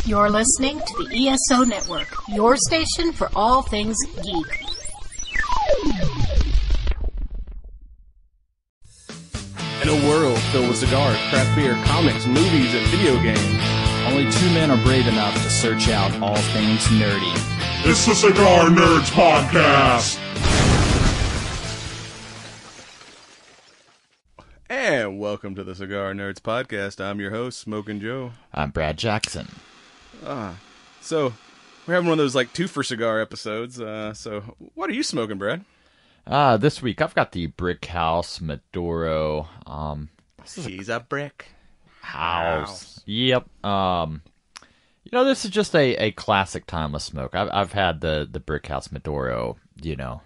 You're listening to the ESO Network, your station for all things geek. In a world filled with cigars, craft beer, comics, movies, and video games, only two men are brave enough to search out all things nerdy. It's the Cigar Nerds Podcast! And welcome to the Cigar Nerds Podcast. I'm your host, Smokin' Joe. I'm Brad Jackson. So, we're having one of those, like, two-for cigar episodes. So, what are you smoking, Brad? This week, I've got the Brick House Maduro. She's a brick house. Yep. This is just a classic timeless smoke. I've had the Brick House Maduro,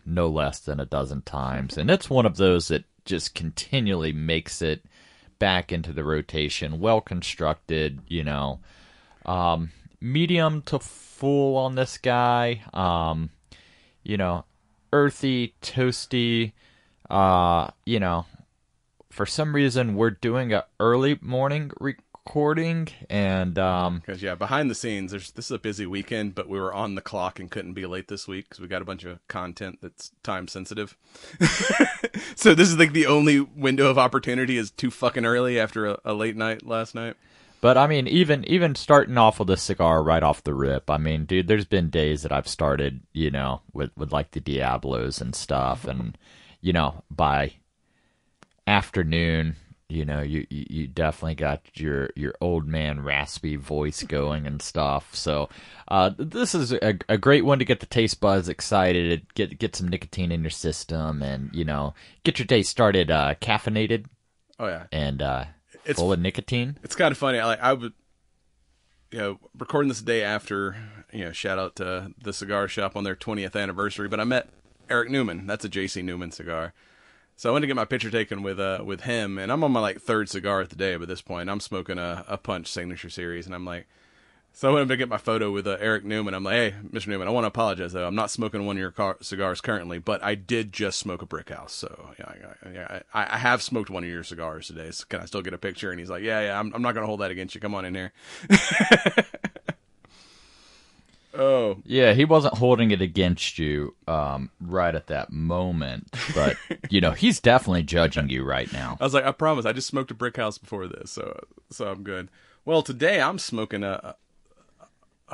no less than a dozen times. And it's one of those that just continually makes it back into the rotation. Well constructed, medium to full on this guy. Earthy, toasty. For some reason we're doing a early morning recording, and because behind the scenes, this is a busy weekend, but we were on the clock and couldn't be late this week because we got a bunch of content that's time sensitive. So this is like the only window of opportunity is too fucking early after a late night last night. But I mean, even starting off with a cigar right off the rip, I mean, dude, there's been days that I've started, with like the Diablos and stuff, and by afternoon, you definitely got your old man raspy voice going and stuff. So this is a great one to get the taste buds excited, get some nicotine in your system, and get your day started caffeinated. Oh yeah, and it's full of nicotine. It's kind of funny. I would, recording this day after, shout out to the cigar shop on their 20th anniversary. But I met Eric Newman. That's a JC Newman cigar. So I went to get my picture taken with him, and I'm on my third cigar at the day. But at this point, I'm smoking a Punch Signature Series, and I'm like, so I went to get my photo with Eric Newman. I'm like, hey, Mr. Newman, I want to apologize though. I'm not smoking one of your cigars currently, but I did just smoke a Brick House. So I have smoked one of your cigars today. So can I still get a picture? And he's like, yeah, I'm not gonna hold that against you. Come on in here. Oh yeah, he wasn't holding it against you right at that moment, but he's definitely judging you right now. I was like, I promise, I just smoked a Brick House before this, so I'm good. Well, today I'm smoking a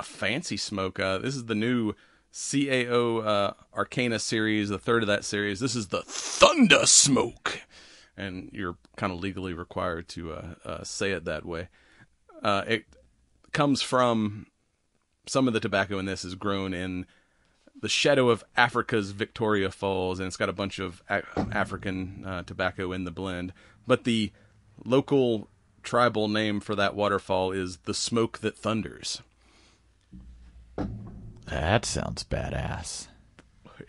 fancy smoke. This is the new CAO Arcana series, the third of that series. This is the Thunder Smoke, and you're kind of legally required to say it that way. It comes from some of the tobacco in this is grown in the shadow of Africa's Victoria Falls, and it's got a bunch of African tobacco in the blend. But the local tribal name for that waterfall is the Smoke That Thunders. That sounds badass.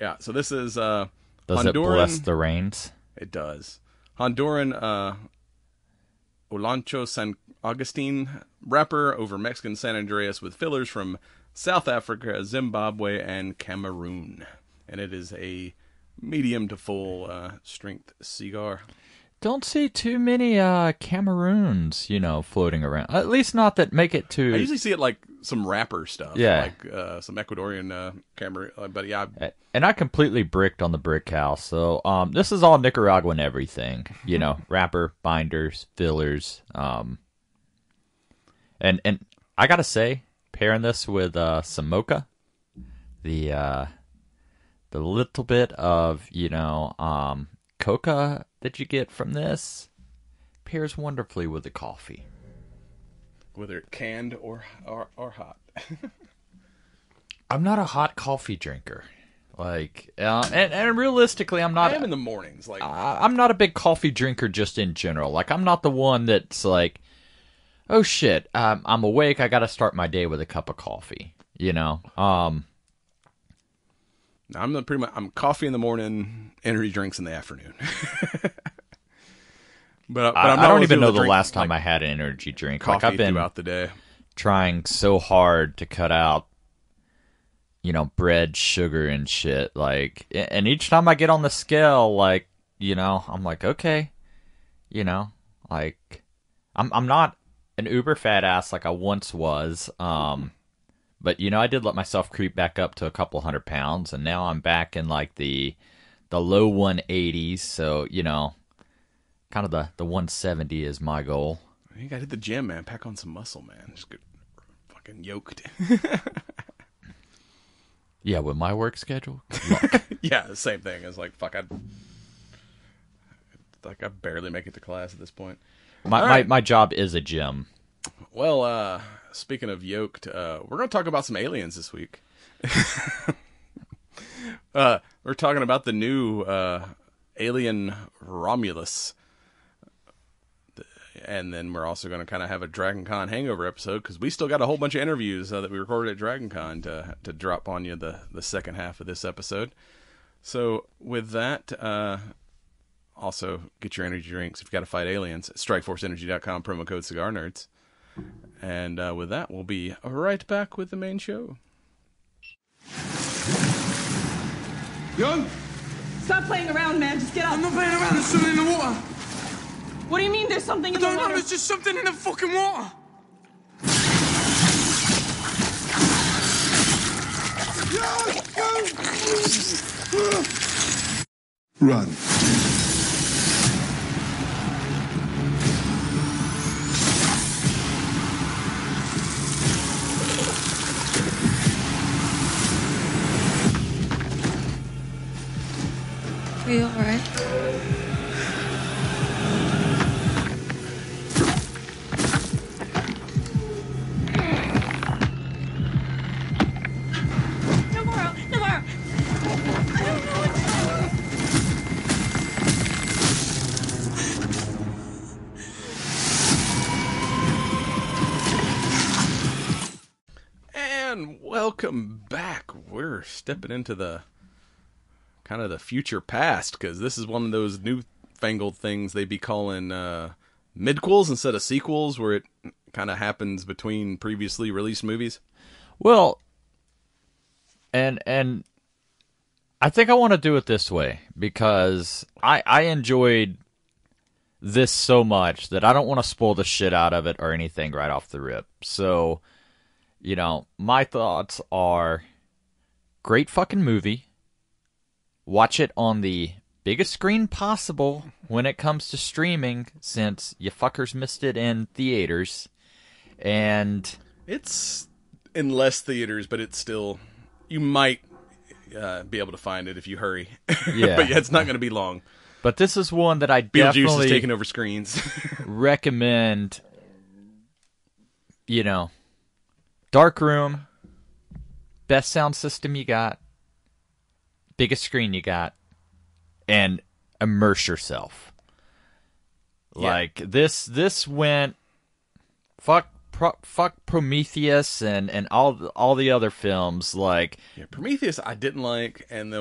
Yeah, so this is Does Honduran, it bless the rains? It does. Honduran Olancho San Agustin wrapper over Mexican San Andreas with fillers from South Africa, Zimbabwe, and Cameroon. And it is a medium to full strength cigar. Don't see too many Cameroons, floating around. At least not that make it to... I usually see it like some wrapper stuff. Yeah. Like some Ecuadorian Cameroon. But yeah. And I completely bricked on the Brick House. So this is all Nicaraguan everything. Wrapper, binders, fillers. And I gotta say, pairing this with some mocha, the little bit of, coca that you get from this pairs wonderfully with the coffee. Whether canned or hot. I'm not a hot coffee drinker. And realistically, I'm not. I am in the mornings. I'm not a big coffee drinker just in general. I'm not the one that's like, oh shit, I'm awake. I got to start my day with a cup of coffee. I'm coffee in the morning, energy drinks in the afternoon. but I don't even know the last time I had an energy drink. Coffee I've been throughout the day, trying so hard to cut out, bread, sugar, and shit. And each time I get on the scale, I'm like, okay, I'm not an uber fat ass like I once was. But, I did let myself creep back up to a couple 100 pounds, and now I'm back in, like, the low 180s, so, kind of the 170 is my goal. You gotta hit the gym, man. Pack on some muscle, man. Just get fucking yoked. Yeah, with my work schedule, good luck. Yeah, same thing. It's like, fuck, I barely make it to class at this point. My job is a gym. Well, speaking of yoked, we're going to talk about some aliens this week. We're talking about the new Alien Romulus. And then we're also going to kind of have a Dragon Con hangover episode, because we still got a whole bunch of interviews that we recorded at Dragon Con to drop on you the second half of this episode. So with that, also get your energy drinks if you've got to fight aliens at StrikeForceEnergy.com, promo code Cigar Nerds. And with that, we'll be right back with the main show. Yo! Stop playing around, man. Just get up. I'm not playing around. There's something in the water. What do you mean there's something in the I water? don't know. There's just something in the fucking water. Run. Are you alright? Navarro! I don't know what to do. And welcome back. We're stepping into the kind of the future past, because this is one of those newfangled things they be calling midquels instead of sequels, where it kind of happens between previously released movies. Well, and I think I want to do it this way, because I enjoyed this so much that I don't want to spoil the shit out of it or anything right off the rip. So, my thoughts are, great fucking movie. Watch it on the biggest screen possible when it comes to streaming, since you fuckers missed it in theaters. And It's in less theaters, but it's still, you might be able to find it if you hurry. Yeah. But yeah, it's not going to be long. But this is one that I Beetlejuice definitely is taking over screens. recommend. Dark room, best sound system you got, biggest screen you got, and immerse yourself. Yeah. Like this went fuck Prometheus and all the other films. Like, Yeah, Prometheus I didn't like, and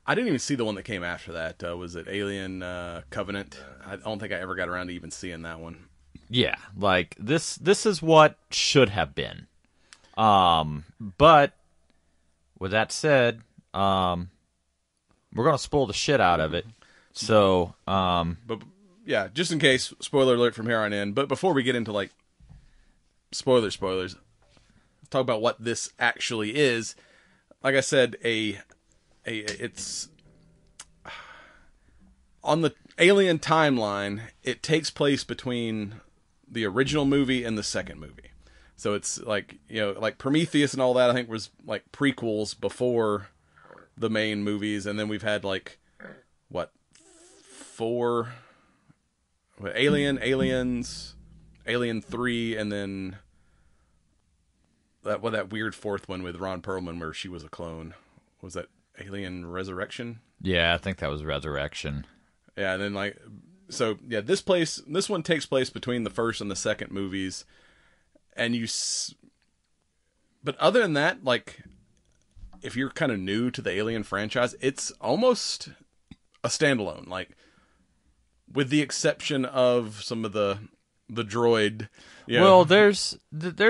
I didn't even see the one that came after that. Was it Alien Covenant? I don't think I ever got around to even seeing that one. yeah, like this is what should have been. But with that said, we're gonna spoil the shit out of it. So, But yeah, just in case, spoiler alert from here on in. But before we get into like spoilers, let's talk about what this actually is. Like I said, it's on the Alien timeline. It takes place between the original movie and the second movie. So it's like, like Prometheus and all that, I think was like prequels before the main movies. And then we've had like, Aliens, Alien 3, and then that weird fourth one with Ron Perlman where she was a clone. Was that Alien Resurrection? yeah, I think that was Resurrection. Yeah, and then this one takes place between the first and the second movies. And but other than that, like, if you're kind of new to the Alien franchise, it's almost a standalone, like, with the exception of some of the droid. Well, there's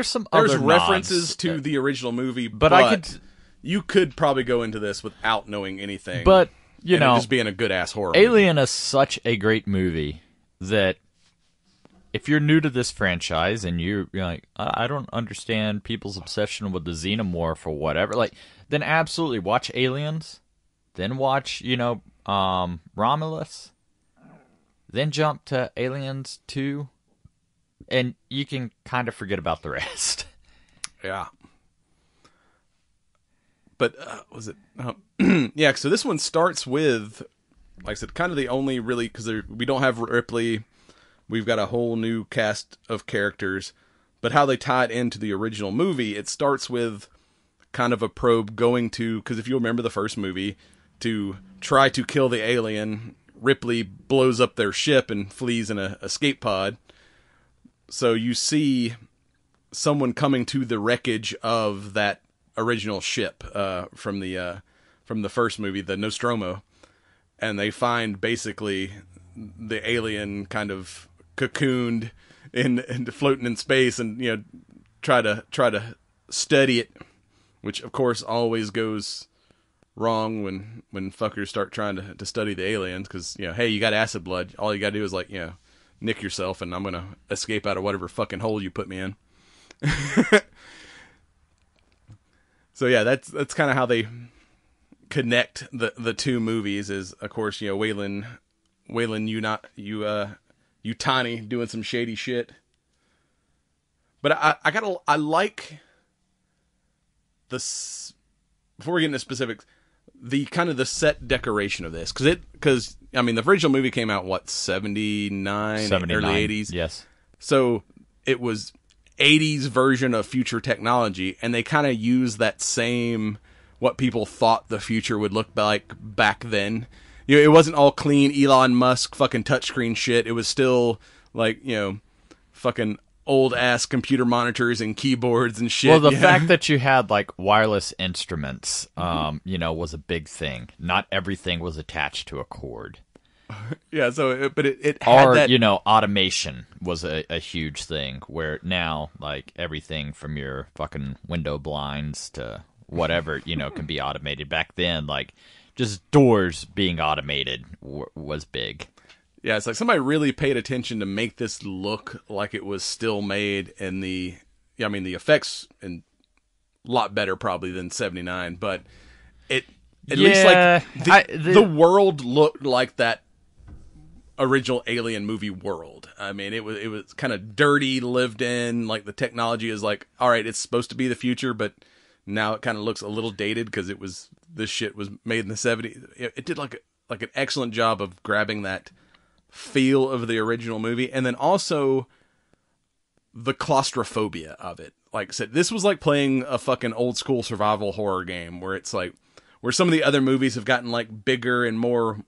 some other references nods. to the original movie, but you could probably go into this without knowing anything. But it just being a good ass horror Alien is such a great movie that if you're new to this franchise and you're like, I don't understand people's obsession with the Xenomorph or whatever, like, then absolutely watch Aliens, then watch, Romulus, then jump to Aliens 2, and you can kind of forget about the rest. Yeah. But, was it... yeah, so this one starts with, like I said, kind of the only really... Because we don't have Ripley. We've got a whole new cast of characters. But how they tie it into the original movie, it starts with kind of a probe going to... Because if you remember the first movie, to try to kill the alien, Ripley blows up their ship and flees in an escape pod. So you see someone coming to the wreckage of that original ship from the first movie, the Nostromo, and they find basically the alien kind of cocooned in floating in space, and try to study it, which of course always goes wrong when fuckers start trying to study the aliens, because hey, you got acid blood, all you gotta do is nick yourself and I'm gonna escape out of whatever fucking hole you put me in. So yeah, that's kind of how they connect the two movies. Is of course Wayland Yutani doing some shady shit. But I like this. Before we get into specifics, the kind of the set decoration of this, because I mean the original movie came out 79, early 80s. Yes. So it was 80s version of future technology, and they kind of use that same what people thought the future would look like back then. It wasn't all clean Elon Musk fucking touchscreen shit. It was still fucking old ass computer monitors and keyboards and shit. Well, the fact that you had wireless instruments, was a big thing. Not everything was attached to a cord. Yeah, so it had that... automation was a huge thing, where now, everything from your fucking window blinds to whatever, can be automated. Back then, just doors being automated was big. Yeah, it's somebody really paid attention to make this look like it was still made in the effects and a lot better probably than 79, but at least the world looked like that original Alien movie world. I mean, it was kind of dirty, lived in, the technology is all right, it's supposed to be the future, but now it kind of looks a little dated because this shit was made in the 70s. It did an excellent job of grabbing that feel of the original movie, and then also the claustrophobia of it. Like I said, this was like playing a fucking old school survival horror game where it's where some of the other movies have gotten bigger and more,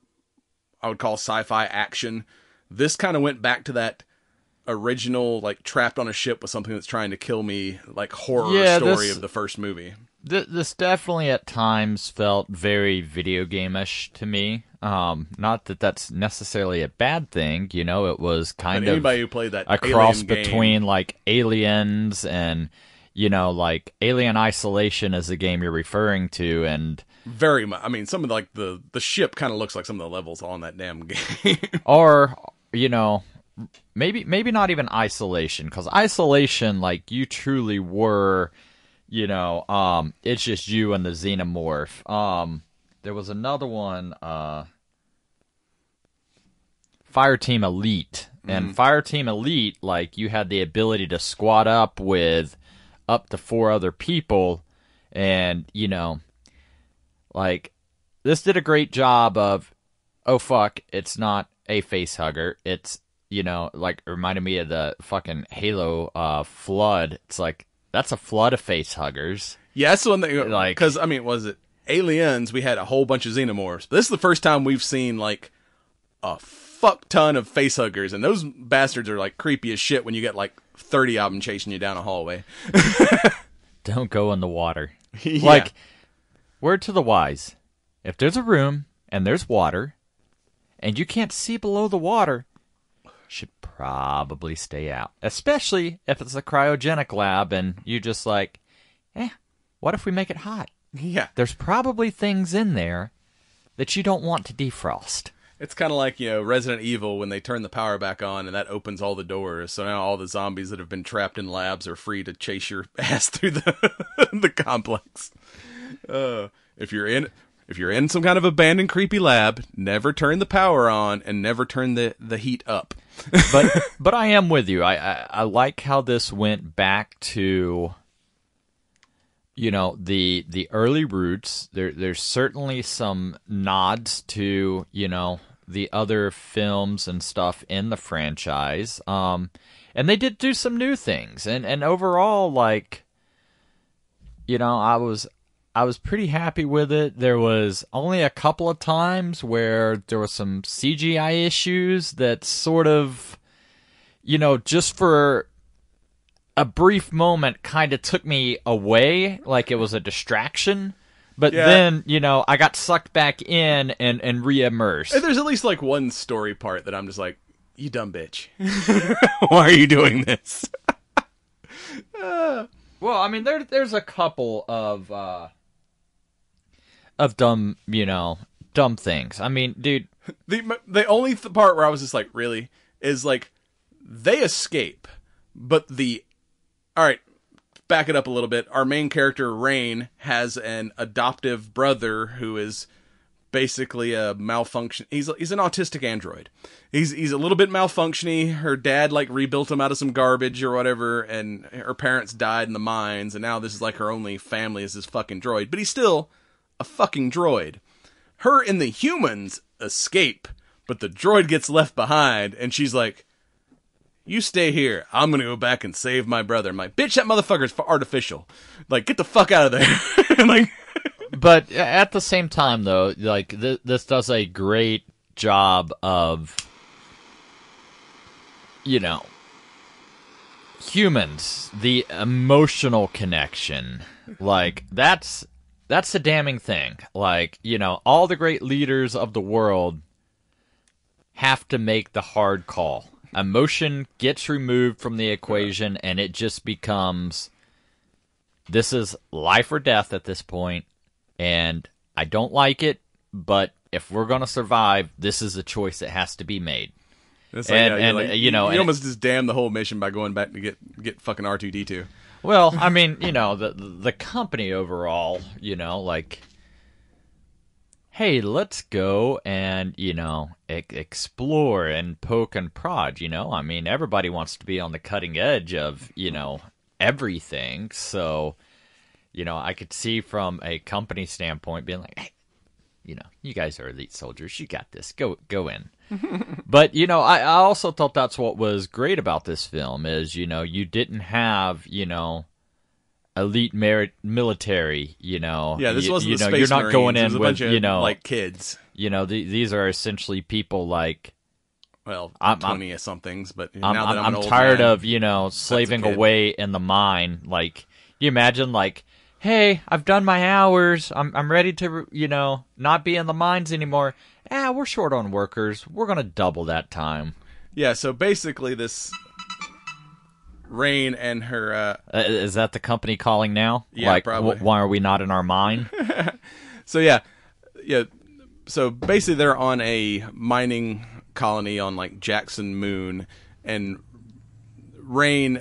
I would call sci-fi action. This kind of went back to that original, trapped on a ship with something that's trying to kill me, horror story of the first movie. This definitely at times felt very video game-ish to me. Not that that's necessarily a bad thing, it was kind of anybody who played that a cross between Aliens and, Alien Isolation is the game you're referring to, and very much. I mean, some of the ship kind of looks like some of the levels on that damn game. Or, maybe not even Isolation, because Isolation, you truly were, it's just you and the Xenomorph. There was another one, Fireteam Elite. And Fireteam Elite, you had the ability to squad up with up to 4 other people, and, this did a great job of, oh fuck, it's not a face hugger, it's, it reminded me of the fucking Halo flood. It's that's a flood of face huggers. Yeah, that's the one that, because, was it Aliens, we had a whole bunch of Xenomorphs. But this is the first time we've seen, a fuck ton of face huggers, and those bastards are, creepy as shit when you get, 30 of them chasing you down a hallway. Don't go in the water. Yeah. Word to the wise. If there's a room, and there's water, and you can't see below the water, should probably stay out. Especially if it's a cryogenic lab, and you just what if we make it hot? Yeah. There's probably things in there that you don't want to defrost. It's kind of like, Resident Evil when they turn the power back on and that opens all the doors. So now all the zombies that have been trapped in labs are free to chase your ass through the complex. If you're in some kind of abandoned creepy lab, never turn the power on and never turn the heat up. But I am with you. I like how this went back to the early roots. There's certainly some nods to the other films and stuff in the franchise. And they did do some new things. And overall, I was pretty happy with it. There was only a couple of times where there was some CGI issues that sort of, just for a brief moment kind of took me away, like it was a distraction. But then, I got sucked back in and re-immersed. There's at least one story part that I'm just like, you dumb bitch. Why are you doing this? Well, I mean, there's a couple of dumb, dumb things. I mean, dude. The only part where I was just like, really? Is they escape, but alright, back it up a little bit. Our main character, Rain, has an adoptive brother who is basically a malfunction. He's an autistic android. He's a little bit malfunctiony. Her dad rebuilt him out of some garbage or whatever, and her parents died in the mines, and now this is her only family is this fucking droid. But he's still a fucking droid. Her and the humans escape, but the droid gets left behind, and she's like, you stay here. I'm going to go back and save my brother. I'm like, bitch, that motherfucker's artificial. Get the fuck out of there. But at the same time, though, this does a great job of, humans, the emotional connection. That's the damning thing. All the great leaders of the world have to make the hard call. Emotion gets removed from the equation, and it just becomes, this is life or death at this point, and I don't like it, but if we're going to survive, this is a choice that has to be made. You almost just damn the whole mission by going back to get fucking R2-D2. Well, I mean, the company overall, hey, let's go and, explore and poke and prod, I mean, everybody wants to be on the cutting edge of, everything. So, I could see from a company standpoint being like, hey, you guys are elite soldiers. You got this. Go in. But, I also thought that's what was great about this film is, you didn't have, elite military, Yeah, this wasn't the Space you're not Marines. going in It was a with, bunch of, kids. These are essentially people Well, 20-somethings, but I'm now that I'm an old tired man, of slaving away in the mine. You imagine, hey, I've done my hours. I'm ready to, not be in the mines anymore. We're short on workers. We're going to double that time. Yeah, so basically this Rain and her... is that the company calling now? Yeah, probably. Why are we not in our mine? So, yeah. So, basically, they're on a mining colony on, Jackson Moon, and Rain...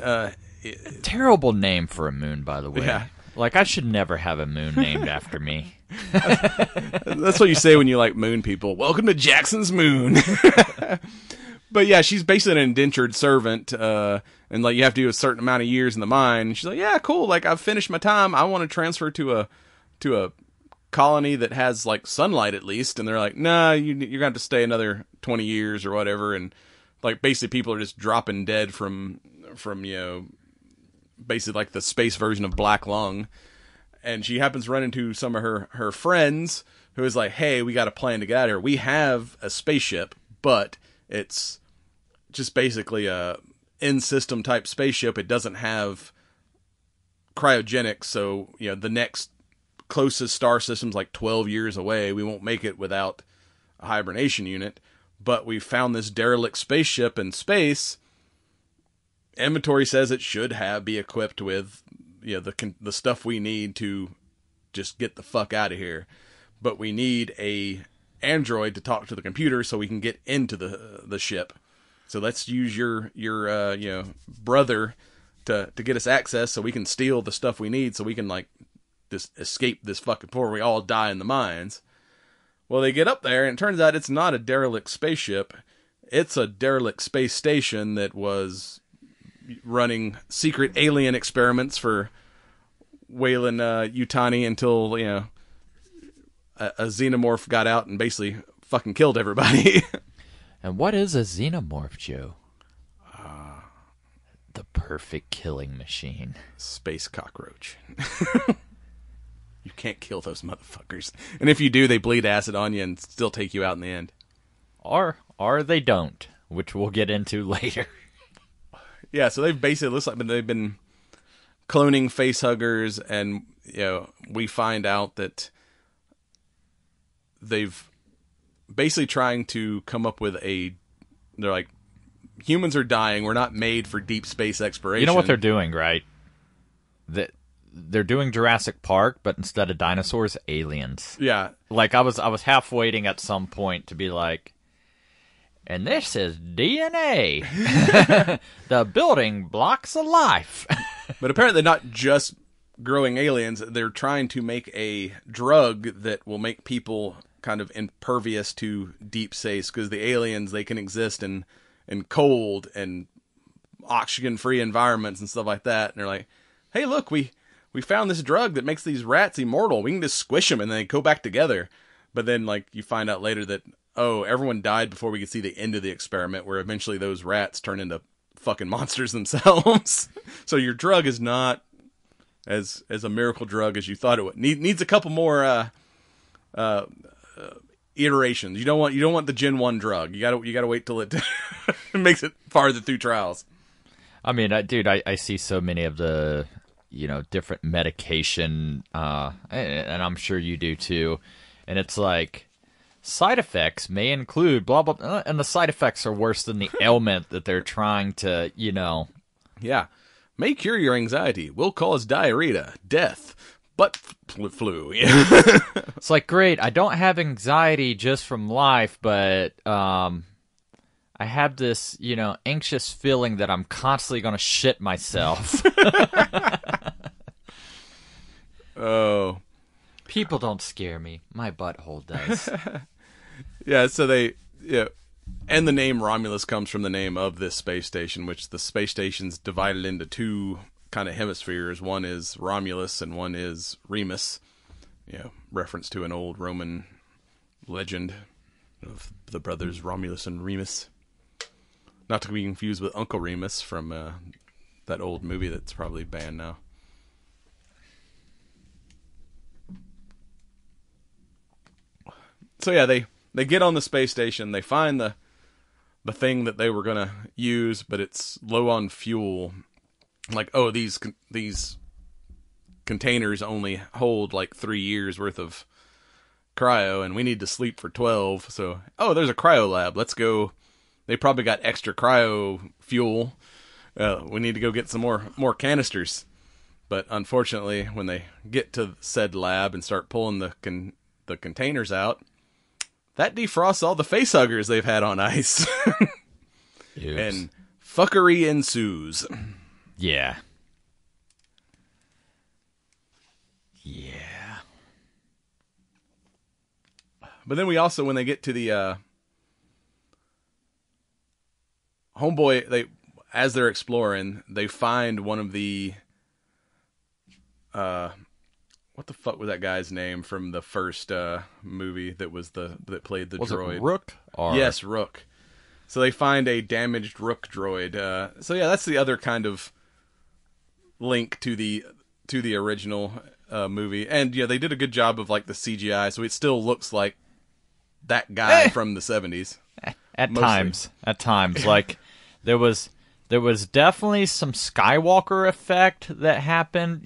Terrible name for a moon, by the way. Yeah. I should never have a moon named after me. That's what you say when you like moon people. Welcome to Jackson's Moon. But yeah, she's basically an indentured servant, and you have to do a certain amount of years in the mine. And she's like, yeah, cool. I've finished my time. I want to transfer to a colony that has sunlight at least. And they're like, nah, you're gonna have to stay another 20 years or whatever. And basically people are just dropping dead from basically the space version of Black Lung. And she happens to run into some of her friends who is like, hey, we got a plan to get out of here. We have a spaceship, but it's just basically a in-system type spaceship. It doesn't have cryogenics, so the next closest star system's 12 years away. We won't make it without a hibernation unit. But we found this derelict spaceship in space. Inventory says it should be equipped with the stuff we need to just get the fuck out of here. But we need a android to talk to the computer so we can get into the ship. So let's use your brother to get us access so we can steal the stuff we need so we can like just escape this fucking before we all die in the mines. Well, they get up there and it turns out it's not a derelict spaceship. It's a derelict space station that was running secret alien experiments for Weyland Yutani until, a xenomorph got out and basically fucking killed everybody. And what is a xenomorph, Joe? The perfect killing machine. Space cockroach. You can't kill those motherfuckers. And if you do, they bleed acid on you and still take you out in the end. Or they don't, which we'll get into later. Yeah, so they've basically, looks like they've been cloning facehuggers, and we find out that they've basically trying to come up with they're like, humans are dying, we're not made for deep space exploration. You know what they're doing, right? They're doing Jurassic Park, but instead of dinosaurs, aliens. Yeah. Like, I was half waiting at some point to be like, and this is DNA. The building blocks of life. But apparently not just growing aliens, they're trying to make a drug that will make people kind of impervious to deep space, because the aliens, they can exist in cold and oxygen-free environments and stuff like that. And they're like, hey, look, we found this drug that makes these rats immortal. We can just squish them and then they go back together. But then, like, you find out later that, oh, everyone died before we could see the end of the experiment, where eventually those rats turn into fucking monsters themselves. So your drug is not as a miracle drug as you thought it would. Needs a couple more iterations. You don't want the Gen 1 drug. You gotta wait till it makes it farther through trials. I mean, dude, I see so many of the different medication, and I'm sure you do too. And it's like, side effects may include blah, blah, blah, and the side effects are worse than the ailment that they're trying to, Yeah. May cure your anxiety. Will cause diarrhea, death, butt flu. It's like, great, I don't have anxiety just from life, but I have this, anxious feeling that I'm constantly going to shit myself. Oh. People don't scare me. My butthole does. Yeah, so and the name Romulus comes from the name of this space station, which the space station's divided into two kind of hemispheres. One is Romulus and one is Remus. Reference to an old Roman legend of the brothers Romulus and Remus. Not to be confused with Uncle Remus from that old movie that's probably banned now. So yeah, they get on the space station, they find the thing that they were going to use, but it's low on fuel. Like, oh, these containers only hold like 3 years worth of cryo, and we need to sleep for 12. So, oh, there's a cryo lab. Let's go. They probably got extra cryo fuel. We need to go get some more canisters. But unfortunately, when they get to said lab and start pulling the containers out, that defrosts all the facehuggers they've had on ice. And fuckery ensues. Yeah. Yeah. But then we also, when they get to the homeboy, as they're exploring, they find one of the what the fuck was that guy's name from the first movie that played the droid? Was it Rook? Yes, Rook. So they find a damaged Rook droid. So yeah, that's the other kind of link to the original movie. And yeah, they did a good job of like the CGI, so it still looks like that guy from the 70s. At times, like there was definitely some Skywalker effect that happened.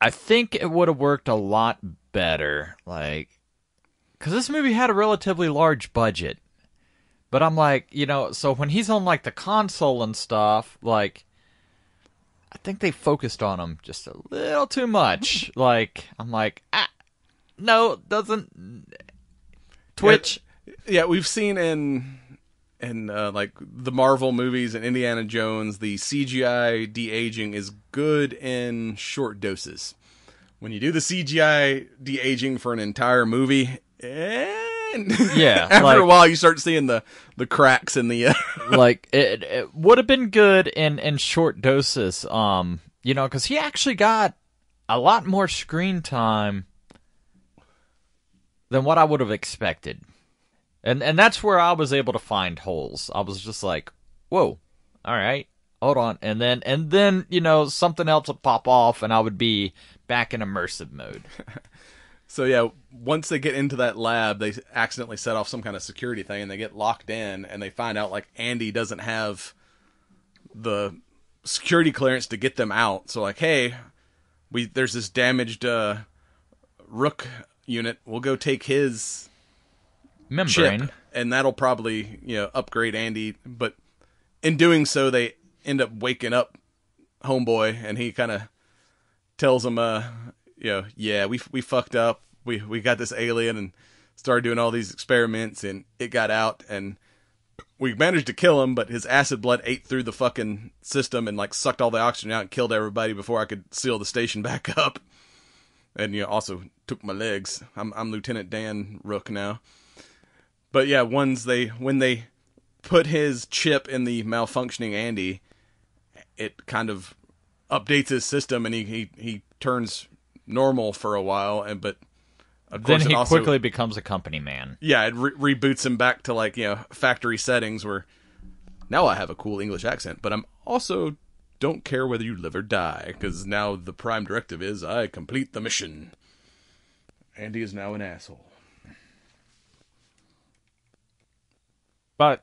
I think it would have worked a lot better, like, because this movie had a relatively large budget. But I'm like, so when he's on like the console and stuff, like, I think they focused on him just a little too much. Like, I'm like, no, doesn't Twitch. Yeah, we've seen in like the Marvel movies and Indiana Jones, the CGI de-aging is good in short doses. When you do the CGI de-aging for an entire movie, yeah, after a while you start seeing the cracks in the like it would have been good in short doses, because he actually got a lot more screen time than what I would have expected. And that's where I was able to find holes. I was just like, whoa, all right, hold on. And then something else would pop off and I would be back in immersive mode. So yeah, once they get into that lab, they accidentally set off some kind of security thing and they get locked in and they find out like Andy doesn't have the security clearance to get them out. So like, hey, there's this damaged Rook unit. We'll go take his membrane, chip, and that'll probably upgrade Andy. But in doing so, they end up waking up Homeboy, and he kind of tells him, yeah, we fucked up. We got this alien and started doing all these experiments, and it got out, and we managed to kill him, but his acid blood ate through the fucking system and like sucked all the oxygen out and killed everybody before I could seal the station back up. And also took my legs. I'm Lieutenant Dan Rook now. But yeah, when they put his chip in the malfunctioning Andy, it kind of updates his system and he turns normal for a while. But of course, then he quickly becomes a company man. Yeah, it reboots him back to factory settings where now I have a cool English accent, but I'm also don't care whether you live or die, because now the prime directive is I complete the mission. Andy is now an asshole. But,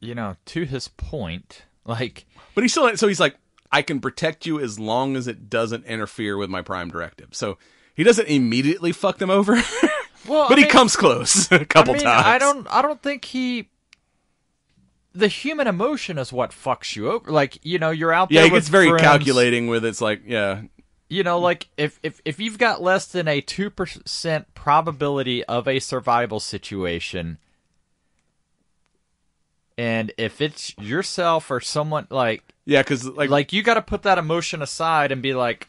to his point, like... But he's still... So he's like, I can protect you as long as it doesn't interfere with my prime directive. So he doesn't immediately fuck them over. Well, but he comes close a couple times. I don't think he... The human emotion is what fucks you over. Like, you're out there with he gets very friends. Calculating with it's like, yeah... like, if you've got less than a 2% probability of a survival situation... And if it's yourself or someone, like... Yeah, because... Like, you got to put that emotion aside and be like...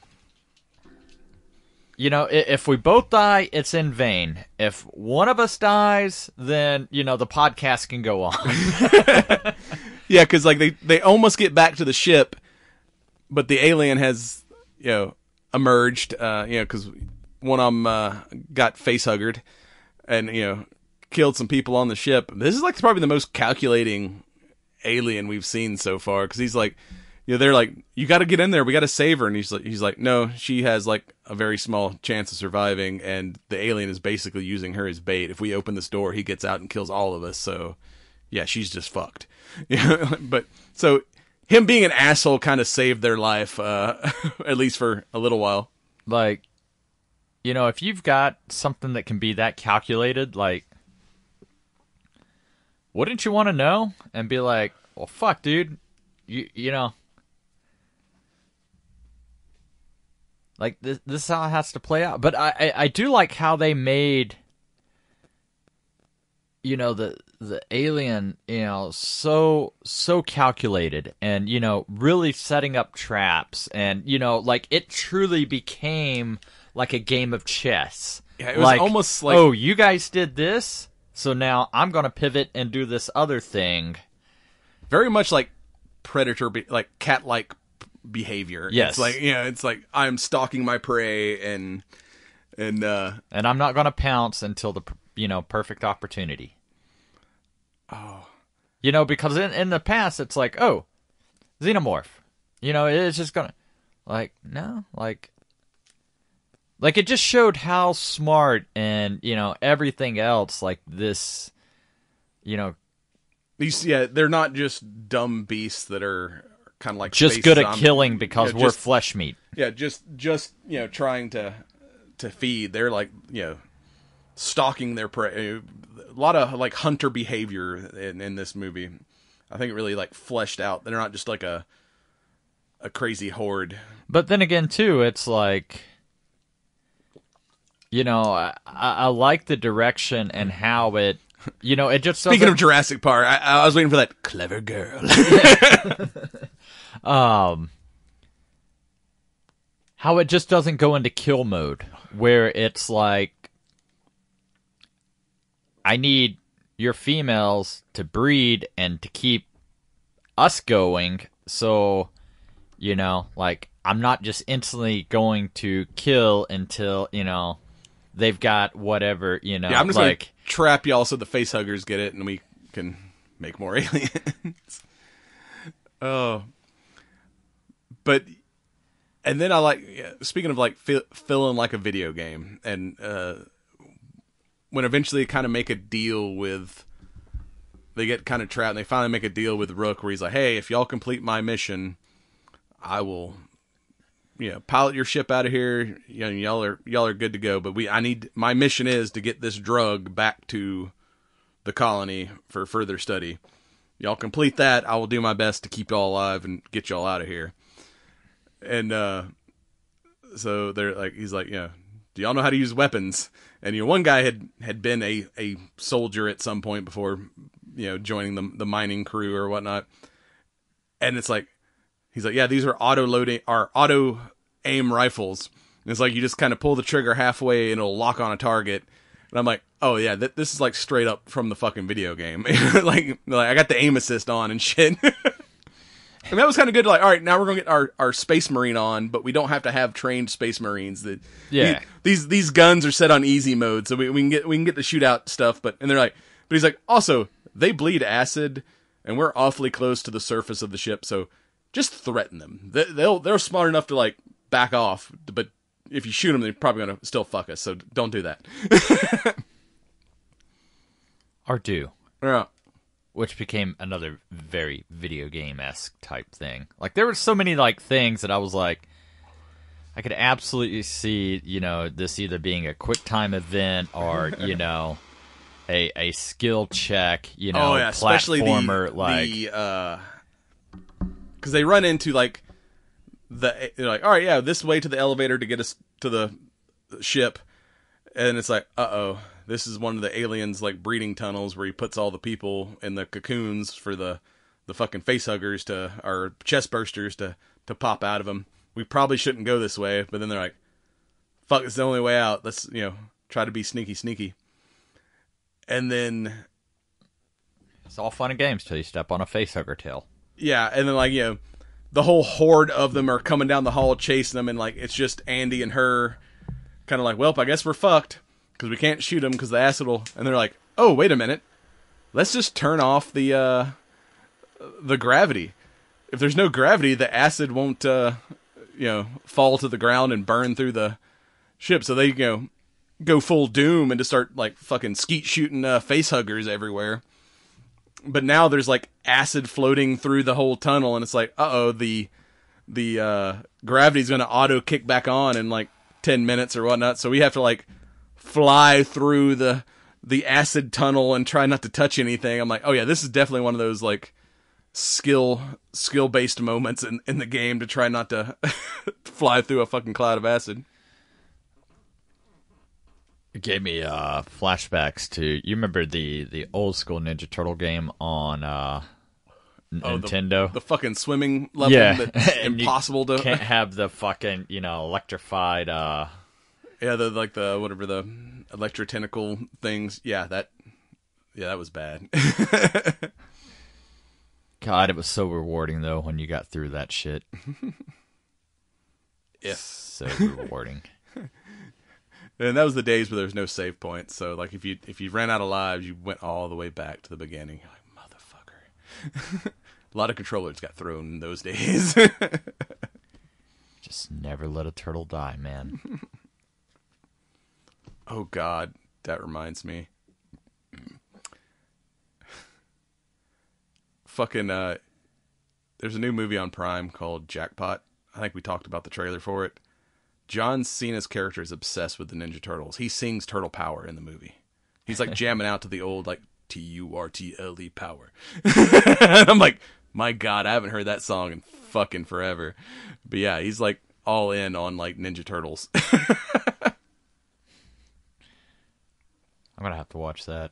if we both die, it's in vain. If one of us dies, then, the podcast can go on. Yeah, because, they almost get back to the ship, but the alien has, emerged, because one of them got face-huggered, and, killed some people on the ship. This is probably the most calculating alien we've seen so far, because he's like, they're like, you got to get in there, we got to save her, and he's like, no, she has a very small chance of surviving, and the alien is basically using her as bait. If we open this door, he gets out and kills all of us. So yeah, she's just fucked. But so him being an asshole kind of saved their life, at least for a little while. Like, if you've got something that can be that calculated, like, wouldn't you want to know and be like, well, fuck, dude, you know, like this is how it has to play out. But I do like how they made, the alien, so calculated and, really setting up traps and, it truly became like a game of chess. Yeah, it was almost like, oh, you guys did this? So now I'm going to pivot and do this other thing. Very much like Predator, like cat-like behavior. Yes. It's like I'm stalking my prey and I'm not going to pounce until the, perfect opportunity. Oh. Because in the past it's like, oh, Xenomorph. It's just going to, no, it just showed how smart and, everything else, this, they're not just dumb beasts that are kind of like just good at killing because we're flesh meat. Yeah, just trying to feed. They're stalking their prey. A lot of hunter behavior in this movie. I think it really fleshed out. They're not just a a crazy horde. But then again, too, it's like, you know, I like the direction and how it, you know, it just Speaking of Jurassic Park, I was waiting for that clever girl. How it just doesn't go into kill mode, where it's like, I need your females to breed and to keep us going, so, you know, like, I'm not just instantly going to kill until, you know, they've got whatever, you know. Yeah, I'm just like, going to trap y'all so the facehuggers get it and we can make more aliens. Oh. But, and then I like, speaking of like feeling like a video game, and when eventually kind of make a deal with, they get kind of trapped and they finally make a deal with Rook where he's like, hey, if y'all complete my mission, I will, you know, pilot your ship out of here. You know, y'all are good to go. But my mission is to get this drug back to the colony for further study. Y'all complete that, I will do my best to keep y'all alive and get y'all out of here. And so they're like, he's like, yeah, do y'all know how to use weapons? And you know, one guy had been a soldier at some point before, you know, joining the mining crew or whatnot. And it's like, he's like, yeah, these are auto aim rifles. And it's like, you just kind of pull the trigger halfway and it'll lock on a target. And I'm like, oh yeah, this is like straight up from the fucking video game. like I got the aim assist on and shit. And that was kind of good. Like, all right, now we're gonna get our Space Marine on, but we don't have to have trained Space Marines. These guns are set on easy mode, so we can get the shootout stuff. But he's like, also they bleed acid, and we're awfully close to the surface of the ship, so just threaten them. They're smart enough to like back off, but if you shoot them, they're probably gonna still fuck us. So don't do that. Or do. Yeah. Which became another very video game-esque type thing. Like, there were so many, like, things that I was like, I could absolutely see, you know, this either being a quick time event or, you know, a skill check, you know, platformer, because they run into, like, they're like, all right, yeah, this way to the elevator to get us to the ship. And it's like, uh-oh. This is one of the aliens, like, breeding tunnels where he puts all the people in the cocoons for the fucking facehuggers or chest bursters to pop out of them. We probably shouldn't go this way, but then they're like, fuck, it's the only way out. Let's, you know, try to be sneaky. And then... It's all fun and games till you step on a facehugger tail. Yeah, and then, like, you know, the whole horde of them are coming down the hall chasing them, and, like, it's just Andy and her kind of like, well, I guess we're fucked. Because we can't shoot them because the acid will... And they're like, oh, wait a minute. Let's just turn off the gravity. If there's no gravity, the acid won't, you know, fall to the ground and burn through the ship. So they, you know, go full Doom and just start, like, fucking skeet shooting facehuggers everywhere. But now there's, like, acid floating through the whole tunnel. And it's like, uh-oh, the gravity's going to auto kick back on in, like, 10 minutes or whatnot. So we have to, like... fly through the acid tunnel and try not to touch anything. I'm like, oh yeah, this is definitely one of those like skill-based moments in the game to try not to fly through a fucking cloud of acid. It gave me flashbacks to, you remember the old school Ninja Turtle game on Nintendo? The fucking swimming level that's impossible to... Can't have the fucking, you know, electrified... Yeah, the whatever the electrotentacle things. Yeah, that was bad. God, it was so rewarding though when you got through that shit. Yeah, so rewarding. And that was the days where there was no save points. So like if you ran out of lives, you went all the way back to the beginning. You're like, motherfucker. A lot of controllers got thrown in those days. Just never let a turtle die, man. Oh, God, that reminds me. Fucking, there's a new movie on Prime called Jackpot. I think we talked about the trailer for it. John Cena's character is obsessed with the Ninja Turtles. He sings Turtle Power in the movie. He's like jamming out to the old, like, Turtle power. And I'm like, My God, I haven't heard that song in fucking forever. But yeah, he's like all in on like Ninja Turtles. I'm gonna have to watch that.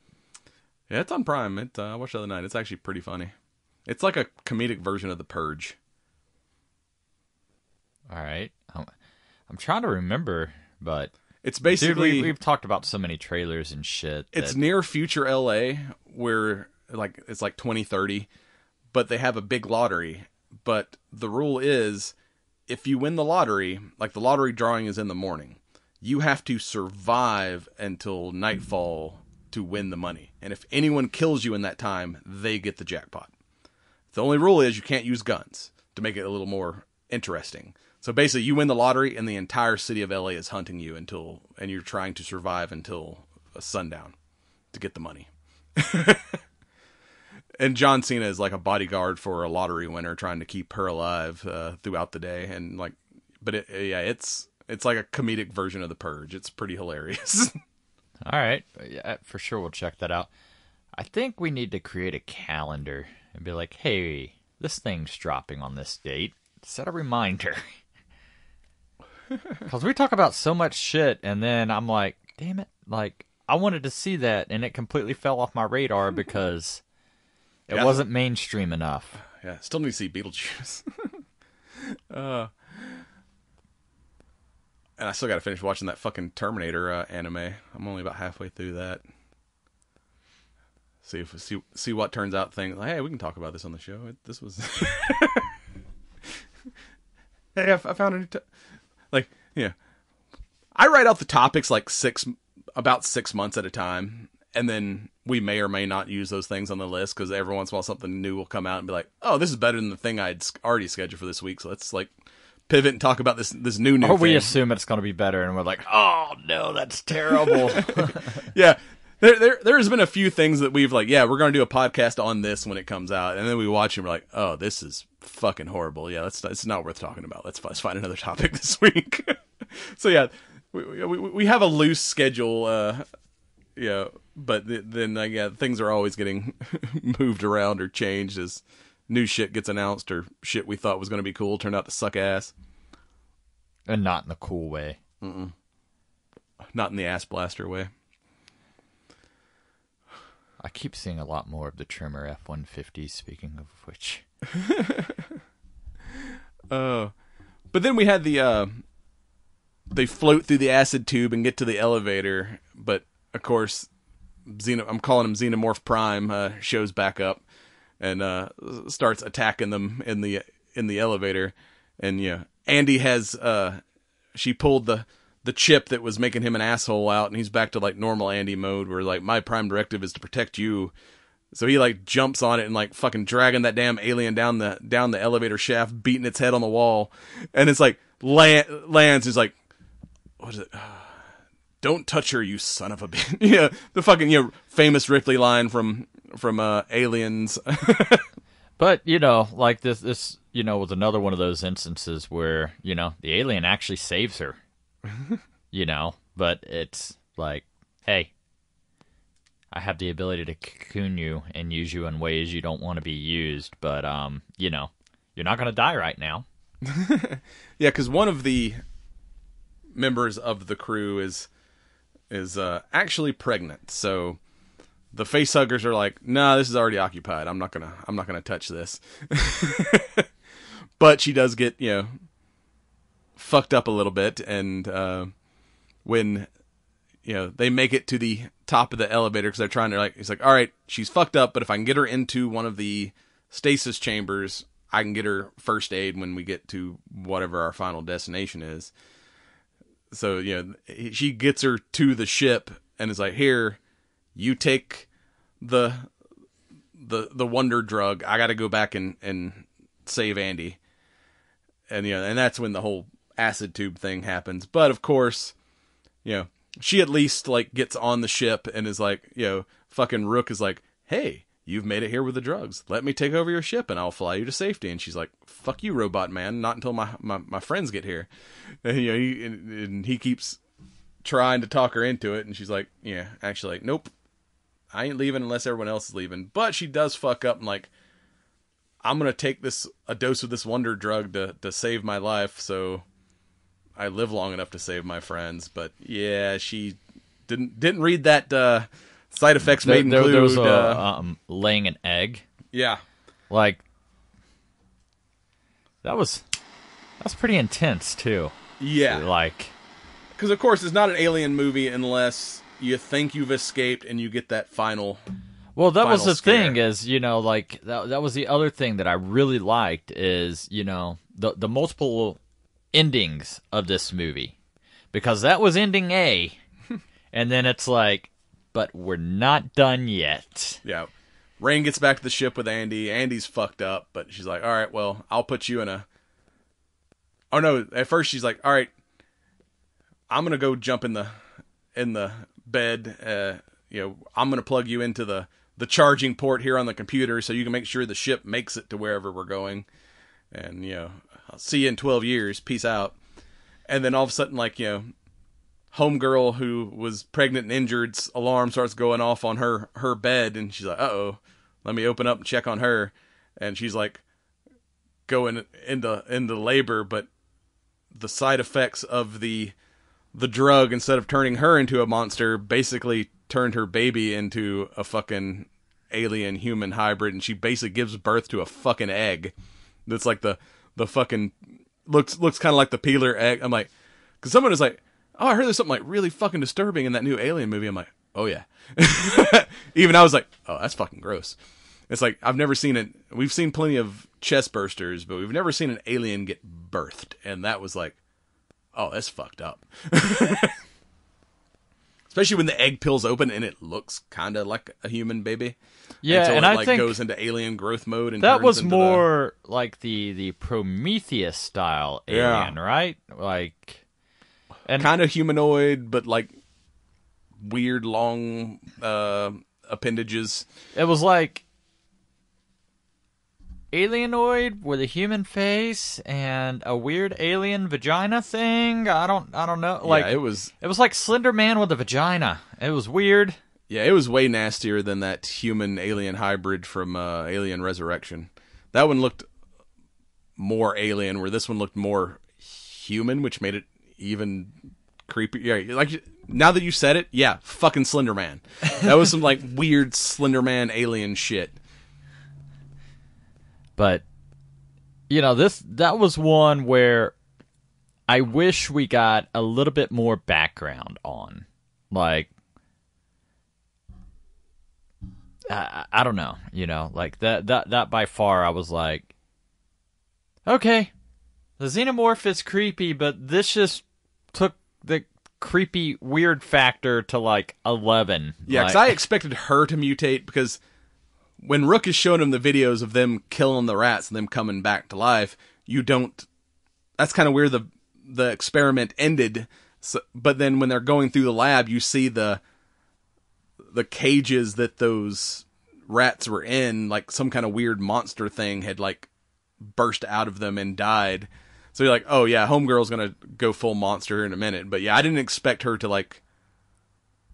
Yeah, it's on Prime. I watched it the other night. It's actually pretty funny. It's like a comedic version of The Purge. All right, I'm trying to remember, but it's basically dude, we've talked about so many trailers and shit. It's near future LA where like it's like 2030, but they have a big lottery. But the rule is, if you win the lottery, like the lottery drawing is in the morning, you have to survive until nightfall to win the money. And if anyone kills you in that time, they get the jackpot. The only rule is you can't use guns to make it a little more interesting. So basically, you win the lottery, and the entire city of LA is hunting you and you're trying to survive until sundown to get the money. And John Cena is like a bodyguard for a lottery winner, trying to keep her alive throughout the day. And like, but it's like a comedic version of The Purge. It's pretty hilarious. All right, yeah, for sure we'll check that out. I think we need to create a calendar and be like, hey, this thing's dropping on this date. Set a reminder. Because we talk about so much shit, and then I'm like, damn it. Like, I wanted to see that, and it completely fell off my radar because it wasn't mainstream enough. Yeah, still need to see Beetlejuice. And I still got to finish watching that fucking Terminator anime. I'm only about halfway through that. See what turns out. Things like, hey, we can talk about this on the show. This was hey, I found a new I write out the topics like about 6 months at a time, and then we may or may not use those things on the list because every once in a while something new will come out and be like, oh, this is better than the thing I'd already scheduled for this week, so let's like pivot and talk about this new or thing. We assume it's going to be better, and we're like, oh no, that's terrible. Yeah. There's been a few things that we've like, yeah, we're going to do a podcast on this when it comes out. And then we watch and we're like, oh, this is fucking horrible. Yeah, it's not worth talking about. Let's find another topic this week. So yeah, we have a loose schedule, but then things are always getting moved around or changed as new shit gets announced or shit we thought was going to be cool turned out to suck ass. And not in the cool way. Mm-mm. Not in the ass blaster way. I keep seeing a lot more of the Trimmer F-150, speaking of which. But then we had they float through the acid tube and get to the elevator, but of course, I'm calling him Xenomorph Prime, shows back up and starts attacking them in the elevator. And yeah, Andy has she pulled the chip that was making him an asshole out, and he's back to like normal Andy mode where like my prime directive is to protect you. So he like jumps on it and like fucking dragging that damn alien down the elevator shaft, beating its head on the wall, and it's like lands is like, what is it? Don't touch her, you son of a bitch. Yeah, the fucking famous Ripley line from Aliens. But like this was another one of those instances where the alien actually saves her. But it's like, hey, I have the ability to cocoon you and use you in ways you don't want to be used, but you're not going to die right now. Yeah, because one of the members of the crew is actually pregnant, so the facehuggers are like, nah, this is already occupied. I'm not gonna touch this. But she does get fucked up a little bit, and when they make it to the top of the elevator because they're trying to he's like, all right, she's fucked up, but if I can get her into one of the stasis chambers, I can get her first aid when we get to whatever our final destination is. So she gets her to the ship and is like, here, you take the wonder drug. I got to go back and save Andy. And and that's when the whole acid tube thing happens. But of course, she at least gets on the ship and is like, fucking Rook is like, hey, you've made it here with the drugs. Let me take over your ship and I'll fly you to safety. And she's like, fuck you, robot man. Not until my friends get here. And he keeps trying to talk her into it. And she's like, yeah, actually, nope. I ain't leaving unless everyone else is leaving. But she does fuck up and I'm going to take a dose of this wonder drug to save my life, so I live long enough to save my friends. But yeah, she didn't read that side effects may include... There was laying an egg. Yeah. Like, that's pretty intense, too. Yeah. Like... Because, of course, it's not an alien movie unless you think you've escaped and you get that final... Well, that was the scare. thing is, like, that was the other thing that I really liked is, the multiple endings of this movie. Because that was ending A, and then it's like, but we're not done yet. Yeah. Rain gets back to the ship with Andy. Andy's fucked up, but she's like, all right, well, I'll put you in a... Oh, no, at first she's like, all right, I'm going to go jump in the bed. I'm going to plug you into the charging port here on the computer so you can make sure the ship makes it to wherever we're going. And, I'll see you in 12 years. Peace out. And then all of a sudden, like, homegirl who was pregnant and injured's alarm starts going off on her bed. And she's like, uh-oh, let me open up and check on her. And she's like going into labor, but the side effects of the drug, instead of turning her into a monster, basically turned her baby into a fucking alien human hybrid, and she basically gives birth to a fucking egg that's like the fucking looks kind of like the peeler egg. I'm like, because someone was like, oh, I heard there's something like really fucking disturbing in that new Alien movie. I'm like, oh yeah. Even I was like, oh, that's fucking gross. It's like, I've never seen it. We've seen plenty of chest bursters, but we've never seen an alien get birthed, and that was like, oh, that's fucked up. Especially when the egg peels open and it looks kind of like a human baby. Yeah, until and it, I like, think goes into alien growth mode. And that was more like the Prometheus style alien, Yeah. right? Like, and kind of humanoid, but like weird long appendages. it was like alienoid with a human face and a weird alien vagina thing. I don't know. Like, Yeah, it was like Slender Man with a vagina. It was weird. Yeah, it was way nastier than that human-alien hybrid from Alien Resurrection. That one looked more alien, where this one looked more human, which made it even creepy. Yeah, like, now that you said it, yeah, fucking Slender Man. That was some, like, weird Slender Man alien shit. But, that was one where I wish we got a little bit more background on. Like, I don't know, like that by far I was like, okay, the Xenomorph is creepy, but this just took the creepy weird factor to like 11. Yeah, because I expected her to mutate, because when Rook is showing him the videos of them killing the rats and them coming back to life, that's kind of where the experiment ended. So, but then when they're going through the lab, you see the cages that those rats were in, like some kind of weird monster thing had like burst out of them and died. So you're like, oh yeah, Homegirl's gonna go full monster in a minute. But yeah, I didn't expect her to like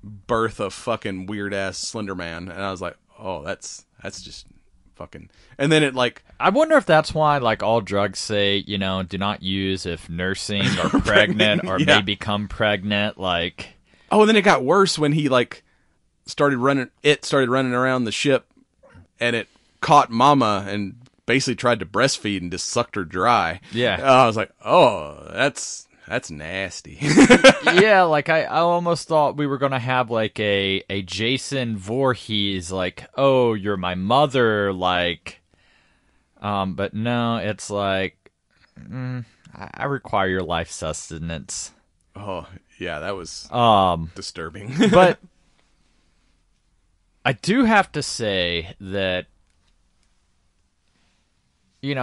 birth a fucking weird ass Slender Man. And I was like, oh, that's just fucking. And then it like, I wonder if that's why like all drugs say, do not use if nursing or pregnant or yeah. may become pregnant. Like, oh, and then it got worse when he like started running around the ship, and it caught Mama and basically tried to breastfeed and just sucked her dry. Yeah. I was like, oh, that's nasty. Yeah, like I almost thought we were gonna have like a Jason Voorhees, like, oh, you're my mother, like, but no, it's like, I require your life sustenance. Oh yeah, that was disturbing. But I do have to say that,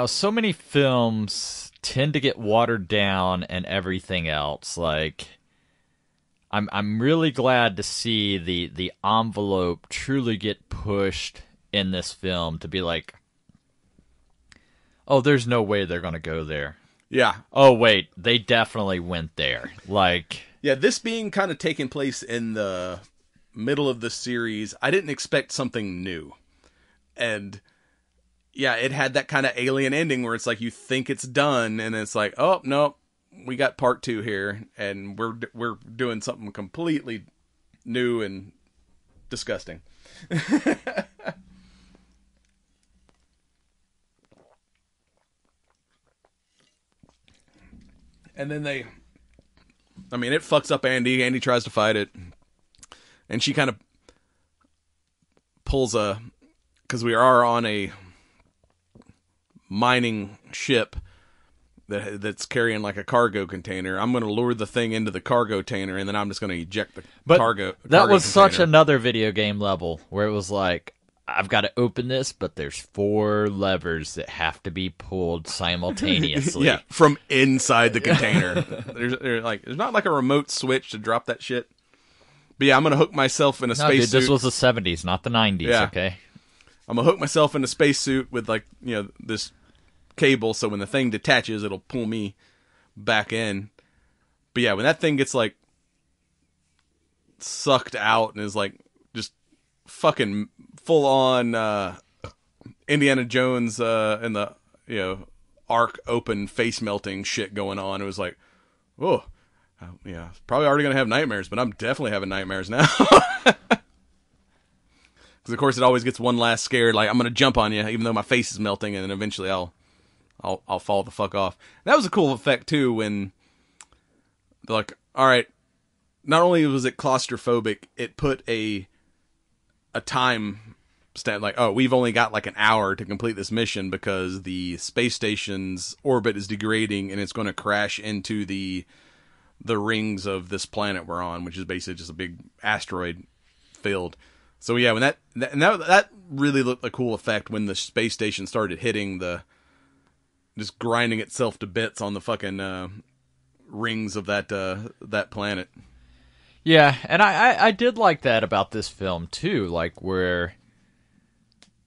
so many films tend to get watered down and everything else. Like, I'm really glad to see the envelope truly get pushed in this film to be like, oh, there's no way they're going to go there. Yeah. Oh, wait, they definitely went there. Like, yeah, this being kind of taking place in the middle of the series, I didn't expect something new. And yeah, it had that kind of Alien ending where it's like you think it's done, and it's like, oh no, we got part 2 here, and we're doing something completely new and disgusting. And then it fucks up Andy. Andy tries to fight it, and she kind of pulls because we are on a mining ship that's carrying like a cargo container. I'm going to lure the thing into the cargo container, and then I'm just going to eject the cargo. That was container. such another video game level where it was like, I've got to open this, but there's 4 levers that have to be pulled simultaneously. Yeah, from inside the container. There's not like a remote switch to drop that shit. But yeah, I'm going to hook myself in a spacesuit. This was the 70s, not the 90s, yeah. Okay? I'm going to hook myself in a spacesuit with this cable, so when the thing detaches, it'll pull me back in. But yeah, when that thing gets like sucked out and is like just fucking full on Indiana Jones and the arc open face melting shit going on, it was like, oh yeah, probably already gonna have nightmares, but I'm definitely having nightmares now. Because of course it always gets one last scared, like I'm gonna jump on you even though my face is melting, and then eventually I'll fall the fuck off. And that was a cool effect too, when they're like, all right, not only was it claustrophobic, it put a time stamp, like, oh, we've only got like an hour to complete this mission because the space station's orbit is degrading and it's going to crash into the rings of this planet we're on, which is basically just a big asteroid field. So yeah, when that really looked like a cool effect when the space station started hitting just grinding itself to bits on the fucking rings of that planet. Yeah, and I did like that about this film too, like where,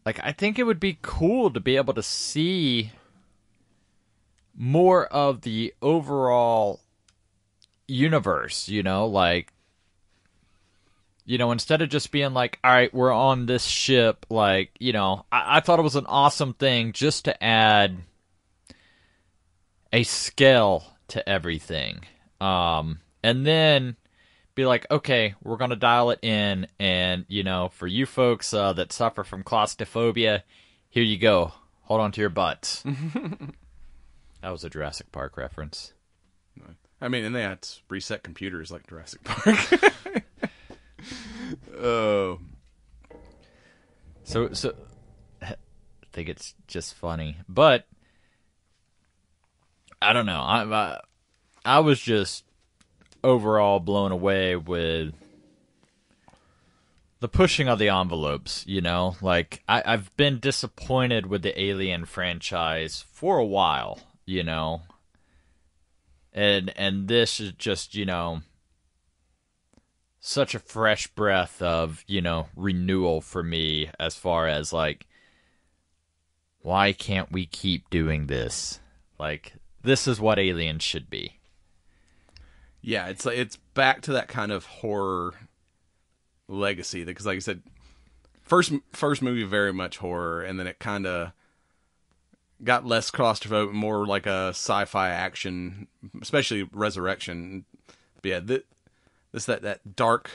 like, I think it would be cool to be able to see more of the overall universe, like, instead of just being like, all right, we're on this ship, like, I thought it was an awesome thing just to add a scale to everything. And then be like, okay, we're going to dial it in, and, for you folks that suffer from claustrophobia, here you go. Hold on to your butts. That was a Jurassic Park reference. I mean, and they had to reset computers like Jurassic Park. Oh. So I think it's just funny. But I don't know. I was just overall blown away with the pushing of the envelopes, Like, I've been disappointed with the Alien franchise for a while, And this is just, such a fresh breath of, renewal for me as far as, like, why can't we keep doing this? Like, this is what Aliens should be. Yeah, it's back to that kind of horror legacy, because like I said, first movie very much horror, and then it kind of got less claustrophobic, more like a sci-fi action, especially Resurrection. But yeah, that dark.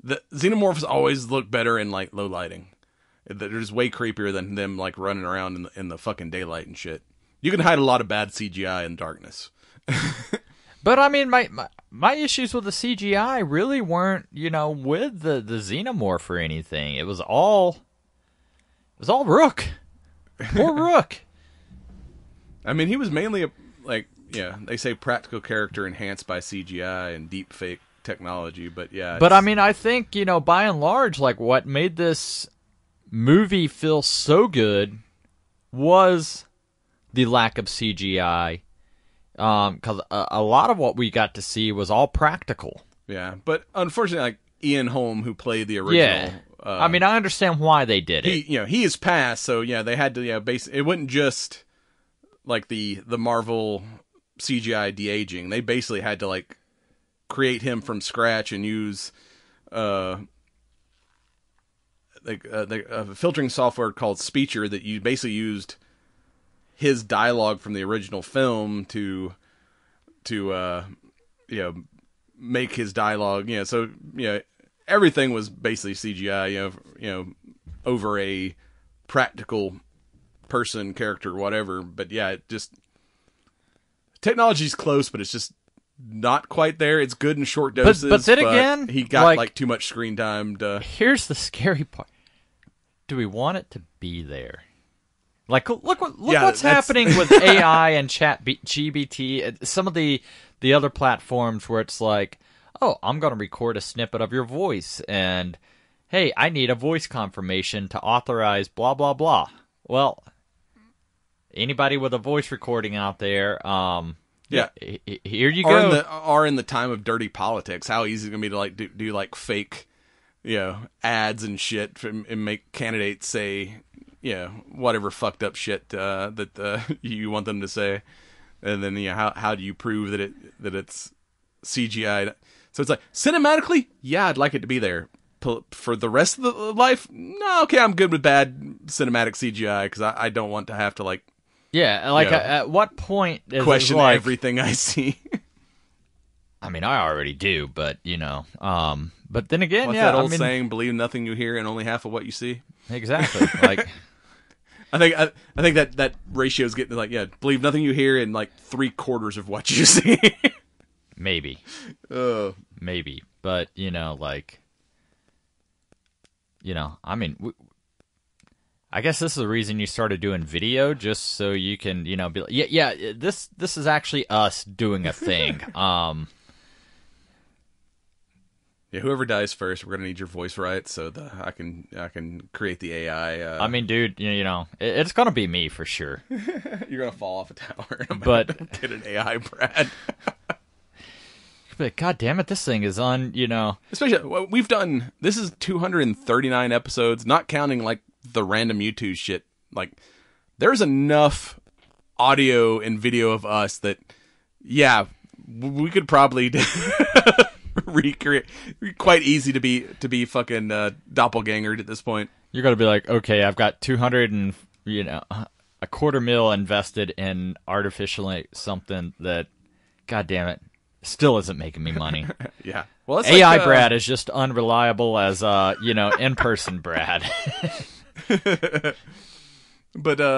The Xenomorphs always look better in like low lighting. They're just way creepier than them like running around in the fucking daylight and shit. You can hide a lot of bad CGI in darkness. But I mean, my issues with the CGI really weren't, with the Xenomorph or anything. It was all Rook. Poor Rook. I mean, he was mainly they say practical character enhanced by CGI and deep fake technology, but yeah. But I mean, I think, by and large, like, what made this movie feel so good was the lack of CGI. Because a lot of what we got to see was all practical. Yeah, but unfortunately, like Ian Holm, who played the original, I mean, I understand why they did it. He is passed, so yeah, they had to it wasn't just like the Marvel CGI de-aging. They basically had to like create him from scratch and use filtering software called Speecher that you basically used his dialogue from the original film to make his dialogue. So everything was basically CGI. Over a practical person, character, whatever. But yeah, it just technology's close, but it's just not quite there. It's good in short doses. But then again, he got like too much screen time. Here's the scary part: do we want it to be there? Like, look what's happening with AI and ChatGPT. Some of the other platforms where it's like, oh, I'm going to record a snippet of your voice, and hey, I need a voice confirmation to authorize blah, blah, blah. Well, anybody with a voice recording out there, here you go. Or in the time of dirty politics, how easy it's going to be to like do like fake, ads and shit and make candidates say, whatever fucked up shit that you want them to say. And then, how do you prove that it's CGI? So it's like, cinematically, yeah, I'd like it to be there. For the rest of the life, no, okay, I'm good with bad cinematic CGI because I don't want to have to like, at what point is question like, everything I see. I mean, I already do, but but then again, what's that old saying? Believe nothing you hear and only half of what you see. Exactly. Like, I think that ratio is getting like, believe nothing you hear and like 3/4 of what you see. Maybe, maybe, but I mean, I guess this is the reason you started doing video, just so you can, be like, this is actually us doing a thing. Whoever dies first, we're gonna need your voice rights so that I can create the AI. I mean, dude, it's gonna be me for sure. You're gonna fall off a tower, but get an AI Brad. But God damn it, this thing is on, Especially, we've done, this is 239 episodes, not counting, like, the random YouTube shit. Like, there's enough audio and video of us that, we could probably recreate. Quite easy to be fucking doppelgangered at this point. You're going to be like, okay, I've got 200 and, $250,000 invested in artificially something that, God damn it, still isn't making me money. Yeah. Well, it's AI Brad is just unreliable as in-person Brad. But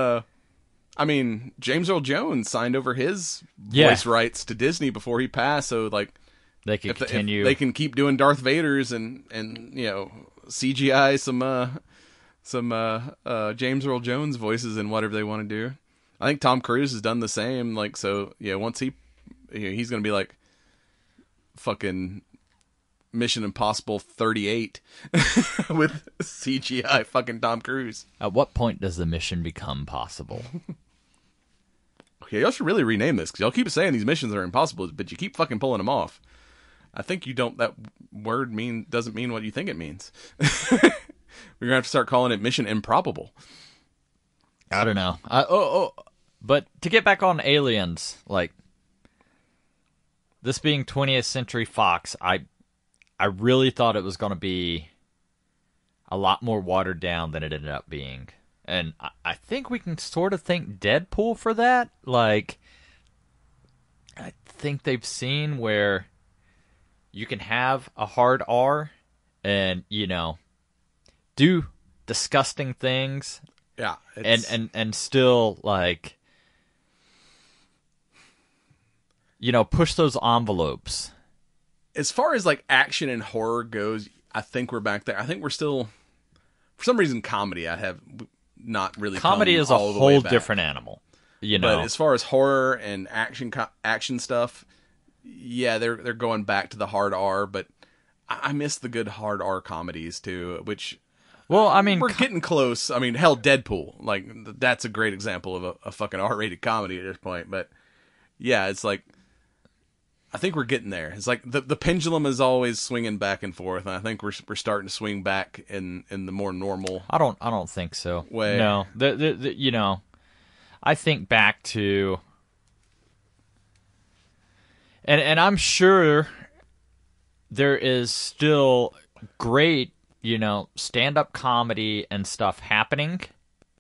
I mean, James Earl Jones signed over his voice rights to Disney before he passed, so like they can continue. If they can keep doing Darth Vader's and CGI some James Earl Jones voices and whatever they want to do. I think Tom Cruise has done the same. Like, so once he's gonna be like fucking Mission Impossible 38 with CGI fucking Tom Cruise. At what point does the mission become possible? Okay, y'all should really rename this, because y'all keep saying these missions are impossible, but you keep fucking pulling them off. I think that word doesn't mean what you think it means. We're gonna have to start calling it Mission Improbable. I don't know. But to get back on Aliens, like, this being 20th Century Fox, I really thought it was going to be a lot more watered down than it ended up being. And I think we can sort of thank Deadpool for that. Like, I think they've seen where you can have a hard R and, do disgusting things. Yeah. And still, like, push those envelopes. As far as like action and horror goes, I think we're back there. I think we're still, for some reason, comedy. I have not really. Comedy is a whole different animal, But as far as horror and action stuff, they're going back to the hard R. But I miss the good hard R comedies too. Which, well, I mean, we're getting close. I mean, hell, Deadpool, like that's a great example of a fucking R-rated comedy at this point. But yeah, it's like, I think we're getting there. It's like the pendulum is always swinging back and forth, and I think we're starting to swing back in the more normal. I don't think so. Way. No, I think back to, and I'm sure there is still great stand-up comedy and stuff happening.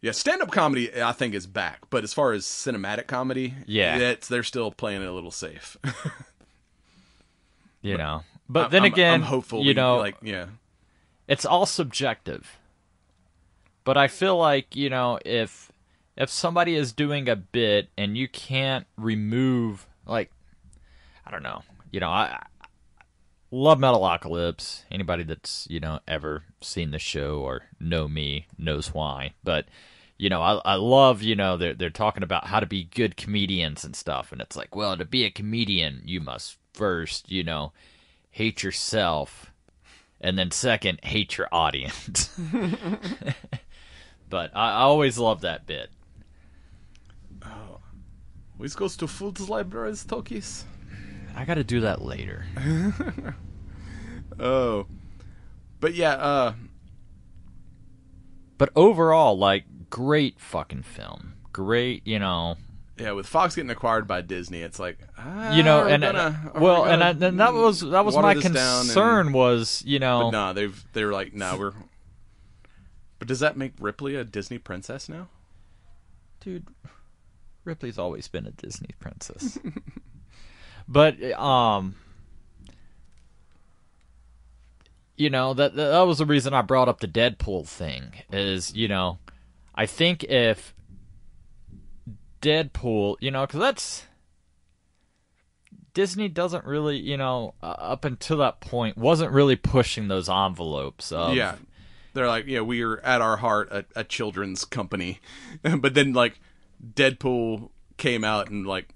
Yeah, stand-up comedy, I think, is back. But as far as cinematic comedy, they're still playing it a little safe. But then again, I'm hopeful. It's all subjective. But I feel like, if somebody is doing a bit and you can't remove, like, I don't know, I love Metalocalypse. Anybody that's, ever seen the show or know me knows why. But, I love, they're talking about how to be good comedians and stuff. And it's like, well, to be a comedian, you must first, hate yourself. And then second, hate your audience. But I always love that bit. Oh. Which goes to food libraries, Tokis? I gotta do that later. Oh. But yeah, But overall, like, great fucking film. Great, Yeah, with Fox getting acquired by Disney, it's like, that was my concern was, But nah, they were like, nah, we're. But does that make Ripley a Disney princess now? Dude, Ripley's always been a Disney princess. But that was the reason I brought up the Deadpool thing. Is I think if Deadpool, because that's Disney doesn't really, up until that point, wasn't really pushing those envelopes of. Yeah. They're like, we are at our heart a children's company. But then, like, Deadpool came out and, like,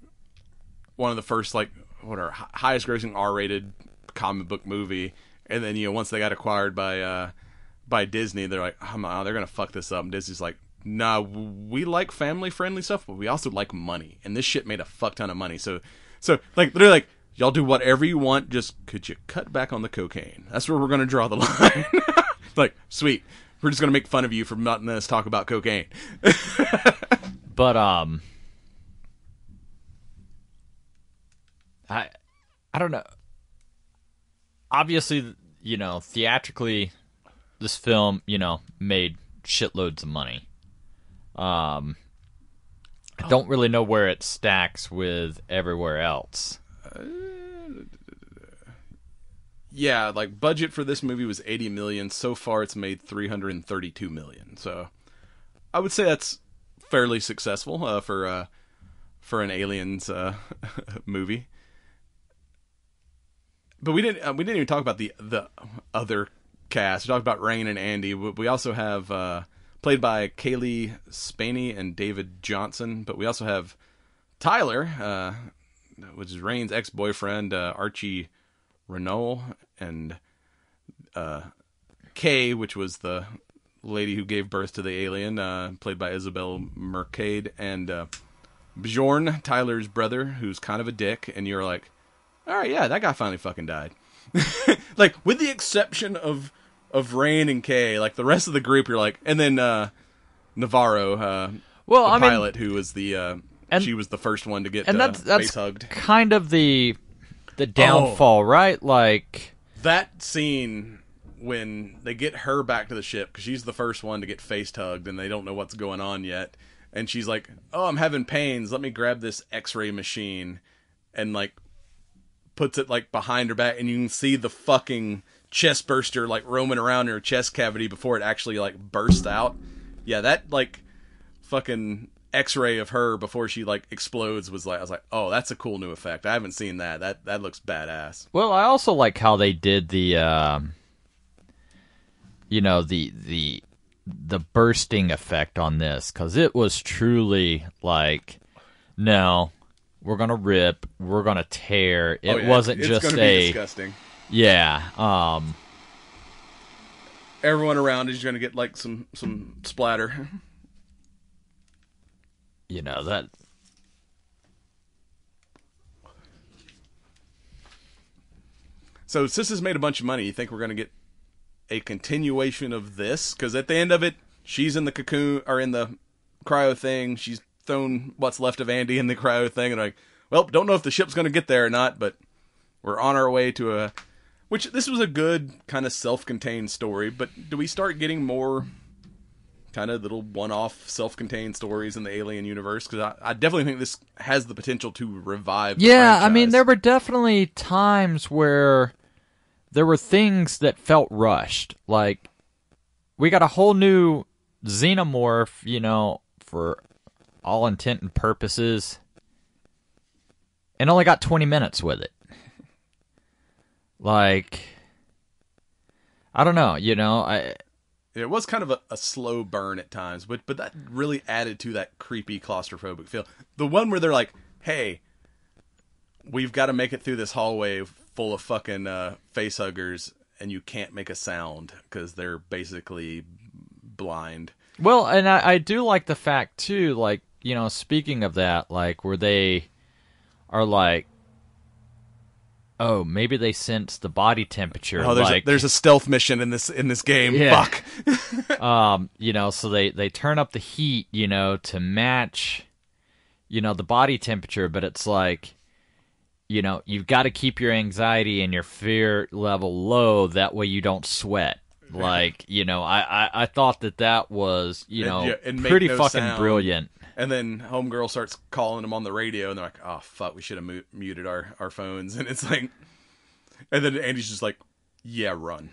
one of the first, like, highest grossing R-rated comic book movie. And then, once they got acquired by Disney, they're like, oh, they're going to fuck this up. And Disney's like, nah, we like family-friendly stuff, but we also like money. And this shit made a fuck ton of money. So like, they're like, y'all do whatever you want, just could you cut back on the cocaine? That's where we're going to draw the line. Like, sweet. We're just going to make fun of you for not letting us talk about cocaine. But, I don't know. Obviously, theatrically, this film, made shitloads of money. I don't really know where it stacks with everywhere else. Yeah, like, budget for this movie was $80 million. So far, it's made $332 million. So, I would say that's fairly successful for an Aliens movie. But we didn't even talk about the other cast. We talked about Rain and Andy. We also have played by Kaylee Spaney and David Johnson. But we also have Tyler, which is Rain's ex-boyfriend, Archie Renault, and Kay, which was the lady who gave birth to the alien, played by Isabel Mercade, and Bjorn, Tyler's brother, who's kind of a dick, and you're like, all right, yeah, that guy finally fucking died. Like, with the exception of Rain and Kay, like, the rest of the group, you're like, and then Navarro, pilot, who was she was the first one to get face hugged. Kind of the downfall, right? Like, that scene when they get her back to the ship, because she's the first one to get face hugged and they don't know what's going on yet, and she's like, oh, I'm having pains, let me grab this x-ray machine, and like puts it like behind her back, and you can see the fucking chest burster like roaming around her chest cavity before it actually like bursts out. Yeah, that like fucking x-ray of her before she like explodes was like, I was like, oh, that's a cool new effect. I haven't seen that. That looks badass. Well, I also like how they did the the bursting effect on this, because it was truly like, no, we're gonna rip, we're gonna tear. It wasn't it's just gonna be disgusting. Yeah. Everyone around is gonna get like some splatter. That. So since this made a bunch of money, you think we're gonna get a continuation of this? Because at the end of it, she's in the cocoon or in the cryo thing. She's thrown what's left of Andy in the cryo thing, and like, well, don't know if the ship's gonna get there or not, but we're on our way to Which, this was a good kind of self-contained story, but do we start getting more kind of little one-off self-contained stories in the Alien universe? Because I definitely think this has the potential to revive the franchise. I mean, there were definitely times where there were things that felt rushed. Like, we got a whole new Xenomorph, you know, for all intent and purposes, and only got 20 minutes with it. Like, I don't know, you know, It was kind of a slow burn at times, but that really added to that creepy claustrophobic feel. The one where they're like, hey, we've got to make it through this hallway full of fucking facehuggers, and you can't make a sound because they're basically blind. Well, and I do like the fact, too, like, you know, speaking of that, like, where they are like, oh, maybe they sense the body temperature. Oh, there's a stealth mission in this game. Yeah. Fuck. You know, so they turn up the heat, you know, to match, you know, the body temperature, but it's like, you know, you've got to keep your anxiety and your fear level low, that way you don't sweat. Like, you know, I thought that was, you know, pretty fucking sound. Brilliant. And then Homegirl starts calling them on the radio, and they're like, oh, fuck, we should have muted our phones. And it's like, and then Andy's just like, yeah, run.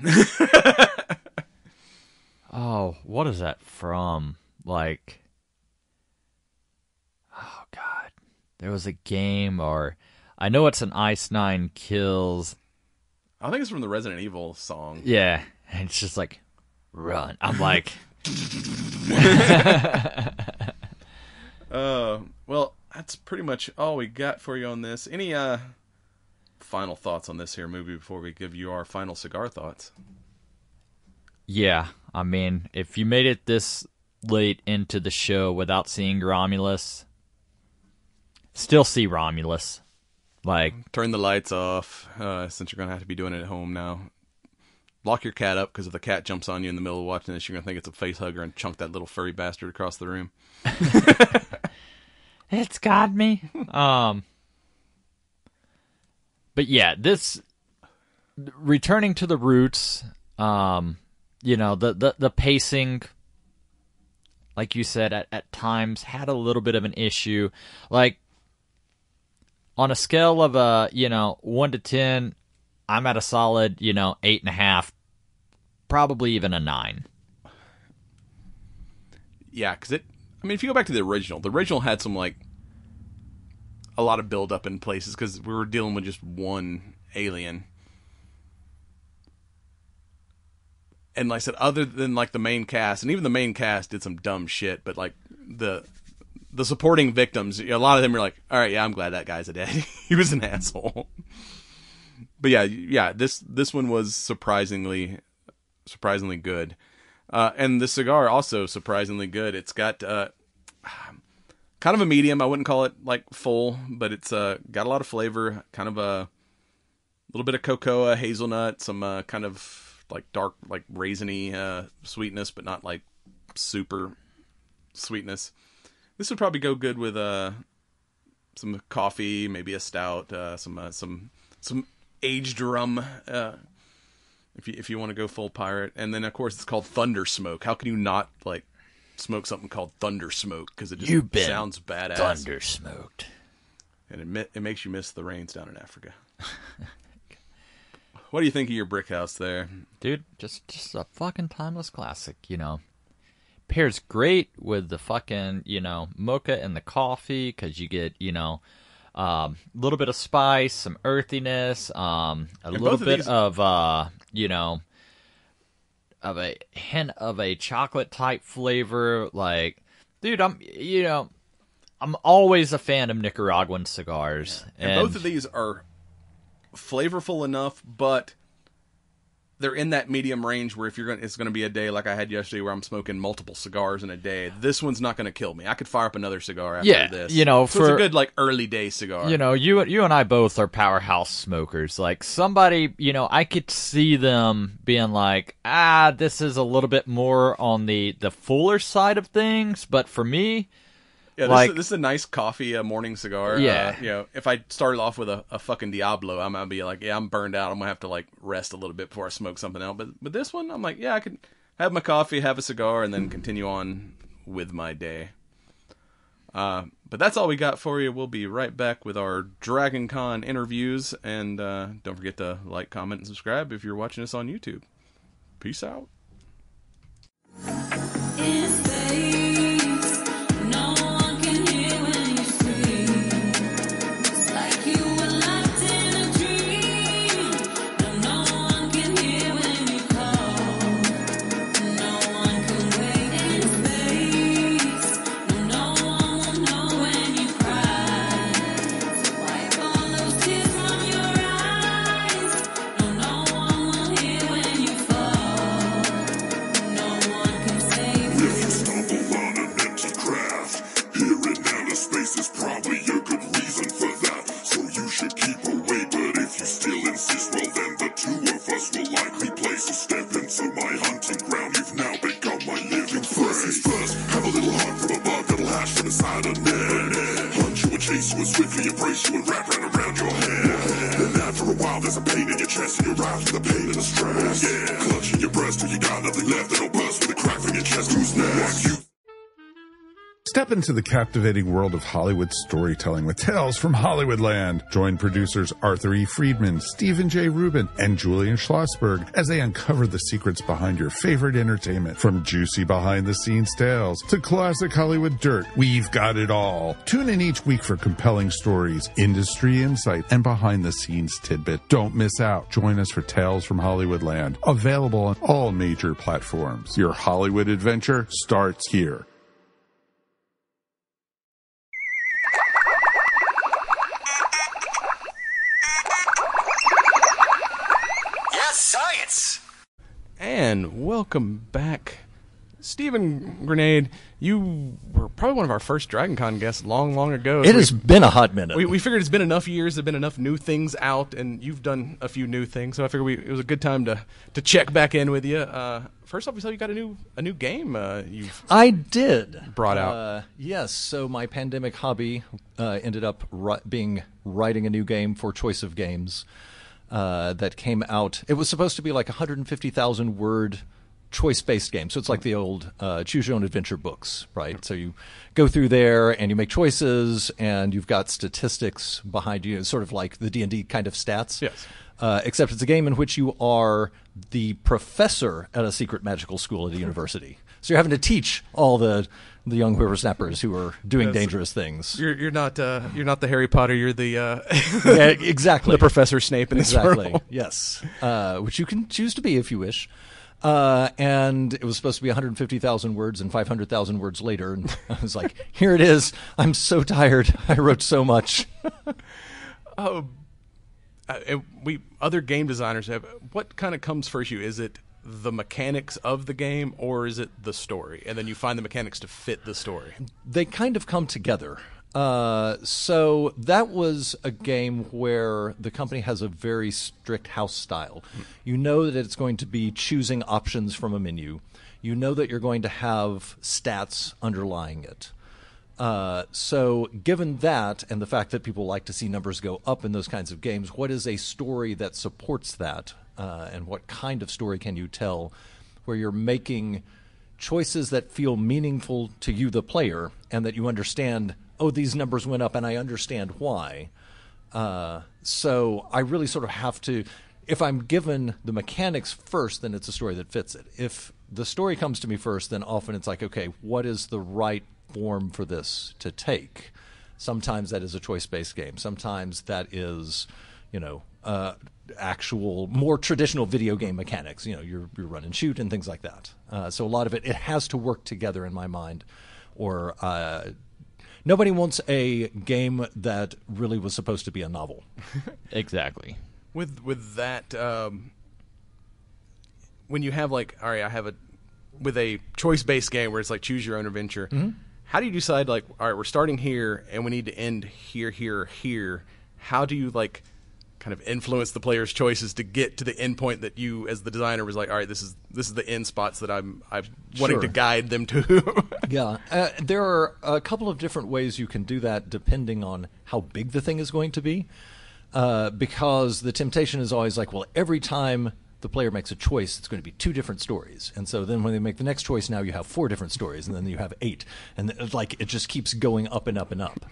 Oh, what is that from? Like, oh, God. There was a game, or I know it's an Ice Nine Kills. I think it's from the Resident Evil song. Yeah. And it's just like, run. I'm like... Well, that's pretty much all we got for you on this. Any final thoughts on this here movie before we give you our final cigar thoughts? Yeah, I mean, if you made it this late into the show without seeing Romulus, still see Romulus. Like, turn the lights off, since you're going to have to be doing it at home now. Lock your cat up, because if the cat jumps on you in the middle of watching this, you're going to think it's a face hugger and chunk that little furry bastard across the room. It's got me. But yeah, this returning to the roots, you know, the pacing, like you said, at times had a little bit of an issue. Like, on a scale of 1 to 10, I'm at a solid, 8.5, probably even a 9. Yeah, because if you go back to the original had some, like, a lot of build-up in places, because we were dealing with just one alien. And like I said, other than, like, the main cast, and even the main cast did some dumb shit, but, like, the supporting victims, a lot of them were like, all right, yeah, I'm glad that guy's a dead. He was an asshole. But yeah, this one was surprisingly good. And the cigar also surprisingly good. It's got kind of a medium. I wouldn't call it like full, but it's got a lot of flavor. Kind of a little bit of cocoa, hazelnut, some kind of like dark, like raisiny sweetness, but not like super sweetness. This would probably go good with some coffee, maybe a stout, some aged rum, if you want to go full pirate. And then of course it's called Thunder Smoke. How can you not like smoke something called Thunder Smoke? Because it just sounds badass. Thunder smoked, and it makes you miss the rains down in Africa. What do you think of your brick house there, dude? Just a fucking timeless classic. Pairs great with the fucking mocha and the coffee, because you get a little bit of spice, some earthiness, a little bit of of a hint of a chocolate type flavor. Like, dude, I'm always a fan of Nicaraguan cigars, and both of these are flavorful enough, but they're in that medium range where it's going to be a day like I had yesterday where I'm smoking multiple cigars in a day. This one's not going to kill me. I could fire up another cigar after this. So it's a good like early day cigar. You and I both are powerhouse smokers. Like, somebody, I could see them being like, this is a little bit more on the fuller side of things. But for me, Yeah, this is a nice coffee morning cigar. Yeah. If I started off with a fucking Diablo, I'm gonna be like, yeah, I'm burned out. I'm gonna have to like rest a little bit before I smoke something else. But this one, I'm like, yeah, I could have my coffee, have a cigar, and then continue on with my day. But that's all we got for you. We'll be right back with our Dragon Con interviews, and don't forget to like, comment, and subscribe if you're watching us on YouTube. Peace out. Step into the captivating world of Hollywood storytelling with Tales from Hollywoodland. Join producers Arthur E. Friedman, Stephen J. Rubin, and Julian Schlossberg as they uncover the secrets behind your favorite entertainment. From juicy behind-the-scenes tales to classic Hollywood dirt, we've got it all. Tune in each week for compelling stories, industry insight, and behind-the-scenes tidbit. Don't miss out. Join us for Tales from Hollywoodland, available on all major platforms. Your Hollywood adventure starts here. And welcome back, Stephen Granade. You were probably one of our first Dragon Con guests long ago. It has been a hot minute. We figured it's been enough years, there've been enough new things out, and you've done a few new things, so I figured it was a good time to check back in with you. First off, we saw you got a new game I did. Brought out. Yes, so my pandemic hobby ended up being writing a new game for Choice of Games. That came out. It was supposed to be like 150,000 word choice-based game. So it's like the old choose your own adventure books, right? So you go through there and you make choices and you've got statistics behind you. It's sort of like the D&D kind of stats. Yes. Except it's a game in which you are the professor at a secret magical school at a university. So you're having to teach all the young whippersnappers who are doing dangerous things. You're not the Harry Potter. You're the yeah, exactly, the Professor Snape in this world. Yes, which you can choose to be if you wish. And it was supposed to be 150,000 words, and 500,000 words later, and I was like, "Here it is. I'm so tired. I wrote so much." Other game designers have. What kind of comes first? Is it the mechanics of the game, or is it the story? And then you find the mechanics to fit the story. They kind of come together. So that was a game where the company has a very strict house style. You know that it's going to be choosing options from a menu. You know that you're going to have stats underlying it. So given that and the fact that people like to see numbers go up in those kinds of games, what is a story that supports that? And what kind of story can you tell where you're making choices that feel meaningful to you, the player, and that you understand, oh, these numbers went up and I understand why. So I really sort of have to, if I'm given the mechanics first, then it's a story that fits it. If the story comes to me first, then often it's like, okay, what is the right form for this to take? Sometimes that is a choice-based game. Sometimes that is, actual more traditional video game mechanics. Your run and shoot and things like that. So a lot of it has to work together in my mind, or nobody wants a game that really was supposed to be a novel. Exactly. With that, when you have with a choice-based game where it's like choose your own adventure. Mm-hmm. How do you decide, like, all right, we're starting here and we need to end here, here, here? How do you kind of influence the player's choices to get to the end point that you, as the designer, was like, all right, this is the end spots that I'm wanting to guide them to. Yeah, there are a couple of different ways you can do that depending on how big the thing is going to be, because the temptation is always like, well, every time the player makes a choice, it's going to be 2 different stories, and so then when they make the next choice, now you have 4 different stories, and then you have 8, and it just keeps going up and up and up.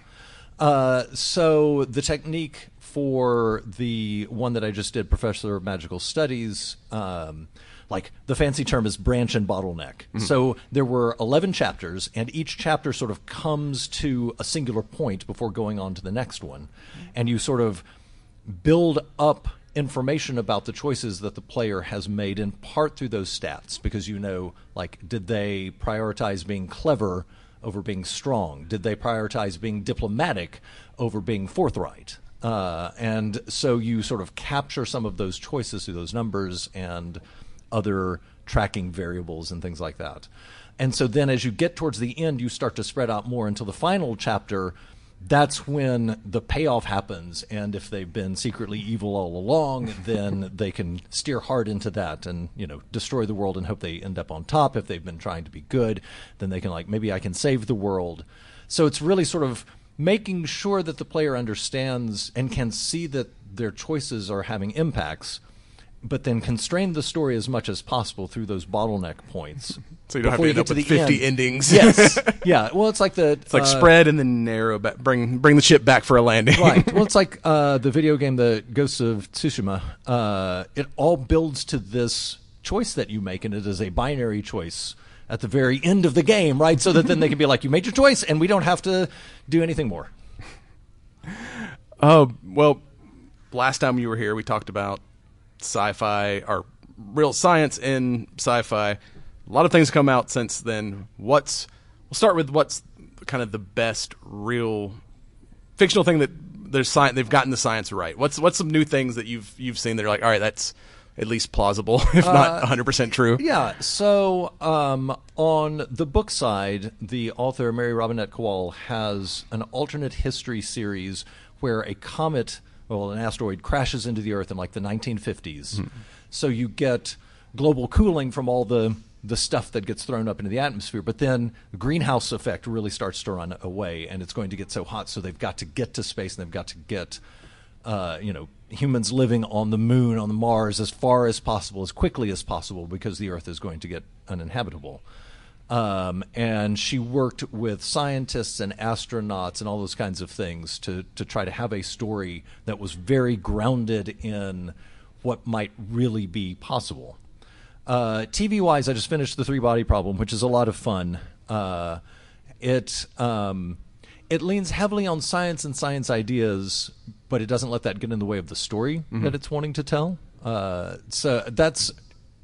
So the technique for the one that I just did, Professor of Magical Studies, like the fancy term is branch and bottleneck. Mm-hmm. So there were 11 chapters, and each chapter sort of comes to a singular point before going on to the next one. And you sort of build up information about the choices that the player has made, in part through those stats, because like, did they prioritize being clever over being strong? Did they prioritize being diplomatic over being forthright? And so you sort of capture some of those choices through those numbers and other tracking variables and things like that. And so then as you get towards the end, you start to spread out more until the final chapter. That's when the payoff happens, and if they've been secretly evil all along, then they can steer hard into that and, destroy the world and hope they end up on top. If they've been trying to be good, then they can, like, maybe I can save the world. So it's really sort of making sure that the player understands and can see that their choices are having impacts, but then constrain the story as much as possible through those bottleneck points. So you don't have to end up with 50 endings. Yes. Yeah. Well, it's like spread and then narrow back, bring the ship back for a landing. Right. Well, it's like the video game, The Ghosts of Tsushima. It all builds to this choice that you make, and it is a binary choice at the very end of the game, right? So that then they can be like, you made your choice, and we don't have to do anything more. Oh, well, last time you were here, we talked about sci-fi, or real science in sci-fi. A lot of things come out since then. We'll start with what's kind of the best real fictional thing that they've gotten the science right. What's some new things that you've seen that are like, all right, that's at least plausible, if not 100% true? Yeah. So on the book side, the author Mary Robinette Kowal has an alternate history series where an asteroid crashes into the Earth in like the 1950s. Mm-hmm. So you get global cooling from all the stuff that gets thrown up into the atmosphere, but then the greenhouse effect really starts to run away, and it's going to get so hot, so they've got to get to space, and they've got to get humans living on the moon, on the Mars, as far as possible, as quickly as possible, because the Earth is going to get uninhabitable. And she worked with scientists and astronauts and all those kinds of things to try to have a story that was very grounded in what might really be possible. TV-wise, I just finished The Three-Body Problem, which is a lot of fun. It leans heavily on science and science ideas, but it doesn't let that get in the way of the story that it's wanting to tell. So that's,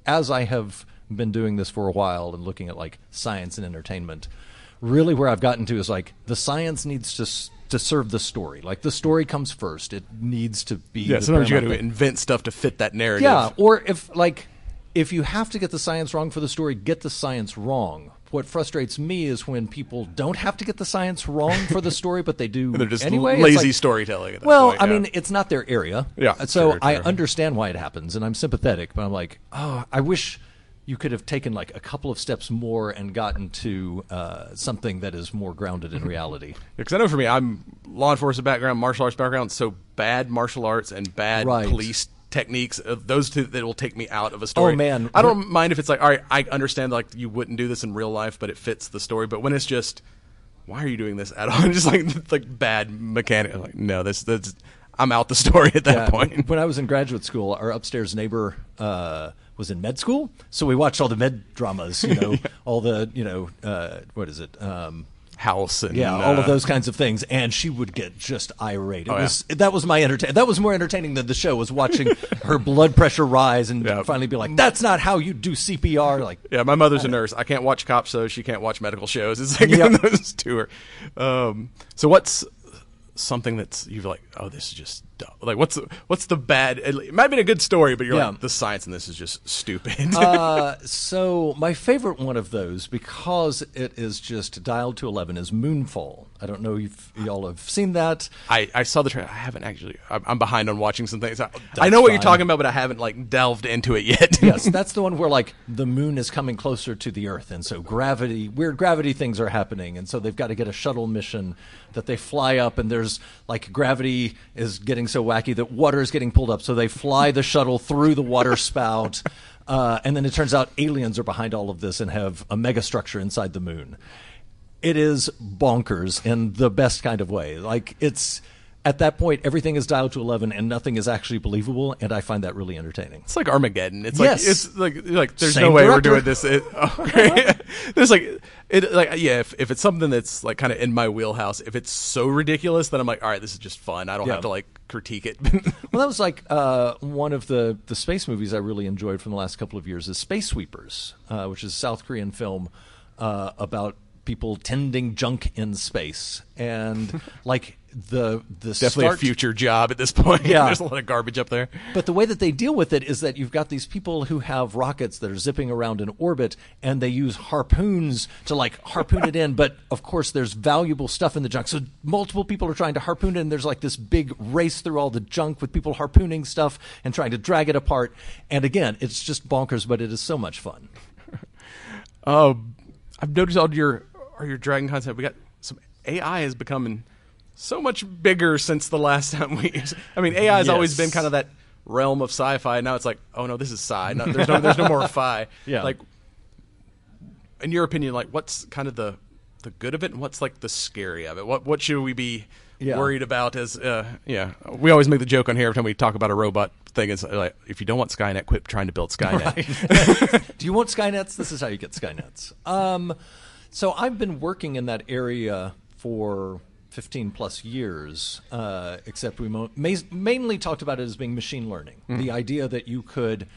as I have been doing this for a while and looking at like science and entertainment, really where I've gotten to is like the science needs to serve the story. Like the story comes first. It needs to be. Yeah, sometimes you got to invent stuff to fit that narrative. Yeah, or if you have to get the science wrong for the story, get the science wrong. What frustrates me is when people don't have to get the science wrong for the story, but they do they're just anyway. Lazy storytelling at that point, I mean, it's not their area. Yeah. So true. I understand why it happens, and I'm sympathetic, but I'm like, I wish you could have taken like a couple of steps more and gotten to something that is more grounded in reality. Because I know for me, I'm law enforcement background, martial arts background, so bad martial arts and bad police techniques, those two that will take me out of a story. Oh man, I don't mind if it's like, all right, I understand like you wouldn't do this in real life, but it fits the story. But when it's just, why are you doing this at all? Just like bad mechanic. I'm like, no, that's I'm out the story at that point. When I was in graduate school, our upstairs neighbor was in med school, so we watched all the med dramas. All the what is it? House and all of those kinds of things, and she would get just irate. That was my entertainment. That was more entertaining than the show, was watching her blood pressure rise and finally be like, "That's not how you do CPR." Like, my mother's a nurse. I can't watch cop shows. She can't watch medical shows. It's like those two are. So what's something that's you're like, oh, this is just dumb. Like, what's the bad? It might have been a good story, but you're like, the science in this is just stupid. So my favorite one of those, because it is just dialed to 11, is Moonfall. I don't know if y'all have seen that. I saw the trailer. I haven't actually. I'm behind on watching some things. I know what you're talking about, but I haven't like delved into it yet. Yes, that's the one where like the moon is coming closer to the Earth, and so weird gravity things are happening, and so they've got to get a shuttle mission that they fly up, and there's like gravity is getting so wacky that water is getting pulled up, so they fly the shuttle through the water spout. And then it turns out aliens are behind all of this and have a megastructure inside the moon. It is bonkers in the best kind of way. Like, it's at that point, everything is dialed to 11 and nothing is actually believable, and I find that really entertaining. It's like Armageddon. It's yes. like there's Same no way director. we're doing this. There's if it's something that's like kind of in my wheelhouse, if it's so ridiculous, then I'm like, all right, this is just fun. I don't have to like critique it. Well, that was like one of the space movies I really enjoyed from the last couple of years is Space Sweepers, which is a South Korean film about people tending junk in space. And like the definitely a future job at this point. Yeah. There's a lot of garbage up there. But the way that they deal with it is that you've got these people who have rockets that are zipping around in orbit, and they use harpoons to like harpoon it in. But of course, there's valuable stuff in the junk. So multiple people are trying to harpoon it, and there's like this big race through all the junk with people harpooning stuff and trying to drag it apart. And again, it's just bonkers, but it is so much fun. I've noticed all your Dragon content. We got some AI is becoming so much bigger since the last time I mean, AI has always been kind of that realm of sci-fi. Now it's like, oh no, this is sci. No, there's no more fi. Yeah. Like, in your opinion, like what's kind of the good of it, and what's like the scary of it? What should we be worried about? As we always make the joke on here every time we talk about a robot thing. It's like, if you don't want Skynet, quit trying to build Skynet. Right. Do you want Skynets? This is how you get Skynets. So I've been working in that area for 15 plus years, except we mainly talked about it as being machine learning. Mm-hmm. The idea that you could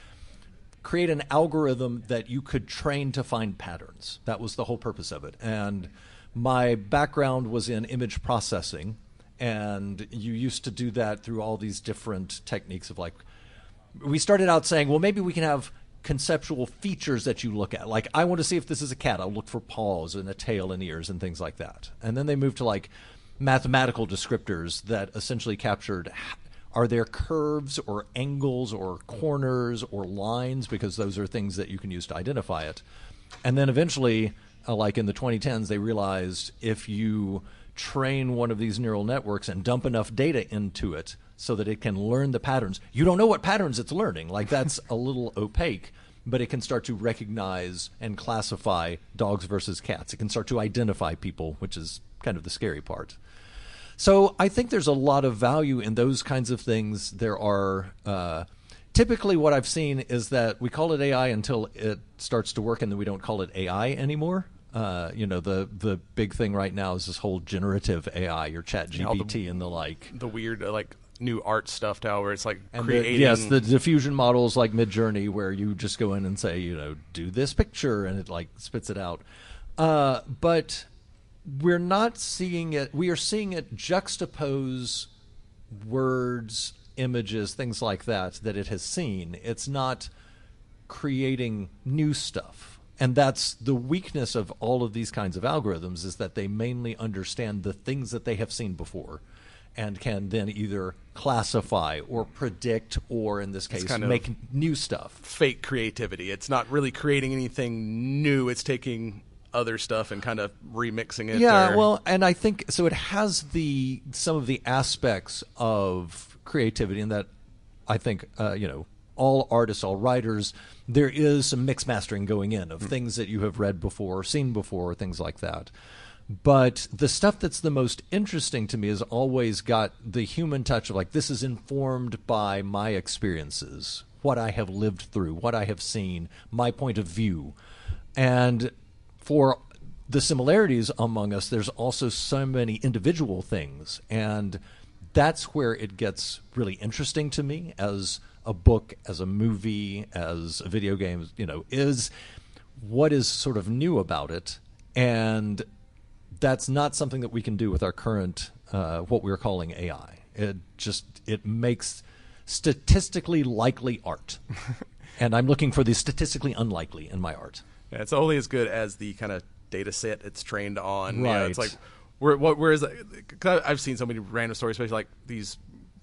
create an algorithm that you could train to find patterns. That was the whole purpose of it. And my background was in image processing, and you used to do that through all these different techniques of like, we started out saying, well, maybe we can have conceptual features that you look at. Like, I want to see if this is a cat. I'll look for paws and a tail and ears and things like that. And then they moved to like mathematical descriptors that essentially captured, are there curves or angles or corners or lines, because those are things that you can use to identify it. And then eventually, like in the 2010s, they realized if you train one of these neural networks and dump enough data into it so that it can learn the patterns. You don't know what patterns it's learning. Like, that's a little opaque, but it can start to recognize and classify dogs versus cats. It can start to identify people, which is kind of the scary part. So I think there's a lot of value in those kinds of things. There are typically what I've seen is that we call it AI until it starts to work, and then we don't call it AI anymore. The big thing right now is this whole generative AI, your Chat GPT and the like. The weird new art stuff now where it's like and creating. The diffusion models like Midjourney, where you just go in and say, do this picture, and it like spits it out. But we're not seeing it. We are seeing it juxtapose words, images, things like that it has seen. It's not creating new stuff. And that's the weakness of all of these kinds of algorithms, is that they mainly understand the things that they have seen before and can then either classify or predict or, in this case, make new stuff. Fake creativity. It's not really creating anything new. It's taking other stuff and kind of remixing it. Yeah, well, and I think so. It has some of the aspects of creativity, in that I think all artists, all writers, there is some mix mastering going in of things that you have read before, seen before, things like that. But the stuff that's the most interesting to me has always got the human touch of like, this is informed by my experiences, what I have lived through, what I have seen, my point of view. And for the similarities among us, there's also so many individual things. And that's where it gets really interesting to me as a book, as a movie, as a video game, is what is sort of new about it. And that's not something that we can do with our current, what we're calling AI. It makes statistically likely art. And I'm looking for the statistically unlikely in my art. Yeah, it's only as good as the kind of data set it's trained on. Right. Yeah, it's like, Whereas, cause I've seen so many random stories, especially like these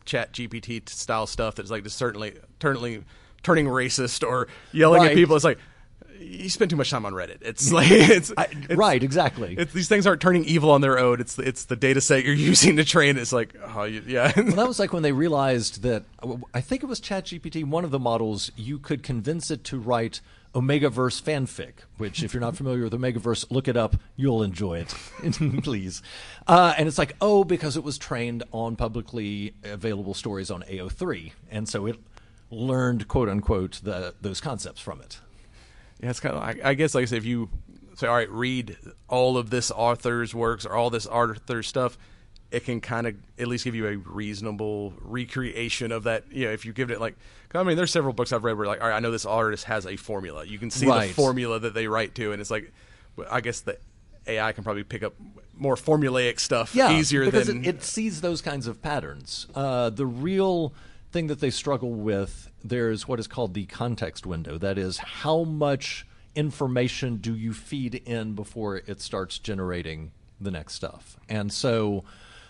Chat GPT style stuff that's like just certainly turning racist or yelling at people. It's like, you spend too much time on Reddit. It's like right, exactly. These things aren't turning evil on their own. It's the data set you're using to train. It's like, yeah. Well, that was like when they realized that, I think it was ChatGPT, one of the models, you could convince it to write Omegaverse fanfic, which if you're not familiar with Omegaverse, look it up. You'll enjoy it, please. And it's like, because it was trained on publicly available stories on AO3, and so it learned, quote unquote, those concepts from it. Yeah, it's kind of, I guess, like I said, if you say, all right, read all of this author's works or all this author's stuff, it can kind of at least give you a reasonable recreation of that. You know, if you give it like, I mean, there's several books I've read where like, all right, I know this artist has a formula. You can see the formula that they write to, and it's like, I guess the AI can probably pick up more formulaic stuff easier because than it sees those kinds of patterns. The real thing that they struggle with, there's what is called the context window. That is, how much information do you feed in before it starts generating the next stuff? And so,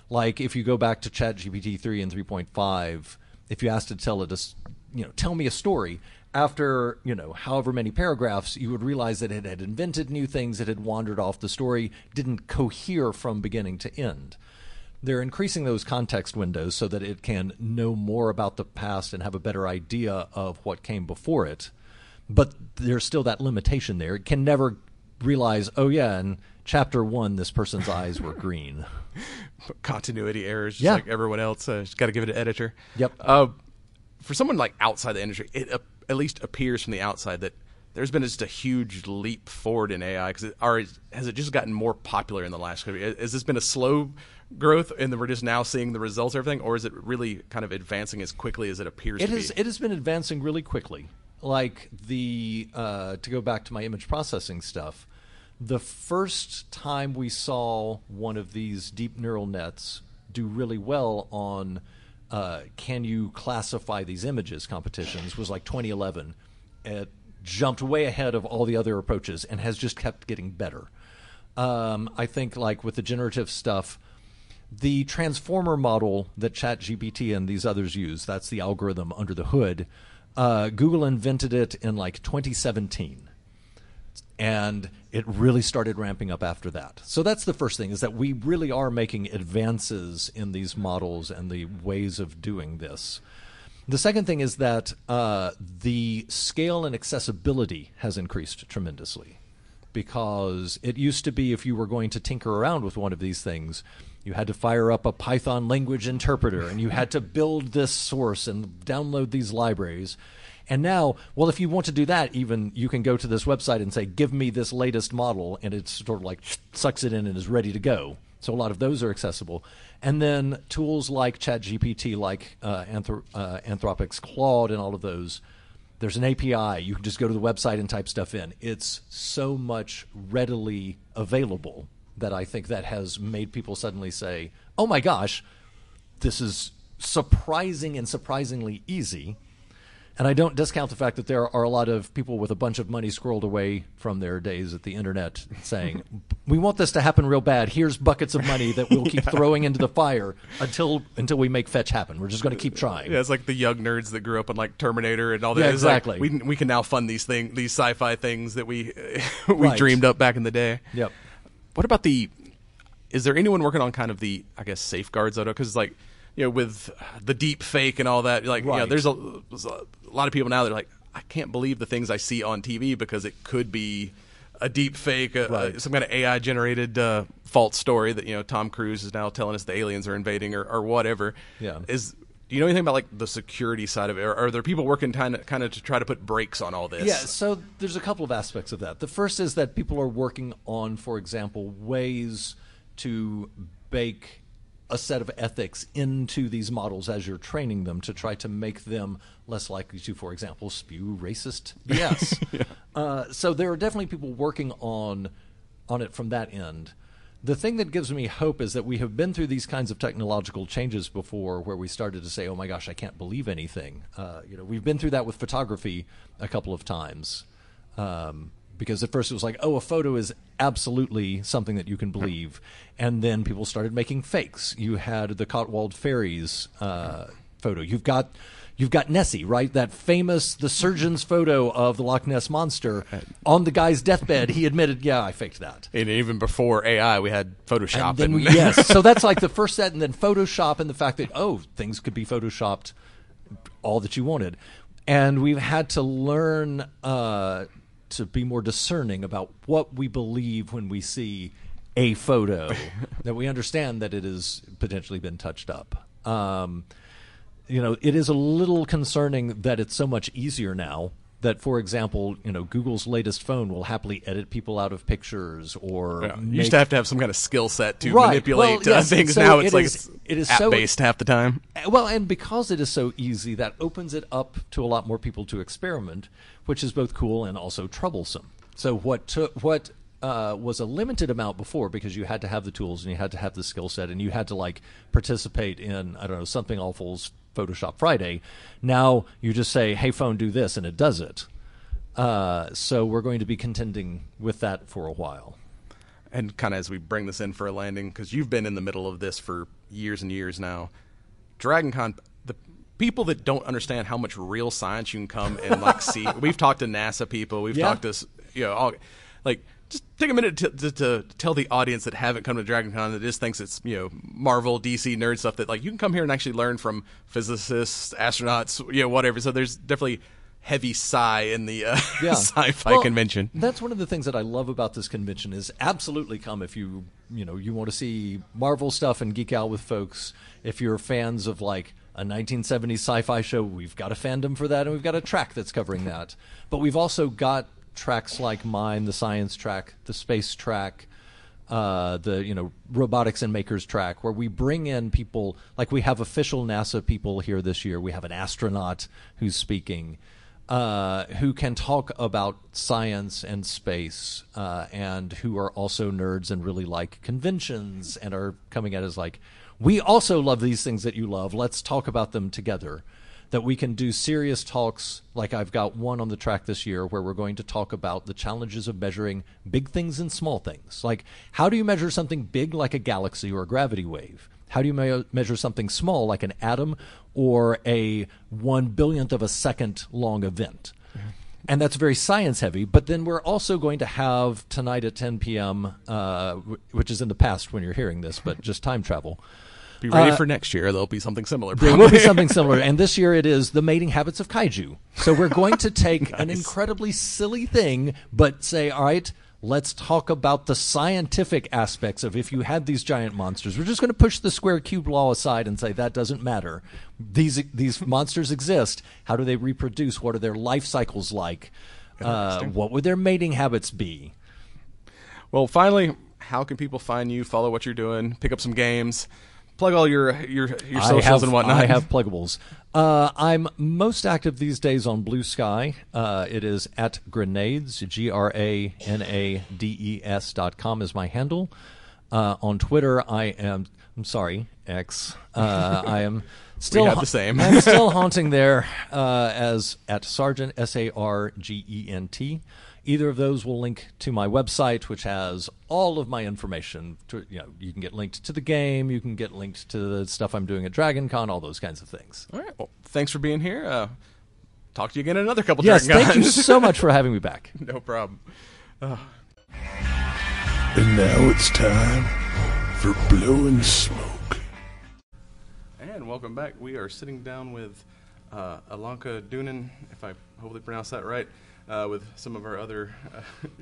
like, if you go back to ChatGPT 3 and 3.5, if you asked it to tell it to, tell me a story, after, however many paragraphs, you would realize that it had invented new things, it had wandered off, the story didn't cohere from beginning to end. They're increasing those context windows so that it can know more about the past and have a better idea of what came before it. But there's still that limitation there. It can never realize, in chapter 1, this person's eyes were green. Continuity errors, just like everyone else. Just got to give it an editor. Yep. For someone like outside the industry, it at least appears from the outside that there's been just a huge leap forward in AI. Has it just gotten more popular in the last couple of years? Has this been a slow growth and then we're just now seeing the results of everything, or is it really kind of advancing as quickly as it appears to be? It has been advancing really quickly. Like to go back to my image processing stuff, the first time we saw one of these deep neural nets do really well on can you classify these images competitions was like 2011. It jumped way ahead of all the other approaches and has just kept getting better. I think like with the generative stuff, the transformer model that ChatGPT and these others use, that's the algorithm under the hood, Google invented it in like 2017. And it really started ramping up after that. So that's the first thing, is that we really are making advances in these models and the ways of doing this. The second thing is that the scale and accessibility has increased tremendously, because it used to be if you were going to tinker around with one of these things, you had to fire up a Python language interpreter and you had to build this source and download these libraries. And now, well, if you want to do that, even you can go to this website and say, give me this latest model, and it sort of like sucks it in and is ready to go. So a lot of those are accessible. And then tools like ChatGPT, like Anthropic's Claude and all of those, there's an API. You can just go to the website and type stuff in. It's so much readily available that I think that has made people suddenly say, oh my gosh, this is surprising and surprisingly easy. And I don't discount the fact that there are a lot of people with a bunch of money squirreled away from their days at the internet saying, we want this to happen real bad. Here's buckets of money that we'll keep throwing into the fire until we make fetch happen. We're just going to keep trying. Yeah, it's like the young nerds that grew up on like Terminator and all that. Yeah, it's exactly. Like, we can now fund these sci-fi things that we dreamed up back in the day. Yep. What about is there anyone working on kind of the, I guess, safeguards of it? Because like, with the deep fake and all that, like, there's a lot of people now that are like, I can't believe the things I see on TV because it could be a deep fake, some kind of AI generated false story that, Tom Cruise is now telling us the aliens are invading or whatever. Yeah. Do you know anything about like the security side of it? Or are there people working kind of to try to put brakes on all this? Yeah, so there's a couple of aspects of that. The first is that people are working on, for example, ways to bake a set of ethics into these models as you're training them to try to make them less likely to, for example, spew racist BS. So there are definitely people working on it from that end. The thing that gives me hope is that we have been through these kinds of technological changes before where we started to say, oh my gosh, I can't believe anything. We've been through that with photography a couple of times. Because at first it was like, oh, a photo is absolutely something that you can believe. And then people started making fakes. You had the Cottwald Fairies photo. You've got Nessie, right? That famous, the surgeon's photo of the Loch Ness Monster. On the guy's deathbed, he admitted, yeah, I faked that. And even before AI, we had Photoshop. Yes, so that's like the first set, and then Photoshop, and the fact that, oh, things could be Photoshopped all that you wanted. And we've had to learn to be more discerning about what we believe when we see a photo, that we understand that it has potentially been touched up. It is a little concerning that it's so much easier now that, for example, Google's latest phone will happily edit people out of pictures or you used to have some kind of skill set to manipulate things. So now it's app-based half the time. Well, and because it is so easy, that opens it up to a lot more people to experiment, which is both cool and also troublesome. So what was a limited amount before, because you had to have the tools and you had to have the skill set and you had to participate in, Something Awful's Photoshop Friday. Now you just say, hey, phone, do this, and it does it. So we're going to be contending with that for a while. And kind of as we bring this in for a landing, because you've been in the middle of this for years and years now, DragonCon, the people that don't understand how much real science you can come and see. We've talked to NASA people. We've talked to all just take a minute to tell the audience that haven't come to DragonCon that just thinks it's Marvel, DC, nerd stuff, that you can come here and actually learn from physicists, astronauts, whatever. So there's definitely heavy sci in the sci-fi convention. That's one of the things that I love about this convention is absolutely come if you want to see Marvel stuff and geek out with folks. If you're fans of a 1970s sci-fi show, we've got a fandom for that, and we've got a track that's covering that. But we've also got tracks like mine, the science track, the space track, the robotics and makers track, where we bring in people, we have official NASA people here this year. We have an astronaut who's speaking, who can talk about science and space, and who are also nerds and really like conventions and are coming at us we also love these things that you love. Let's talk about them together. That we can do serious talks, like I've got one on the track this year where we're going to talk about the challenges of measuring big things and small things. How do you measure something big like a galaxy or a gravity wave? How do you measure something small like an atom or a 1/1000th of a second long event? Mm-hmm. And that's very science heavy. But then we're also going to have tonight at 10 p.m., which is in the past when you're hearing this, but just time travel. Be ready for next year. There'll be something similar. There will be something similar. And this year it is the mating habits of kaiju. So we're going to take an incredibly silly thing, but say, all right, let's talk about the scientific aspects of if you had these giant monsters. We're just going to push the square cube law aside and say that doesn't matter. These monsters exist. How do they reproduce? What are their life cycles like? What would their mating habits be? Well, finally, how can people find you, follow what you're doing, pick up some games? Plug all your socials and whatnot. I have pluggables. I'm most active these days on Blue Sky. It is at Granades, GRANADES.com is my handle. On Twitter, X. I am still we have the same. I'm still haunting there as at Sargent, SARGENT. Either of those will link to my website, which has all of my information. You can get linked to the game. You can get linked to the stuff I'm doing at DragonCon, all those kinds of things. All right. Well, thanks for being here. Talk to you again in another couple Yes, DragonCons. Thank you so much for having me back. No problem. And now it's time for blowing smoke. And welcome back. We are sitting down with Elonka Dunin, if I hopefully pronounced that right. With some of our other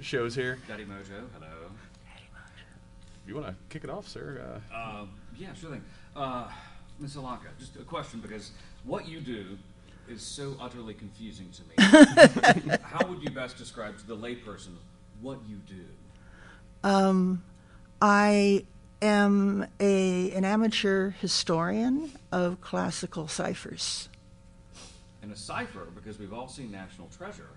shows here. Daddy Mojo, hello. Daddy Mojo. You want to kick it off, sir? Yeah, sure thing. Miss Elonka, just a question, because what you do is so utterly confusing to me. How would you best describe to the layperson what you do? I am an amateur historian of classical ciphers. And a cipher, because we've all seen National Treasure,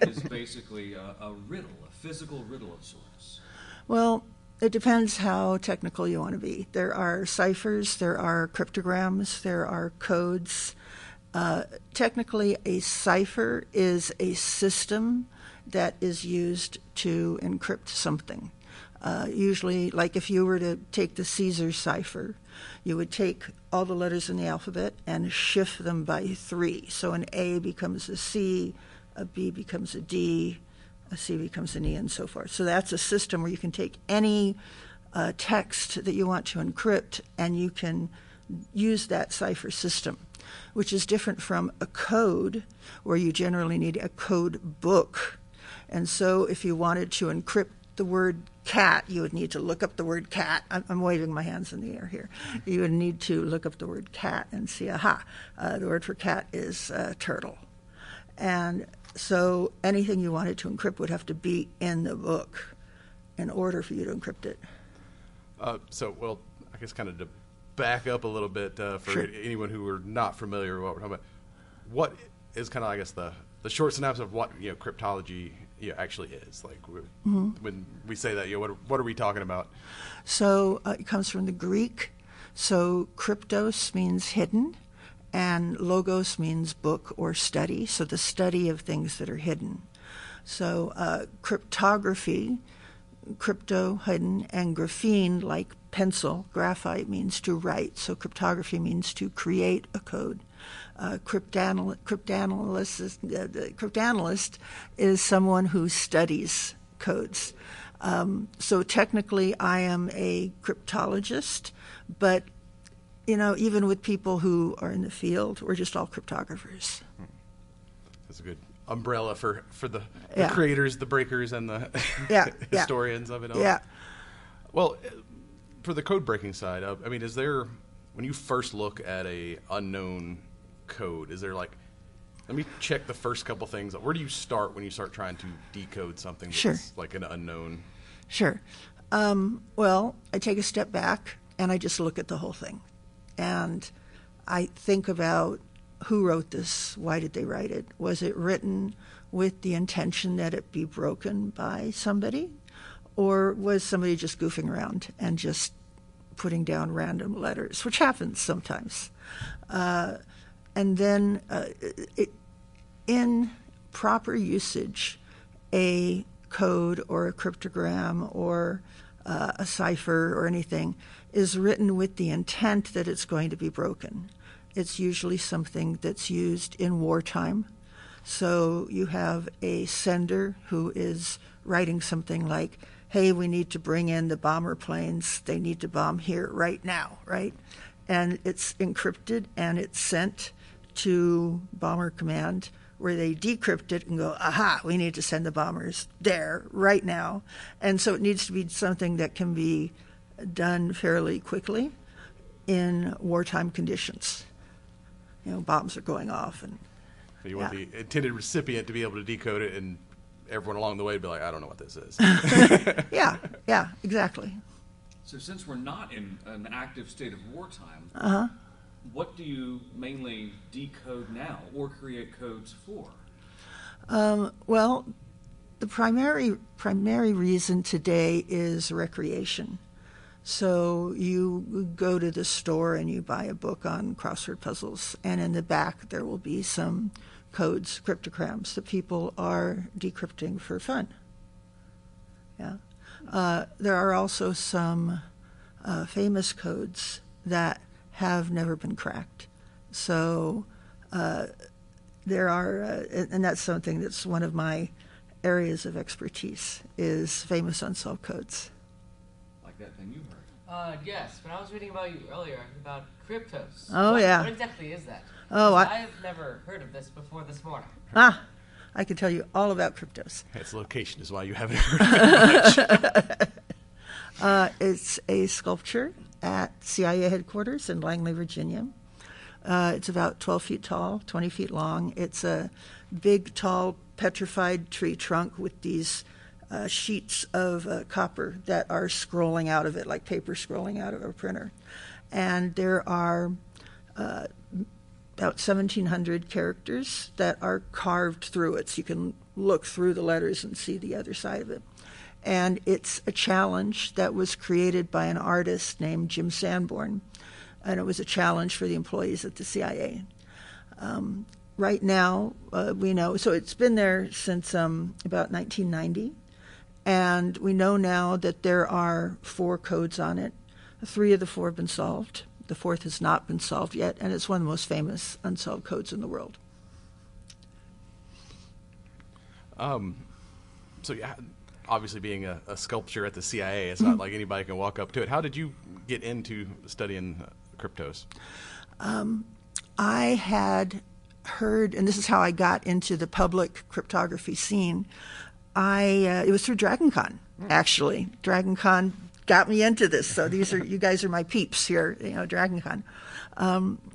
is basically a riddle, a physical riddle of sorts. Well, it depends how technical you want to be. There are ciphers, there are cryptograms, there are codes, Technically, a cipher is a system that is used to encrypt something. Usually, like if you were to take the Caesar cipher, you would take all the letters in the alphabet and shift them by 3. So an A becomes a C, a B becomes a D, a C becomes an E, and so forth. So that's a system where you can take any text that you want to encrypt, and you can use that cipher system, which is different from a code, where you generally need a code book. And so if you wanted to encrypt the word cat, you would need to look up the word cat. I'm waving my hands in the air here. You would need to look up the word cat and see, the word for cat is turtle. And so anything you wanted to encrypt would have to be in the book in order for you to encrypt it. I guess kind of to back up a little bit for anyone who are not familiar with what we're talking about, what is kind of, I guess, the short synopsis of what cryptology actually is? Like when we say that, what are we talking about? So it comes from the Greek. So kryptos means hidden, and logos means book or study. So the study of things that are hidden. So cryptography, crypto, hidden, and graphene, like pencil, graphite, means to write. So cryptography means to create a code. Cryptanalyst is someone who studies codes. So technically, I am a cryptologist, but even with people who are in the field, we're just all cryptographers. That's a good umbrella for the creators, the breakers, and the historians of it all. Yeah. Well, for the code breaking side, is there, when you first look at a unknown code, is there like, let me check the first couple things. Where do you start when you start trying to decode something that's like an unknown? Sure. Well, I take a step back and I just look at the whole thing. And I think about who wrote this, why did they write it? Was it written with the intention that it be broken by somebody? Or was somebody just goofing around and just putting down random letters, which happens sometimes? And then in proper usage, a code or a cryptogram or a cipher or anything is written with the intent that it's going to be broken. It's usually something that's used in wartime. So you have a sender who is writing something like, hey, we need to bring in the bomber planes. They need to bomb here right now, right? And it's encrypted and it's sent to Bomber Command, where they decrypt it and go, aha, we need to send the bombers there right now. And so it needs to be something that can be done fairly quickly in wartime conditions. Bombs are going off. And so you want the intended recipient to be able to decode it, and everyone along the way to be like, I don't know what this is. Yeah, exactly. So since we're not in an active state of wartime, what do you mainly decode now or create codes for? Well, the primary reason today is recreation. So you go to the store and you buy a book on crossword puzzles, and in the back there will be some codes, cryptograms that people are decrypting for fun. Yeah. There are also some famous codes that have never been cracked. So there are, and that's something that's one of my areas of expertise, is famous unsolved codes. Like that thing you heard. Yes, when I was reading about you earlier about cryptos. Oh, what, yeah. What exactly is that? Oh, I've never heard of this before this morning. I can tell you all about cryptos. Its location is why you haven't heard of it much. It's a sculpture at CIA headquarters in Langley, Virginia. It's about 12 feet tall, 20 feet long. It's a big, tall, petrified tree trunk with these sheets of copper that are scrolling out of it, like paper scrolling out of a printer. And there are about 1,700 characters that are carved through it, so you can look through the letters and see the other side of it. And it's a challenge that was created by an artist named Jim Sanborn, and it was a challenge for the employees at the CIA. Right now, we know, so it's been there since about 1990, and we know now that there are 4 codes on it. 3 of the 4 have been solved. The 4th has not been solved yet, and it's one of the most famous unsolved codes in the world. So yeah, obviously being a sculptor at the CIA, it's not like anybody can walk up to it. How did you get into studying cryptos? I had heard, and this is how I got into the public cryptography scene. It was through DragonCon, actually. DragonCon got me into this, so you guys are my peeps here, DragonCon.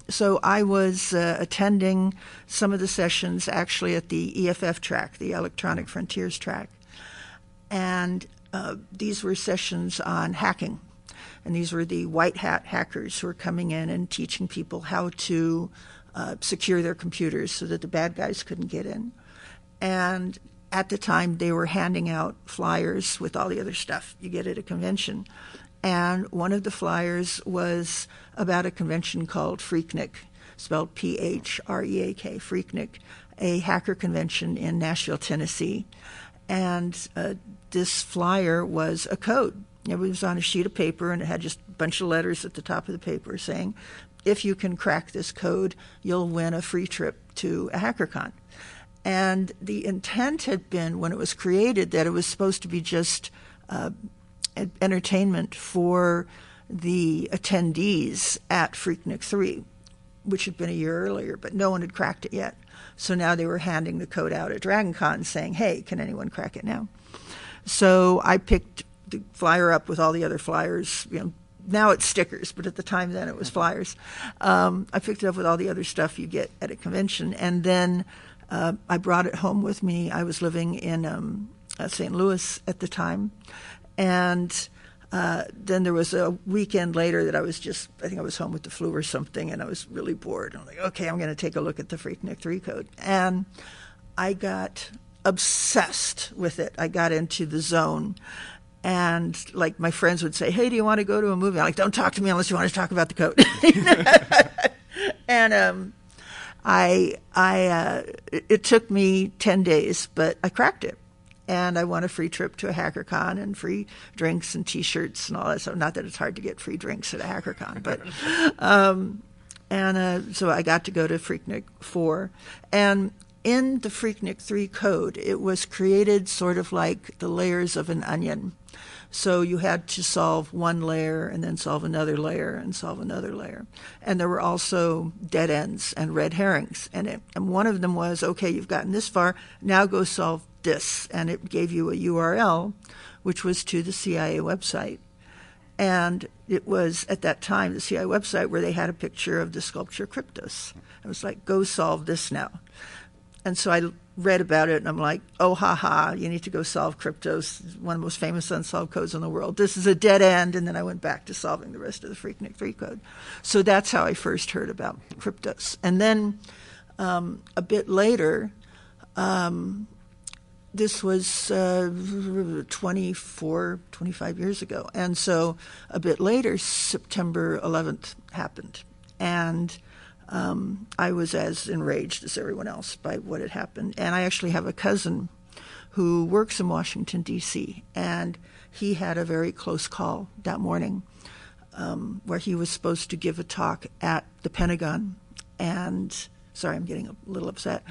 So I was attending some of the sessions actually at the EFF track, the Electronic Frontiers track. And these were sessions on hacking. And these were the white hat hackers who were coming in and teaching people how to secure their computers so that the bad guys couldn't get in. And at the time, they were handing out flyers with all the other stuff you get at a convention. And one of the flyers was about a convention called Freaknik, spelled Phreak, Freaknik, a hacker convention in Nashville, Tennessee. And this flyer was a code. It was on a sheet of paper, and it had just a bunch of letters at the top of the paper saying, if you can crack this code, you'll win a free trip to a HackerCon. And the intent had been, when it was created, that it was supposed to be just entertainment for the attendees at Freaknik 3, which had been a year earlier, but no one had cracked it yet. So now they were handing the code out at DragonCon saying, hey, can anyone crack it now? So I picked the flyer up with all the other flyers. Now it's stickers, but at the time then it was flyers. I picked it up with all the other stuff you get at a convention, and then I brought it home with me. I was living in St. Louis at the time, and then there was a weekend later that I think I was home with the flu or something, and I was really bored. I'm like, okay, I'm going to take a look at the Freaknik 3 code. And I got obsessed with it. I got into the zone. And like my friends would say, hey, do you want to go to a movie? I'm like, don't talk to me unless you want to talk about the code. And it took me 10 days, but I cracked it. And I won a free trip to a HackerCon and free drinks and T-shirts and all that stuff. Not that it's hard to get free drinks at a HackerCon, but so I got to go to Freaknik 4. And in the Freaknik 3 code, it was created sort of like the layers of an onion. So you had to solve one layer and then solve another layer and solve another layer. And there were also dead ends and red herrings in it. And one of them was, okay, you've gotten this far, now go solve this. And it gave you a URL, which was to the CIA website. And it was, at that time, the CIA website where they had a picture of the sculpture Kryptos. It was like, go solve this now. And so I read about it, and I'm like, oh, ha, you need to go solve Kryptos, one of the most famous unsolved codes in the world. This is a dead end, and then I went back to solving the rest of the Freaknik 3 code. So that's how I first heard about Kryptos. And then a bit later, this was 25 years ago. And so a bit later, September 11th happened. And I was as enraged as everyone else by what had happened. And I actually have a cousin who works in Washington, D.C., and he had a very close call that morning where he was supposed to give a talk at the Pentagon. And, sorry, I'm getting a little upset.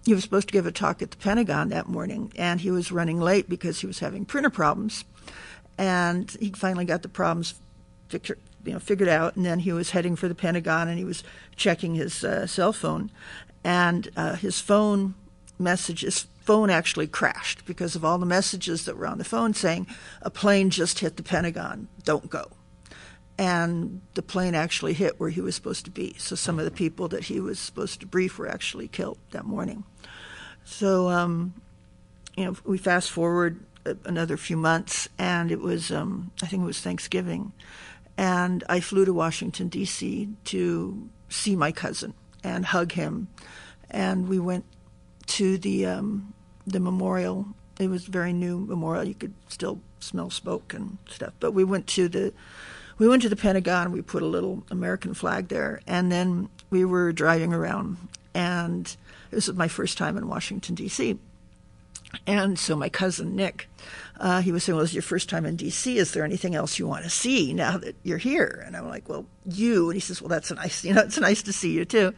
He was supposed to give a talk at the Pentagon that morning, and he was running late because he was having printer problems. And he finally got the problems figured out, and then he was heading for the Pentagon, and he was checking his cell phone, and his phone actually crashed because of all the messages that were on the phone saying, a plane just hit the Pentagon, don't go. And the plane actually hit where he was supposed to be. So some of the people that he was supposed to brief were actually killed that morning. So, we fast forward another few months, and it was, I think it was Thanksgiving. And I flew to Washington, D.C. to see my cousin and hug him. And we went to the memorial. It was a very new memorial. You could still smell smoke and stuff. But we went to the we went to the Pentagon. We put a little American flag there, and then we were driving around, and this was my first time in Washington, D.C., and so my cousin Nick, he was saying, well, this is your first time in D.C. Is there anything else you want to see now that you're here? And I'm like, well, you. And he says, well, that's nice. It's nice to see you too.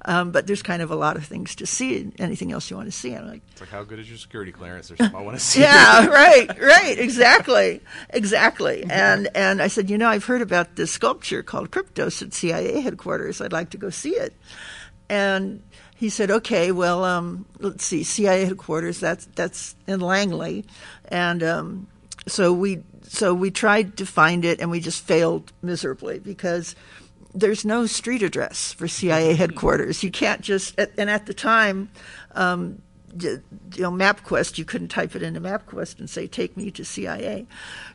But there's kind of a lot of things to see. Anything else you want to see? And I'm like, it's like, how good is your security clearance? There's something I want to see. Yeah, right, exactly. And I said, I've heard about this sculpture called Kryptos at CIA headquarters. I'd like to go see it. And he said, okay, well, let's see, CIA headquarters, that's in Langley. And so we tried to find it, and we just failed miserably because there's no street address for CIA headquarters. You can't just, and at the time, MapQuest, you couldn't type it into MapQuest and say, take me to CIA.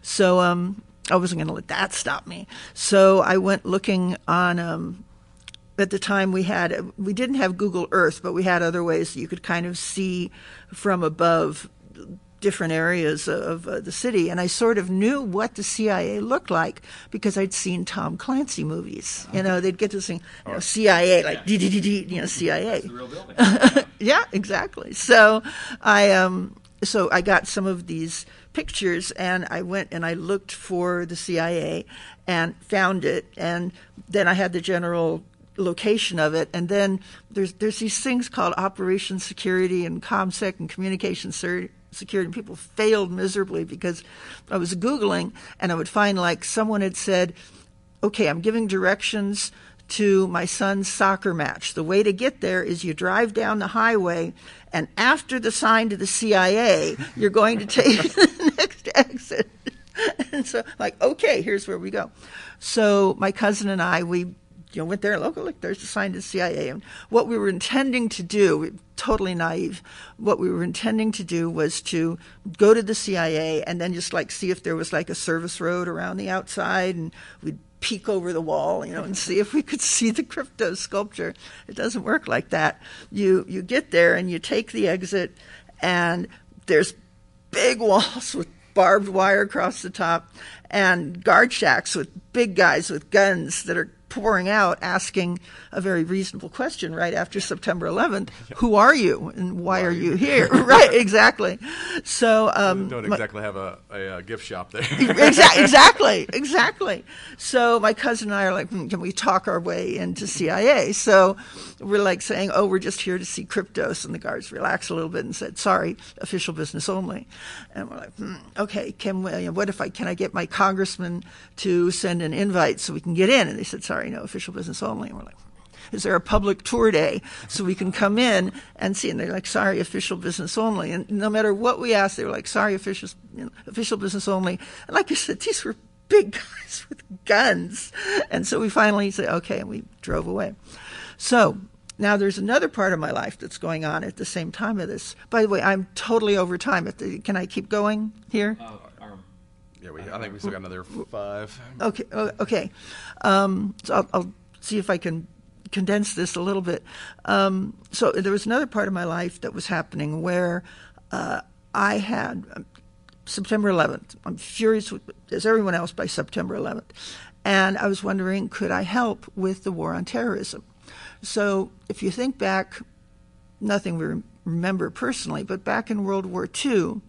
So I wasn't going to let that stop me. So I went looking on... At the time, we didn't have Google Earth, but we had other ways that you could kind of see from above different areas of the city. And I sort of knew what the CIA looked like because I'd seen Tom Clancy movies. They'd get this thing, CIA, like CIA. That's the real building. Yeah, exactly. So I got some of these pictures, and I went and I looked for the CIA and found it, and then I had the general location of it, and then there's these things called Operation Security and ComSec and Communication Security, and people failed miserably because I was Googling, and I would find like someone had said, okay, I'm giving directions to my son's soccer match. The way to get there is you drive down the highway, and after the sign to the CIA, you're going to take the next exit. And so, like, okay, here's where we go. So my cousin and I, we went there, look, there's a sign to the CIA. And what we were intending to do, totally naive, what we were intending to do was to go to the CIA and then just like see if there was like a service road around the outside, and we'd peek over the wall, and see if we could see the Kryptos sculpture. It doesn't work like that. You get there and you take the exit, and there's big walls with barbed wire across the top and guard shacks with big guys with guns that are pouring out, asking a very reasonable question right after September 11th. Who are you and why are you here? Right, exactly. So don't exactly have a gift shop there. Exactly. So my cousin and I are like, can we talk our way into CIA? So we're like saying, oh, we're just here to see Kryptos. And the guards relaxed a little bit and said, sorry, official business only. And we're like, okay, can I get my congressman to send an invite so we can get in? And they said, sorry, no, official business only. And we're like, is there a public tour day so we can come in and see? And they're like, sorry, official business only. And no matter what we asked, they were like, sorry, official business only. And like I said, these were big guys with guns. And so we finally said, okay, and we drove away. So now there's another part of my life that's going on at the same time of this. By the way, I'm totally over time. Can I keep going here? Yeah, I think we still got another 5. Okay. So I'll see if I can condense this a little bit. So there was another part of my life that was happening where I had September 11th. I'm furious as everyone else by September 11th. And I was wondering, could I help with the war on terrorism? So if you think back, nothing we remember personally, but back in World War II,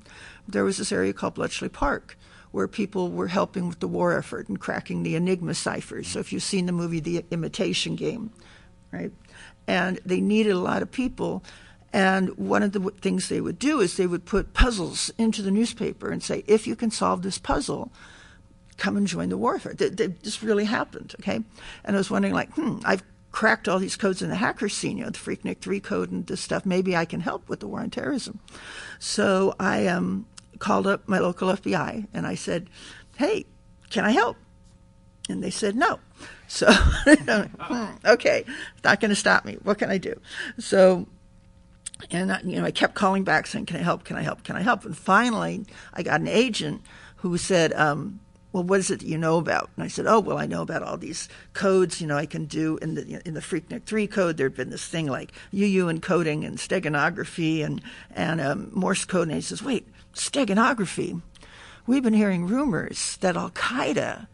there was this area called Bletchley Park, where people were helping with the war effort and cracking the Enigma ciphers. So if you've seen the movie The Imitation Game, right? And they needed a lot of people. And one of the things they would do is they would put puzzles into the newspaper and say, if you can solve this puzzle, come and join the war effort. This really happened, okay? And I was wondering, like, I've cracked all these codes in the hacker scene, the Freaknik 3 code and this stuff. Maybe I can help with the war on terrorism. So I called up my local FBI and I said, hey, can I help? And they said no. So, okay, it's not going to stop me. What can I do? So, and I kept calling back saying, can I help? Can I help? Can I help? And finally, I got an agent who said, well, what is it that you know about? And I said, oh, well, I know about all these codes, I can do in the Freaknik 3 code. There'd been this thing like UU encoding and steganography and Morse code. And he says, wait, steganography? We've been hearing rumors that Al-Qaeda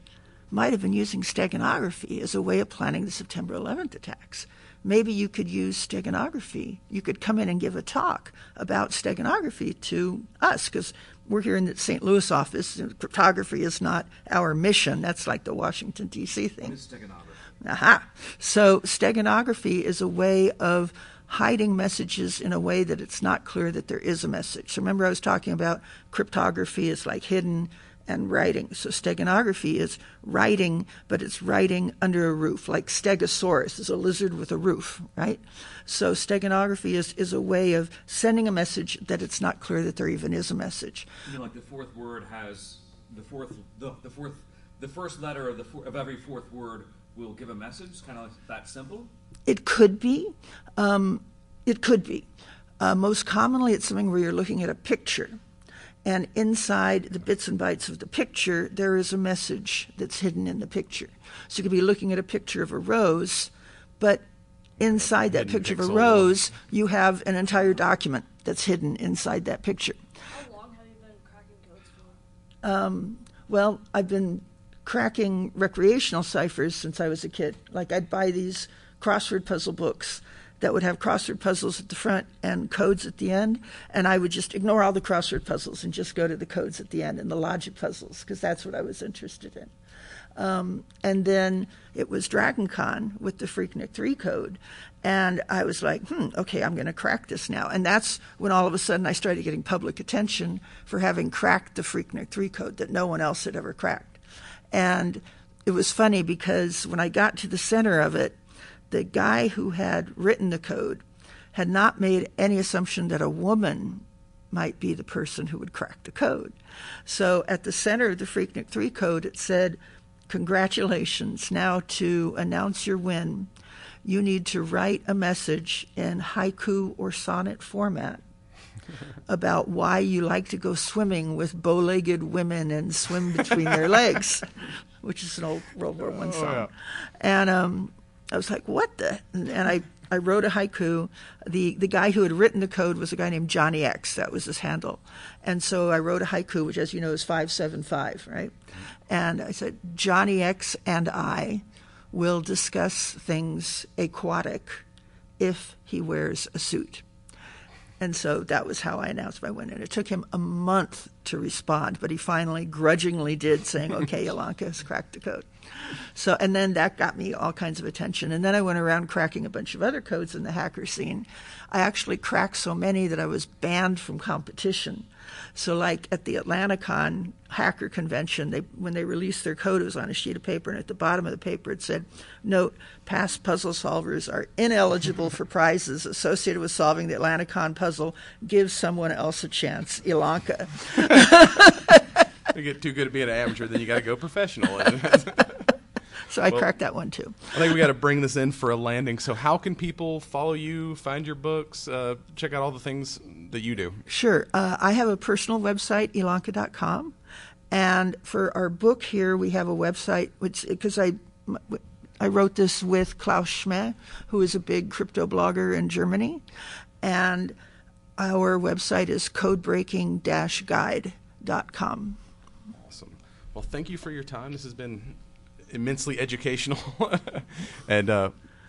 might have been using steganography as a way of planning the September 11th attacks. Maybe you could use steganography. You could come in and give a talk about steganography to us, because we're here in the St. Louis office. Cryptography is not our mission. That's like the Washington, D.C. thing. What is steganography? Aha. So steganography is a way of hiding messages in a way that it's not clear that there is a message. So remember I was talking about cryptography is like hidden and writing. So steganography is writing, but it's writing under a roof, like Stegosaurus is a lizard with a roof, right? So steganography is a way of sending a message that it's not clear that there even is a message. You mean like the fourth word has the first letter of every fourth word will give a message, kind of like that simple? It could be. It could be. Most commonly, it's something where you're looking at a picture, and inside the bits and bytes of the picture, there is a message that's hidden in the picture. So you could be looking at a picture of a rose, but inside that picture of a rose, you have an entire document that's hidden inside that picture. How long have you been cracking codes for? Well, I've been cracking recreational ciphers since I was a kid. Like, I'd buy these crossword puzzle books that would have crossword puzzles at the front and codes at the end, and I would just ignore all the crossword puzzles and just go to the codes at the end and the logic puzzles, because that's what I was interested in. And then it was Dragon Con with the Freaknik 3 code, and I was like, okay, I'm going to crack this now. And that's when all of a sudden I started getting public attention for having cracked the Freaknik 3 code that no one else had ever cracked. And it was funny because when I got to the center of it, the guy who had written the code had not made any assumption that a woman might be the person who would crack the code. So at the center of the Freaknik 3 code, it said, congratulations, now to announce your win, you need to write a message in haiku or sonnet format about why you like to go swimming with bow-legged women and swim between their legs, which is an old World War I song. Yeah. And I was like, what the? And I wrote a haiku. The guy who had written the code was a guy named Johnny X. That was his handle. And so I wrote a haiku, which, as you know, is 575, right? And I said, Johnny X and I will discuss things aquatic if he wears a suit. And so that was how I announced my win. And it took him a month to respond, but he finally grudgingly did, saying, okay, Elonka has cracked the code. So, and then that got me all kinds of attention. And then I went around cracking a bunch of other codes in the hacker scene. I actually cracked so many that I was banned from competition. So like at the AtlantaCon hacker convention, when they released their code, it was on a sheet of paper, and at the bottom of the paper it said, note, past puzzle solvers are ineligible for prizes associated with solving the AtlantaCon puzzle. Give someone else a chance. Elonka. You get too good at being an amateur, then you got to go professional. So I cracked that one too. I think we got to bring this in for a landing. So how can people follow you, find your books, check out all the things that you do? Sure. I have a personal website, elonka.com. And for our book here, we have a website, which, because I wrote this with Klaus Schme, who is a big crypto blogger in Germany. And our website is codebreaking-guide.com. Awesome. Well, thank you for your time. This has been immensely educational. And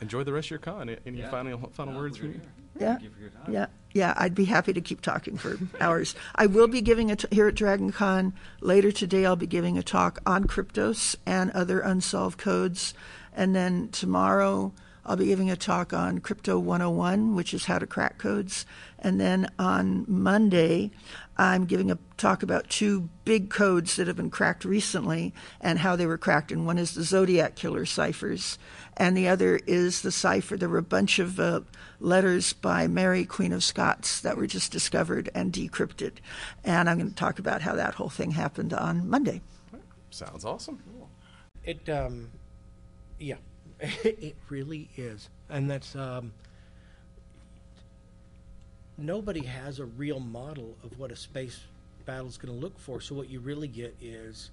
enjoy the rest of your con. Any final words from you? Yeah. Thank you for your time. Yeah, I'd be happy to keep talking for hours. I will be giving here at Dragon Con later today. I'll be giving a talk on Cryptos and other unsolved codes. And then tomorrow I'll be giving a talk on Crypto 101, which is how to crack codes. And then on Monday, I'm giving a talk about two big codes that have been cracked recently and how they were cracked. And one is the Zodiac Killer ciphers, and the other is the cipher. There were a bunch of letters by Mary, Queen of Scots, that were just discovered and decrypted. And I'm going to talk about how that whole thing happened on Monday. Sounds awesome. It, yeah, it really is. And that's... nobody has a real model of what a space battle is going to look for. So what you really get is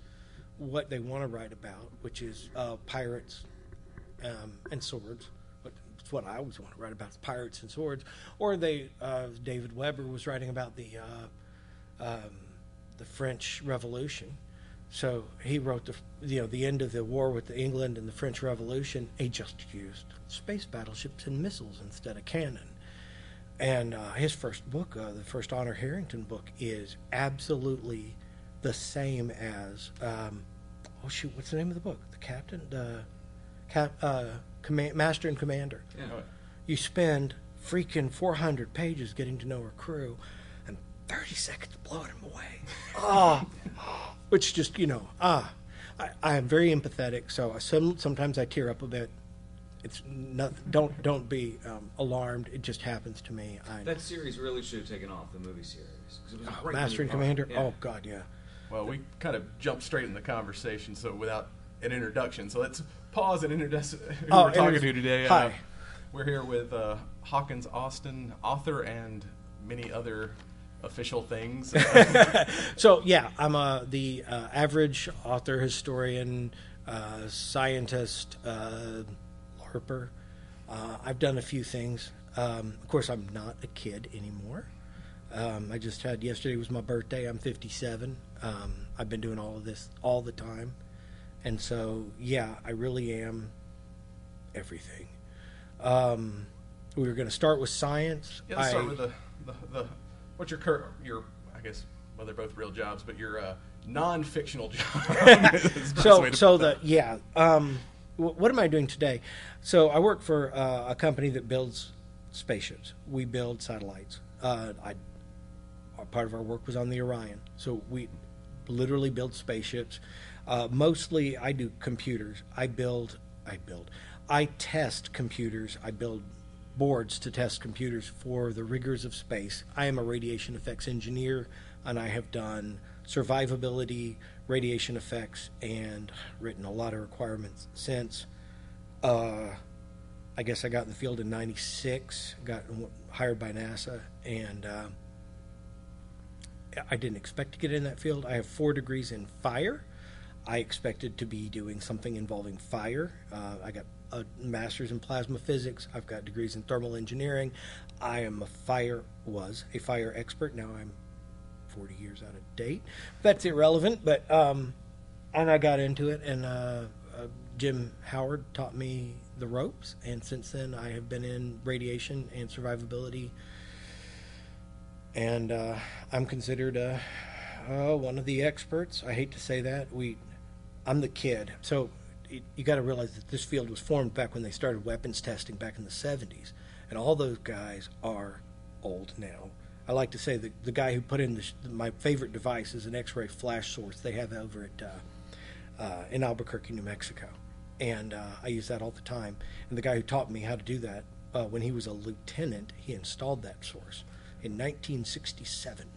what they want to write about, which is pirates and swords. It's what I always want to write about, is pirates and swords. Or David Weber was writing about the French Revolution, So he wrote the end of the war with England and the French Revolution. He just used space battleships and missiles instead of cannon. And his first book, the first Honor Harrington book, is absolutely the same as what's the name of the book? The Captain, Master and Commander. Yeah. You spend freaking 400 pages getting to know her crew, and 30 seconds blowing them away. Which just I am very empathetic, so sometimes I tear up a bit. It's not. Don't be alarmed. It just happens to me. That series really should have taken off, the movie series. 'Cause it was a great Master and movie. Commander. Yeah. Oh God, yeah. Well, we kind of jumped straight in the conversation, so without an introduction. So let's pause and introduce who we're talking to today. Hi. We're here with Hawkings Austin, author and many other official things. So yeah, I'm the average author, historian, scientist, LARPer. I've done a few things. Of course, I'm not a kid anymore. Yesterday was my birthday. I'm 57. I've been doing all of this all the time. And so, yeah, I really am everything. We were going to start with science. Yeah, let's start with the what's your I guess, well, they're both real jobs, but your non-fictional job. What am I doing today? So I work for a company that builds spaceships. We build satellites. Part of our work was on the Orion. So we literally build spaceships. Mostly I do computers. I test computers. I build boards to test computers for the rigors of space. I am a radiation effects engineer, and I have done survivability, radiation effects, and written a lot of requirements since. I guess I got in the field in '96, got hired by NASA, and I didn't expect to get in that field. I have 4 degrees in fire. I expected to be doing something involving fire. I got a master's in plasma physics. I've got degrees in thermal engineering. I am was a fire expert. Now I'm 40 years out of date. That's irrelevant, but and I got into it, and Jim Howard taught me the ropes, and since then I have been in radiation and survivability, and I'm considered one of the experts. I hate to say that. I'm the kid. So you got to realize that this field was formed back when they started weapons testing back in the 70s, and all those guys are old now. I like to say the guy who put in my favorite device is an X-ray flash source they have over at in Albuquerque, New Mexico, and I use that all the time. And the guy who taught me how to do that, when he was a lieutenant, he installed that source in 1967.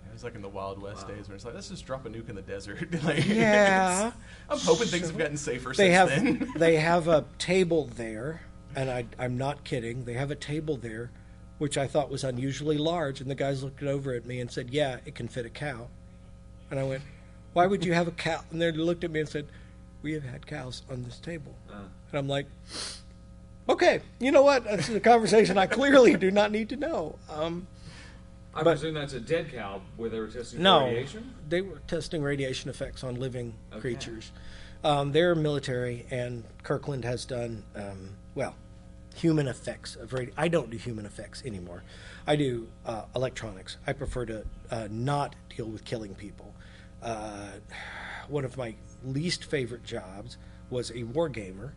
It was like in the Wild West days where it's like, let's just drop a nuke in the desert. Yeah. I'm hoping things have gotten safer since then. They have a table there, and I'm not kidding. They have a table there, which I thought was unusually large, and the guys looked over at me and said, yeah, it can fit a cow. And I went, why would you have a cow? And they looked at me and said, we have had cows on this table. And I'm like, okay, you know what? That's a conversation I clearly do not need to know. I presume that's a dead cow where they were testing radiation? They were testing radiation effects on living creatures. They're military, and Kirkland has done, human effects of radio. I don't do human effects anymore. I do electronics. I prefer to not deal with killing people. One of my least favorite jobs was a war gamer.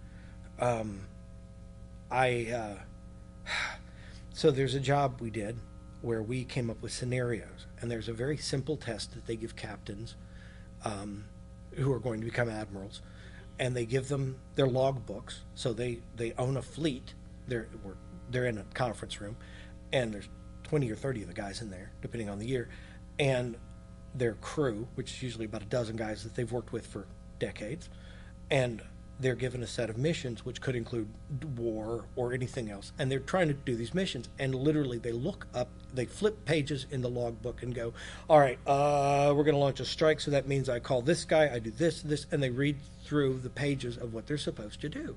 So there's a job we did where we came up with scenarios, and there's a very simple test that they give captains who are going to become admirals, and they give them their log books. So they own a fleet. They're in a conference room, and there's 20 or 30 of the guys in there, depending on the year, and their crew, which is usually about a dozen guys that they've worked with for decades, and they're given a set of missions, which could include war or anything else, and they're trying to do these missions, and literally they look up, they flip pages in the logbook and go, all right, we're going to launch a strike, so that means I call this guy, I do this, and they read through the pages of what they're supposed to do.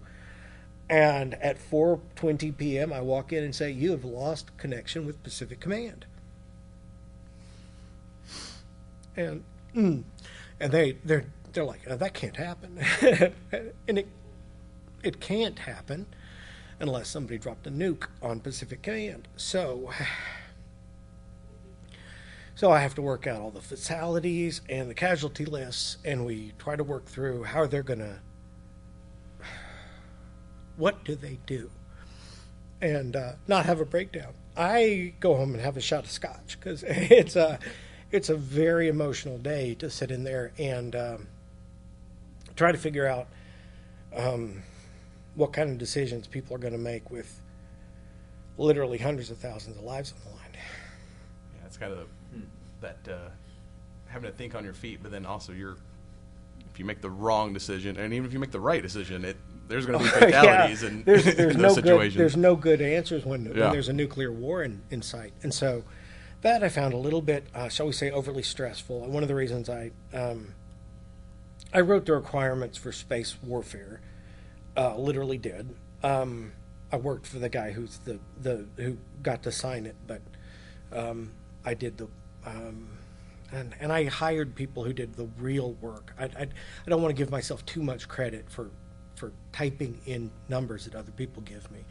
And at 4:20 p.m., I walk in and say, you have lost connection with Pacific Command. And And they're like, oh, that can't happen. And it can't happen unless somebody dropped a nuke on Pacific Command. So I have to work out all the fatalities and the casualty lists, and we try to work through how they're going to... What do they do? And not have a breakdown. I go home and have a shot of scotch, because it's a very emotional day to sit in there and try to figure out what kind of decisions people are going to make with literally hundreds of thousands of lives on the line. Yeah, it's kind of that having to think on your feet, but then also if you make the wrong decision, and even if you make the right decision, there's going to be fatalities in there's those no situations. There's no good answers when there's a nuclear war in sight. And so that I found a little bit, shall we say, overly stressful. And one of the reasons I wrote the requirements for space warfare, literally did. I worked for the guy who got to sign it, but I did the and I hired people who did the real work. I don't want to give myself too much credit for typing in numbers that other people give me,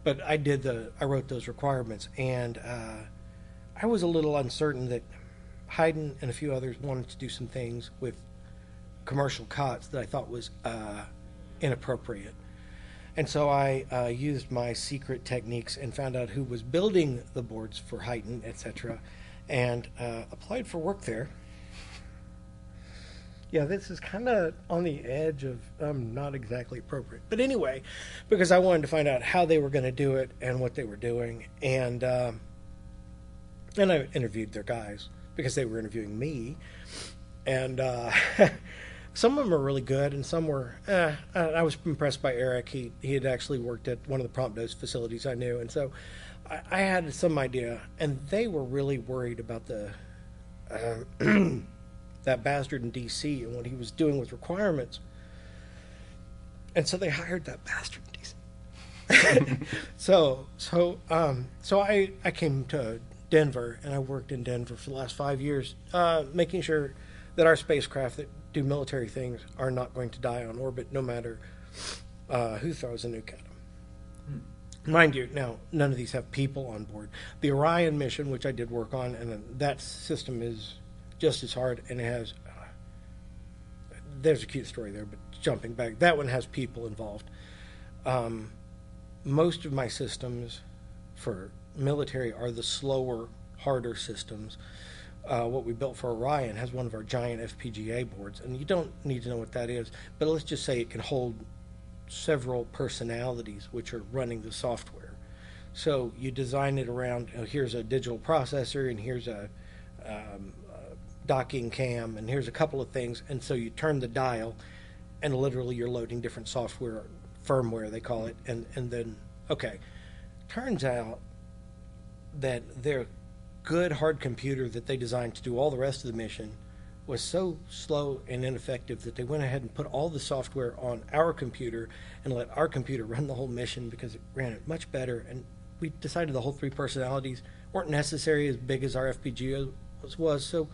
but I wrote those requirements, and I was a little uncertain that Hayden and a few others wanted to do some things with commercial COTS that I thought was inappropriate. And so I used my secret techniques and found out who was building the boards for Hayden, etc., and applied for work there. Yeah, this is kind of on the edge of not exactly appropriate. But anyway, because I wanted to find out how they were going to do it and what they were doing. And I interviewed their guys because they were interviewing me. And some of them are really good, and some were... I was impressed by Eric. He had actually worked at one of the prompt dose facilities I knew. And so I had some idea. And they were really worried about the... that bastard in D.C. and what he was doing with requirements. And so they hired that bastard in D.C. So I came to Denver, and I worked in Denver for the last 5 years, making sure that our spacecraft that do military things are not going to die on orbit, no matter who throws a nuke at them. Mind you, now, none of these have people on board. The Orion mission, which I did work on, and that system is just as hard, and it has there's a cute story there, but jumping back, that one has people involved. Most of my systems for military are the slower, harder systems. What we built for Orion has one of our giant FPGA boards, and you don't need to know what that is, but let's just say it can hold several personalities which are running the software. So you design it around, here's a digital processor, and here's a docking cam, and here's a couple of things, and so you turn the dial, and literally you're loading different software, firmware they call it, and then, okay. Turns out that their good hard computer that they designed to do all the rest of the mission was so slow and ineffective that they went ahead and put all the software on our computer and let our computer run the whole mission because it ran it much better, and we decided the whole three personalities weren't necessary as big as our FPGA was, so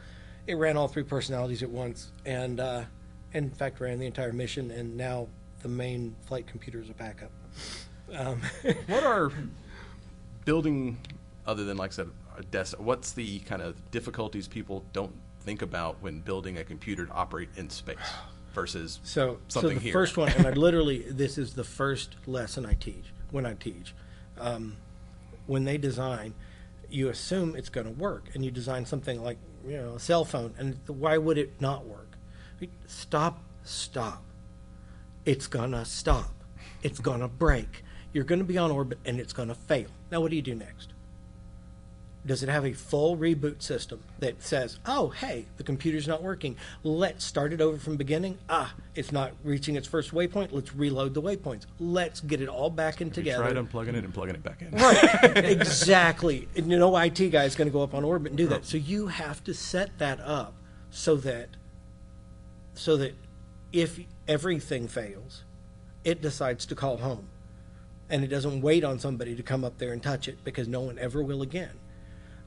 it ran all three personalities at once, and in fact ran the entire mission, and now the main flight computer is a backup. What are building, other than, like I said, a desk, what's the kind of difficulties people don't think about when building a computer to operate in space versus something so the here? First one, and I literally, this is the first lesson I teach, when I teach. When they design, you assume it's going to work, and you design something like, a cell phone, and why would it not work? Stop. It's going to stop. It's going to break. You're going to be on orbit, and it's going to fail. Now, what do you do next? Does it have a full reboot system that says, oh, hey, the computer's not working. Let's start it over from beginning. It's not reaching its first waypoint. Let's reload the waypoints. Let's get it all back in together. Tried unplugging it and plugging it back in. Right, exactly. And no IT guy is going to go up on orbit and do that. So you have to set that up so that if everything fails, it decides to call home. And it doesn't wait on somebody to come up there and touch it, because no one ever will again.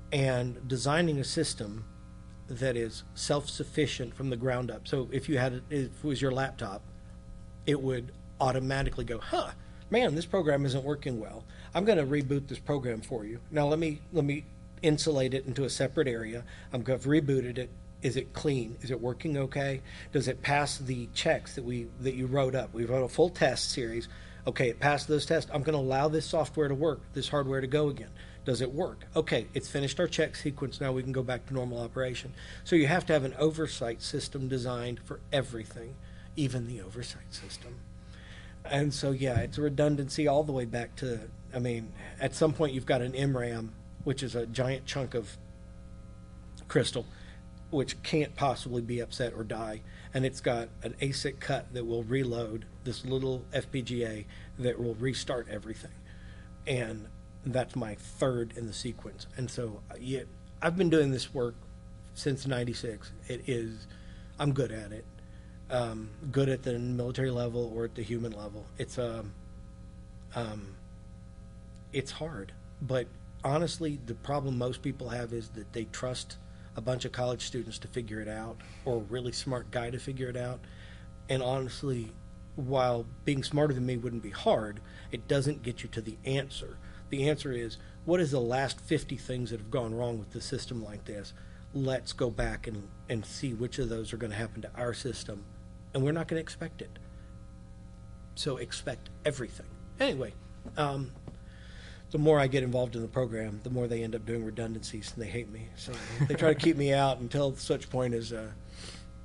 And designing a system that is self-sufficient from the ground up. So if it was your laptop, it would automatically go, man, this program isn't working well. I'm going to reboot this program for you. Now let me insulate it into a separate area. I've rebooted it. Is it clean? Is it working okay? Does it pass the checks that you wrote up? We wrote a full test series. Okay, it passed those tests. I'm going to allow this software to work, this hardware to go again. Does it work? Okay, it's finished our check sequence. Now we can go back to normal operation. So you have to have an oversight system designed for everything, even the oversight system. And so, yeah, it's a redundancy all the way back to, at some point you've got an MRAM, which is a giant chunk of crystal, which can't possibly be upset or die. And it's got an ASIC cut that will reload this little FPGA that will restart everything. And that's my third in the sequence. And so, yeah, I've been doing this work since '96. I'm good at it. Good at the military level or at the human level. It's hard. But honestly, the problem most people have is that they trust a bunch of college students to figure it out, or a really smart guy to figure it out. And honestly, while being smarter than me wouldn't be hard, it doesn't get you to the answer. The answer is, what is the last 50 things that have gone wrong with the system like this? Let's go back and see which of those are going to happen to our system. And we're not going to expect it. So expect everything. Anyway, the more I get involved in the program, the more they end up doing redundancies, and they hate me. So they try to keep me out until such point as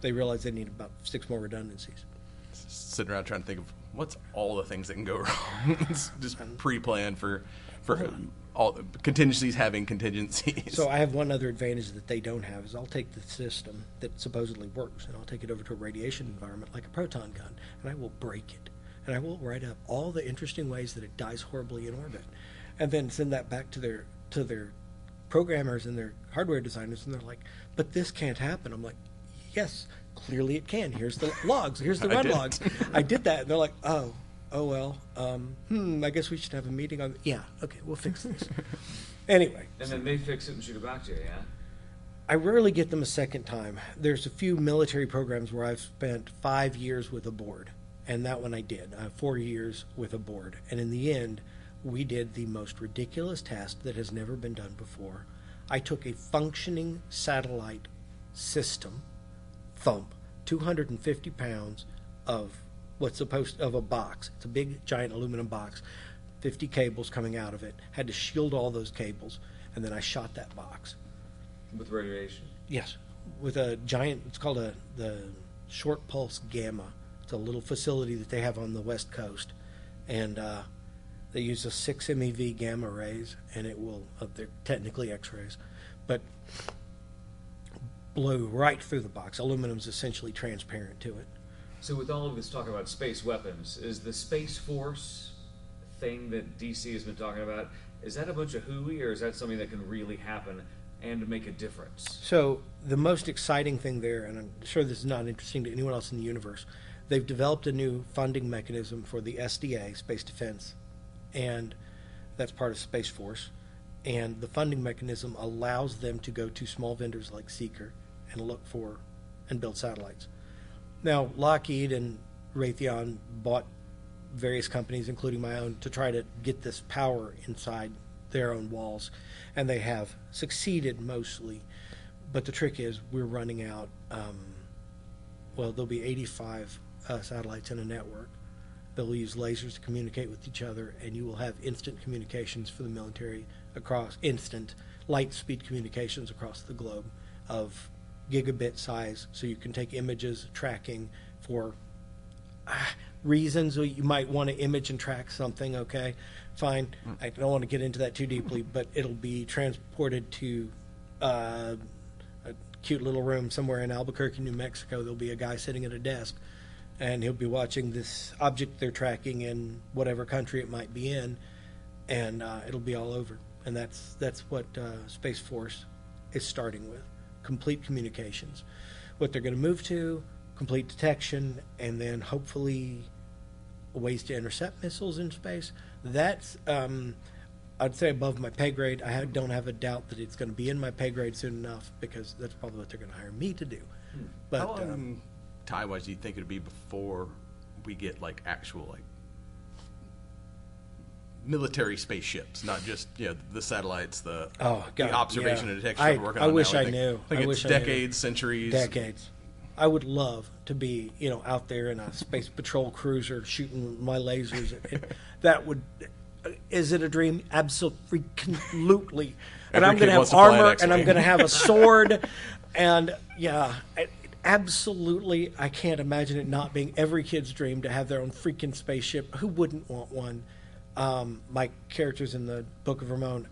they realize they need about 6 more redundancies. Sitting around trying to think of what's all the things that can go wrong. It's just pre-planned for all contingencies having contingencies. So I have one other advantage that they don't have is I'll take the system that supposedly works and I'll take it over to a radiation environment like a proton gun, and I will break it. And I will write up all the interesting ways that it dies horribly in orbit, and then send that back to their programmers and their hardware designers, and they're like, but this can't happen. I'm like, yes, clearly it can. Here's the logs. Here's the run logs. I did that. And they're like, oh well, I guess we should have a meeting on. Yeah, okay, we'll fix this. Anyway. And then they fix it and shoot it back to you, yeah? I rarely get them a second time. There's a few military programs where I've spent 5 years with a board, and that one I did. 4 years with a board. And in the end, we did the most ridiculous task that has never been done before. I took a functioning satellite system, thump, 250 pounds of of a box. It's a big, giant aluminum box, 50 cables coming out of it. Had to shield all those cables, and then I shot that box. With radiation? Yes. With a giant, it's called the Short Pulse Gamma. It's a little facility that they have on the West Coast. And they use a 6 MeV gamma rays, and it will, they're technically X-rays, but blow right through the box. Aluminum's essentially transparent to it. So with all of this talk about space weapons, is the Space Force thing that DC has been talking about, is that a bunch of hooey, or is that something that can really happen and make a difference? So the most exciting thing there, and I'm sure this is not interesting to anyone else in the universe, they've developed a new funding mechanism for the SDA, Space Defense, and that's part of Space Force. And the funding mechanism allows them to go to small vendors like Seeker and look for and build satellites. Now, Lockheed and Raytheon bought various companies, including my own, to try to get this power inside their own walls, and they have succeeded mostly. But the trick is we're running out. There'll be 85 satellites in a network. They'll use lasers to communicate with each other, and you will have instant communications for the military across instant light speed communications across the globe of gigabit size, so you can take images, tracking for reasons. You might want to image and track something, okay, fine. I don't want to get into that too deeply, but it'll be transported to a cute little room somewhere in Albuquerque, New Mexico. There'll be a guy sitting at a desk, and he'll be watching this object they're tracking in whatever country it might be in, and it'll be all over. And that's what Space Force is starting with. Complete communications. What they're going to move to, complete detection, and then hopefully ways to intercept missiles in space. That's I'd say above my pay grade. I don't have a doubt that it's going to be in my pay grade soon enough, because that's probably what they're going to hire me to do. But how long, time-wise, do you think it'd be before we get like actual like military spaceships, not just the satellites, the observation and detection we're working on? I wish now. I knew. I think it's decades, centuries. Decades. I would love to be, out there in a space patrol cruiser shooting my lasers. That would. Is it a dream? Absolutely. And I'm going to have armor, and I'm going to have a sword, and absolutely. I can't imagine it not being every kid's dream to have their own freaking spaceship. Who wouldn't want one? My characters in the Book of Ramon,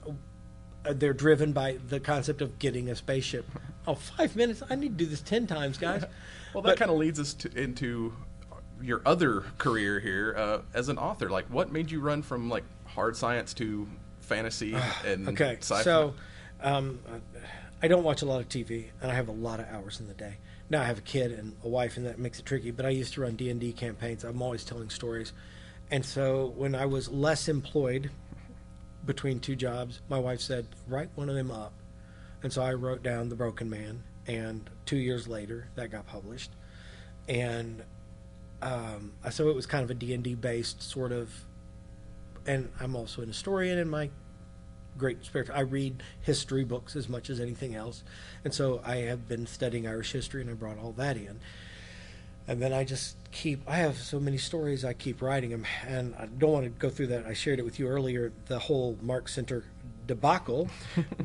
they're driven by the concept of getting a spaceship. 5 minutes? I need to do this 10 times, guys. Well, that kind of leads us into your other career here as an author. Like, what made you run from like hard science to fantasy and sci-fi? So I don't watch a lot of TV, and I have a lot of hours in the day. Now I have a kid and a wife, and that makes it tricky, but I used to run D&D campaigns. I'm always telling stories. And so when I was less employed between two jobs, my wife said, write one of them up. And so I wrote down The Broken Man, and 2 years later that got published. And so it was kind of a D&D based sort of, and I'm also an historian in my great spare time. I read history books as much as anything else. And so I have been studying Irish history, and I brought all that in. And then I have so many stories, I keep writing them. And I don't want to go through that. I shared it with you earlier, the whole Mark Center debacle.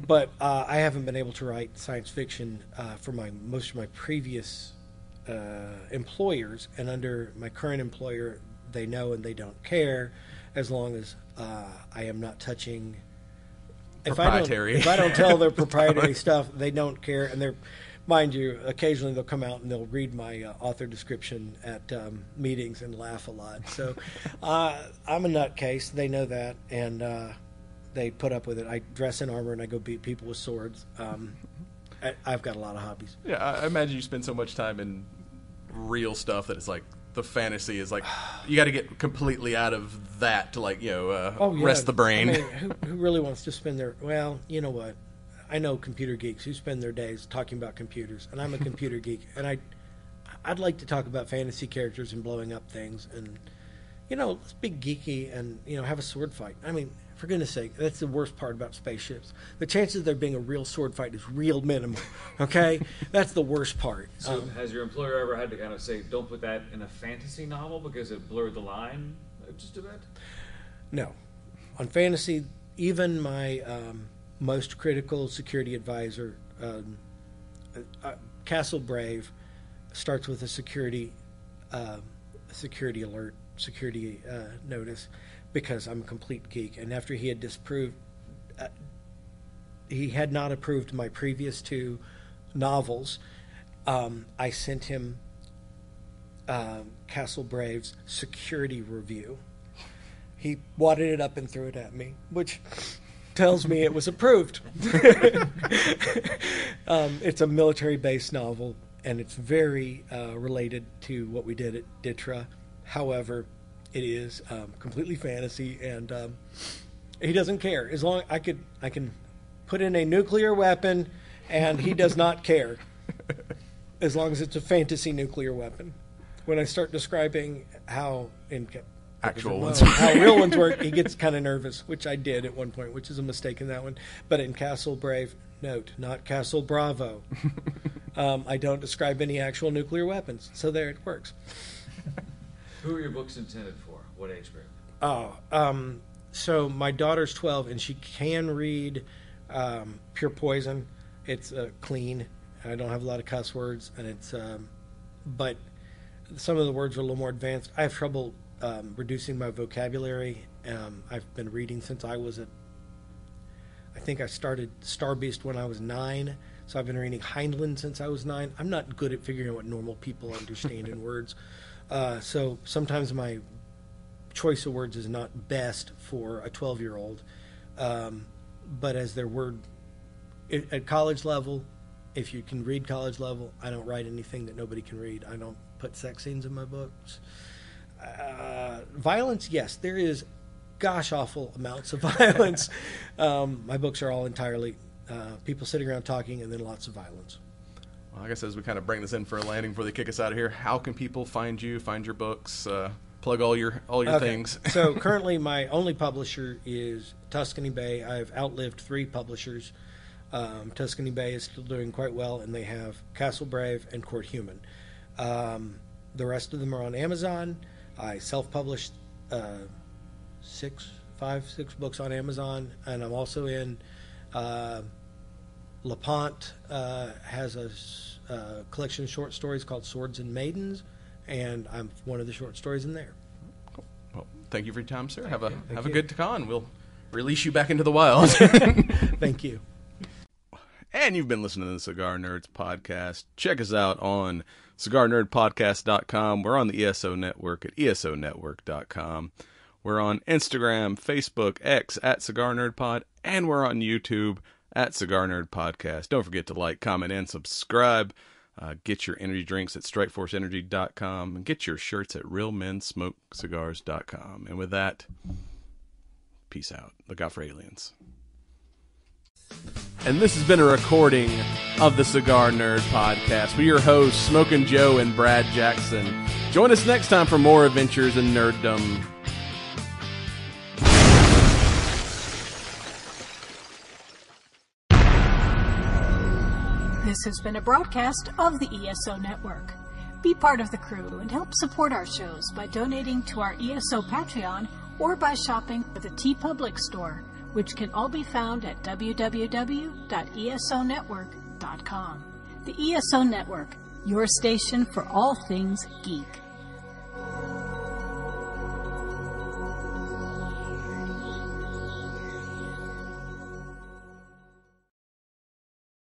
But I haven't been able to write science fiction for most of my previous employers. And under my current employer, they know and they don't care, as long as I am not touching proprietary. If I don't tell their proprietary stuff, they don't care. And they're, mind you, occasionally they'll come out and they'll read my author description at meetings and laugh a lot. So I'm a nutcase. They know that, and they put up with it. I dress in armor and I go beat people with swords. I've got a lot of hobbies. Yeah, I imagine you spend so much time in real stuff that it's like the fantasy is like you got to get completely out of that to like rest the brain. I mean, who really wants to spend their? Well, you know what? I know computer geeks who spend their days talking about computers, and I'm a computer geek, and I'd like to talk about fantasy characters and blowing up things, and let's be geeky and have a sword fight. I mean, for goodness sake, that's the worst part about spaceships. The chances of there being a real sword fight is real minimal. Okay, that's the worst part. So, has your employer ever had to kind of say, "Don't put that in a fantasy novel because it blurred the line just a bit"? No, on fantasy, even my most critical security advisor, Castle Brave, starts with a security alert, security notice, because I'm a complete geek. And after he had disproved, he had not approved my previous two novels, I sent him Castle Brave's security review. He wadded it up and threw it at me, which tells me it was approved. It's a military-based novel, and it's very related to what we did at Ditra. However, it is completely fantasy, and he doesn't care. As long I can put in a nuclear weapon, and he does not care. As long as it's a fantasy nuclear weapon. When I start describing how actual ones, how real ones work, he gets kind of nervous, which I did at one point, which is a mistake in that one. But in Castle Brave, note, not Castle Bravo, I don't describe any actual nuclear weapons. So there it works. Who are your books intended for? What age group? So my daughter's 12, and she can read Pure Poison. It's clean. I don't have a lot of cuss words, and it's but some of the words are a little more advanced. I have trouble reducing my vocabulary. I've been reading since I think I started Star Beast when I was 9, so I've been reading Heinlein since I was 9. I'm not good at figuring out what normal people understand in words. So sometimes my choice of words is not best for a 12-year-old. But as their word at college level, if you can read college level, I don't write anything that nobody can read. I don't put sex scenes in my books. Violence, yes, there is gosh awful amounts of violence. My books are all entirely people sitting around talking and then lots of violence. Well, I guess as we kind of bring this in for a landing before they kick us out of here, how can people find you, find your books, plug all your things? So currently my only publisher is Tuscany Bay. I've outlived 3 publishers. Tuscany Bay is still doing quite well, and they have Castle Brave and Court Human. The rest of them are on Amazon. I self-published 6 books on Amazon, and I'm also in LaPont has a collection of short stories called Swords and Maidens, and I'm one of the short stories in there. Cool. Well, thank you for your time, sir. Have a good con. We'll release you back into the wild. Thank you. And you've been listening to the Cigar Nerds Podcast. Check us out on cigarnerdpodcast.com. We're on the ESO Network at esonetwork.com. We're on Instagram, Facebook, X at Cigar Nerd Pod, and we're on YouTube at Cigar Nerd Podcast. Don't forget to like, comment, and subscribe. Get your energy drinks at strikeforceenergy.com and get your shirts at realmensmokecigars.com. And with that, peace out. Look out for aliens. And this has been a recording of the Cigar Nerd Podcast with your hosts, Smokin' Joe and Brad Jackson. Join us next time for more adventures in nerddom. This has been a broadcast of the ESO Network. Be part of the crew and help support our shows by donating to our ESO Patreon or by shopping at the TeePublic store, which can all be found at www.esonetwork.com. The ESO Network, your station for all things geek.